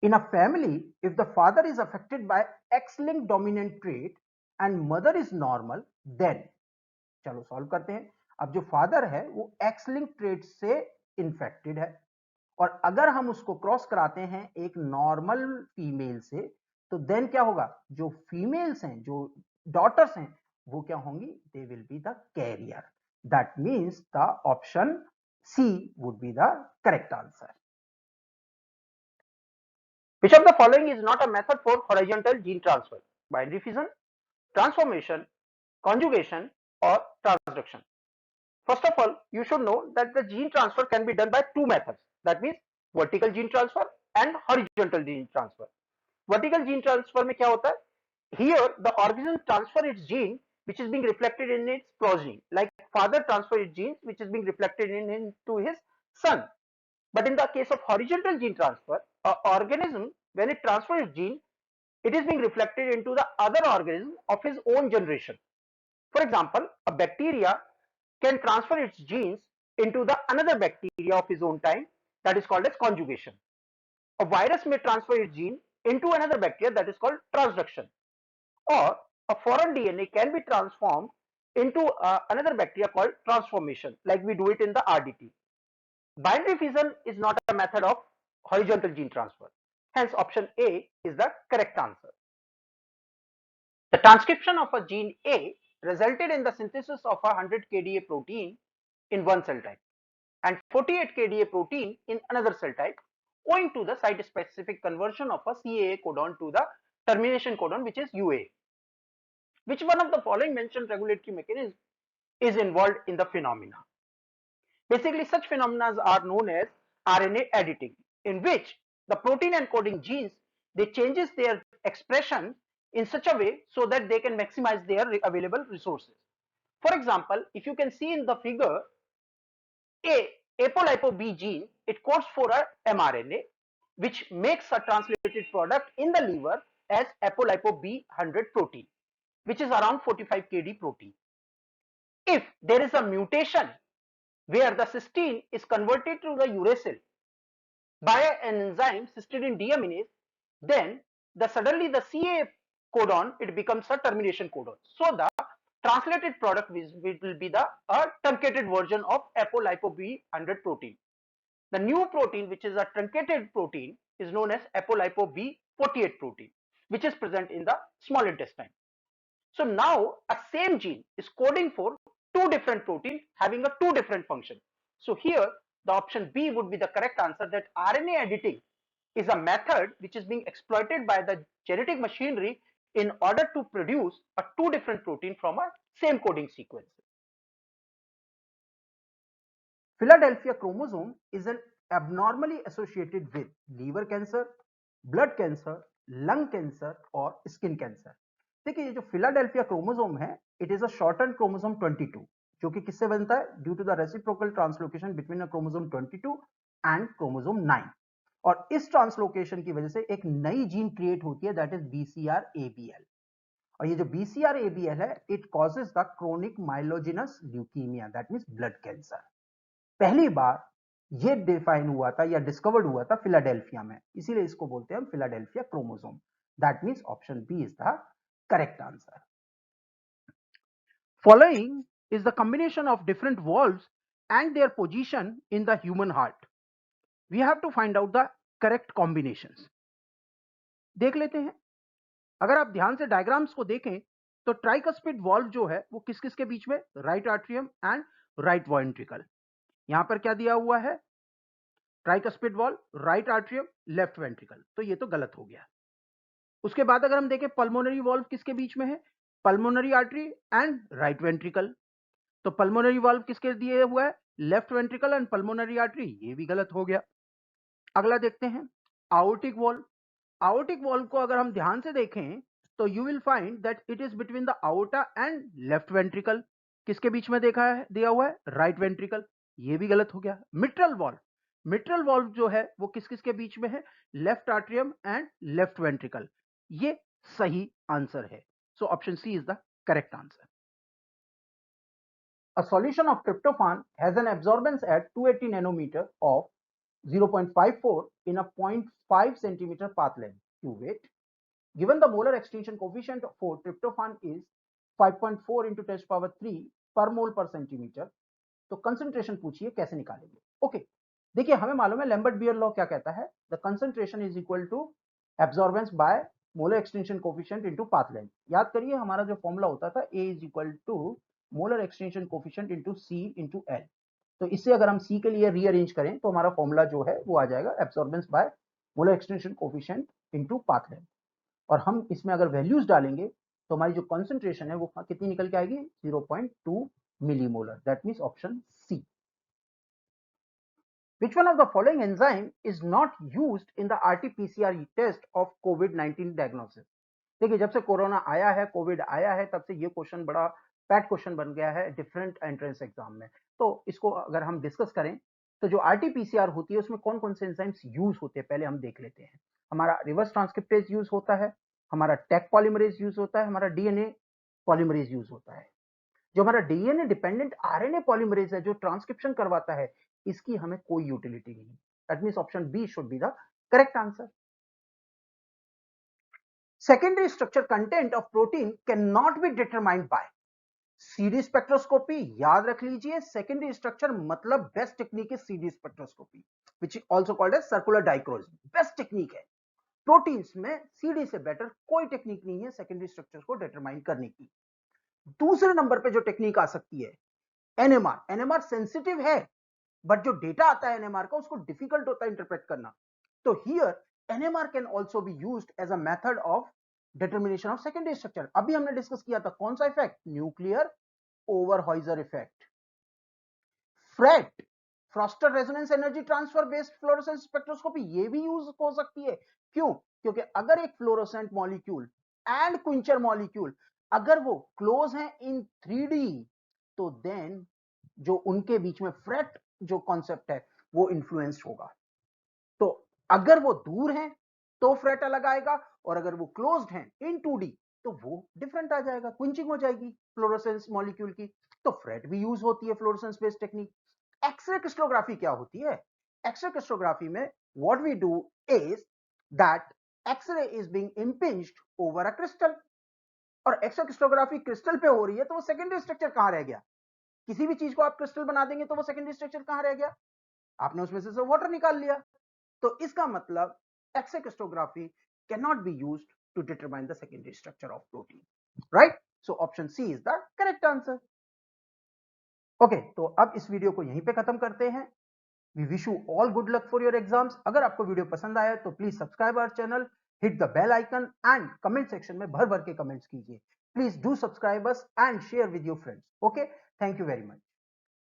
In a family, if the father is affected by X-linked dominant trait and mother is normal, then चलो सॉल्व करते हैं। अब जो फादर है वो एक्स लिंक ट्रेट से इन्फेक्टेड है, और अगर हम उसको क्रॉस कराते हैं एक नॉर्मल फीमेल से, तो देन क्या होगा, जो फीमेल्स हैं, जो डॉटर्स हैं, वो क्या होंगी, they will be the carrier. That means the option C would be the correct answer. Which of the following is not a method for horizontal gene transfer? Binary fission, transformation, conjugation, or transduction? First of all, you should know that the gene transfer can be done by two methods. That means vertical gene transfer and horizontal gene transfer. Vertical gene transfer में क्या होता है? Here the organism transfer its gene which is being reflected in its progeny. Like father transfer its genes which is being reflected into his son. But in the case of horizontal gene transfer, an organism when it transfers its gene, it is being reflected into the other organism of his own generation. For example, a bacteria can transfer its genes into the another bacteria of his own time, that is called as conjugation. A virus may transfer its gene into another bacteria, that is called transduction. Or a foreign DNA can be transformed into another bacteria called transformation, like we do it in the RDT. Binary fission is not a method of horizontal gene transfer. Hence option A is the correct answer. The transcription of a gene A resulted in the synthesis of a 100 kDa protein in one cell type and 48 kDa protein in another cell type, owing to the site specific conversion of a CAA codon to the termination codon, which is UA. Which one of the following mentioned regulatory mechanism is involved in the phenomena? Basically, such phenomena are known as RNA editing, in which the protein encoding genes, they changes their expression in such a way so that they can maximize their available resources. For example, if you can see in the figure, apolipo B gene, it codes for a mRNA, which makes a translated product in the liver as apolipo B100 protein, which is around 45 kD protein. If there is a mutation where the cysteine is converted to the uracil by an enzyme cysteine deaminase, then suddenly the CA codon, it becomes a termination codon. So the Translated product will be the truncated version of apolipo-B100 protein. The new protein, which is a truncated protein, is known as apolipo-B48 protein, which is present in the small intestine. So now a same gene is coding for two different proteins having a two different function. So here the option B would be the correct answer, that RNA editing is a method which is being exploited by the genetic machinery in order to produce a two different protein from a same coding sequence. Philadelphia chromosome is an abnormally associated with liver cancer, blood cancer, lung cancer और skin cancer. देखिए ये जो Philadelphia chromosome है, it is a shorten chromosome 22, जो कि किससे बनता है? Due to the reciprocal translocation between a chromosome 22 and chromosome 9. और इस ट्रांसलोकेशन की वजह से एक नई जीन क्रिएट होती है, दैट इज BCR-ABL. और ये जो BCR-ABL है, it causes the chronic myelogenous leukaemia, that means blood cancer. पहली बार ये डिफाइन हुआ था या डिस्कवर्ड हुआ था फिलाडेल्फिया में, इसीलिए इसको बोलते हैं हम Philadelphia chromosome. That means option B is the correct answer. Following is the combination of different valves and their position in the human heart. We have to find out the correct combinations. देख लेते हैं. अगर आप ध्यान से diagrams को देखें तो ट्राइकस्पिड वॉल्व जो है वो किस किस के बीच में? Right atrium and right ventricle. यहां पर क्या दिया हुआ है? Tricuspid valve, right atrium, left ventricle. तो ये तो गलत हो गया. उसके बाद अगर हम देखें पल्मोनरी वॉल्व किसके बीच में है? Pulmonary artery and right ventricle. तो पल्मोनरी वाल्व किसके दिए हुआ है? Left ventricle and pulmonary artery. ये भी गलत हो गया. अगला देखते हैं आओर्टिक वॉल्व. आओर्टिक वॉल्व को अगर हम ध्यान से देखें तो you will find that it is between the aorta and left ventricle. किसके बीच में देखा है? दिया हुआ है राइट वेंट्रिकल. ये भी गलत हो गया. Mitral valve. मिट्रल वॉल्व जो है वो किस किस के बीच में है? Left atrium and left ventricle. ये सही आंसर है. So option C is the correct answer. A solution of tryptophan has an absorbance at 280 nanometer of 0.54 in a 0.5 centimeter path length cuvette. Given the molar extinction coefficient for tryptophan is 5.4 into 10 power 3 per mole per centimeter. तो concentration पूछिए कैसे निकालेंगे. Okay देखिए हमें मालूम है Lambert beer law क्या कहता है? The concentration is equal to absorbance by molar extinction coefficient into path length. याद करिए हमारा जो फॉर्मूला होता था A is equal to molar extinction coefficient into C into L. तो इससे अगर हम C के लिए रीअरेंज करें तो हमारा फॉर्मूला जो है वो आ जाएगा absorbance by molar extinction coefficient into path length. और हम इसमें अगर वैल्यूज डालेंगे तो हमारी जो कंसंट्रेशन है वो कितनी निकल के आएगी? 0.2 millimolar. That means option C. Which one of the following enzyme is not used in the RT-PCR test of COVID-19 diagnosis? देखिए जब से कोरोना आया है, कोविड आया है, तब से ये क्वेश्चन बड़ा पैट क्वेश्चन बन गया है डिफरेंट एंट्रेंस एग्जाम में. तो इसको अगर हम डिस्कस करें तो जो RT-PCR होती है उसमें कौन कौन से एंजाइम्स यूज होते हैं पहले हम देख लेते हैं. हमारा रिवर्स ट्रांसक्रिप्टेज यूज होता है, हमारा टैक पॉलीमरेज यूज होता है, हमारा डीएनए पॉलीमरेज यूज होता है. जो हमारा डीएनए डिपेंडेंट आरएनए पॉलीमरेज है जो ट्रांसक्रिप्शन करवाता है, इसकी हमें कोई यूटिलिटी नहीं. That means option B should be the correct answer. Secondary structure content of protein can not be determined by CD spectroscopy. याद रख लीजिए सेकेंडरी स्ट्रक्चर मतलब best technique is CD spectroscopy which is also called as circular dichroism. Best technique है. Proteins में CD से better कोई technique नहीं है सेकेंडरी स्ट्रक्चर को डिटरमाइन करने की. दूसरे नंबर पे जो टेक्निक आ सकती है एनएमआर. एनएमआर सेंसिटिव है बट जो डेटा आता है एनएमआर का उसको डिफिकल्ट होता है इंटरप्रेट करना. तो here NMR can also be used as a method of determination of secondary structure. अभी हमने डिस्कस किया था कौन सा effect? Nuclear Overhauser effect. FRET Forster resonance energy transfer based fluorescence spectroscopy ये भी यूज हो सकती है. क्यों? क्योंकि अगर एक fluorescent molecule and quencher molecule अगर वो क्लोज हैं इन 3D तो देन जो उनके बीच में फ्रेट जो कॉन्सेप्ट है वो इन्फ्लुएंस्ड होगा. तो अगर वो दूर हैं तो फ्रेट अलग आएगा और अगर वो क्लोज्ड हैं इन 2D तो वो डिफरेंट आ जाएगा, क्विंचिंग हो जाएगी फ्लोरोसेंस मॉलिक्यूल की. तो फ्रेट भी यूज होती है fluorescence based technique. X ray crystallography क्या होती है? एक्सरे क्रिस्टलोग्राफी में what we do is that X ray is being impinged over a crystal. और एक्सरे क्रिस्टोग्राफी क्रिस्टल पे हो रही है तो वो सेकेंडरी स्ट्रक्चर कहां रह गया? किसी भी चीज को आप क्रिस्टल बना देंगे तो वो सेकेंडरी स्ट्रक्चर कहां रह गया? आपने उसमें से वाटर निकाल लिया। तो इसका मतलब X ray crystallography can not be used to determine the secondary structure of protein, right? So option C is the correct answer. Okay, तो अब इस वीडियो को यहीं पे खत्म करते हैं। We wish you all good luck for your exams. अगर आपको वीडियो पसंद आया तो please subscribe our channel, hit the bell icon and comment section में भर भर के कमेंट्स कीजिए। Please do subscribe us and share with your friends. Okay, thank you very much.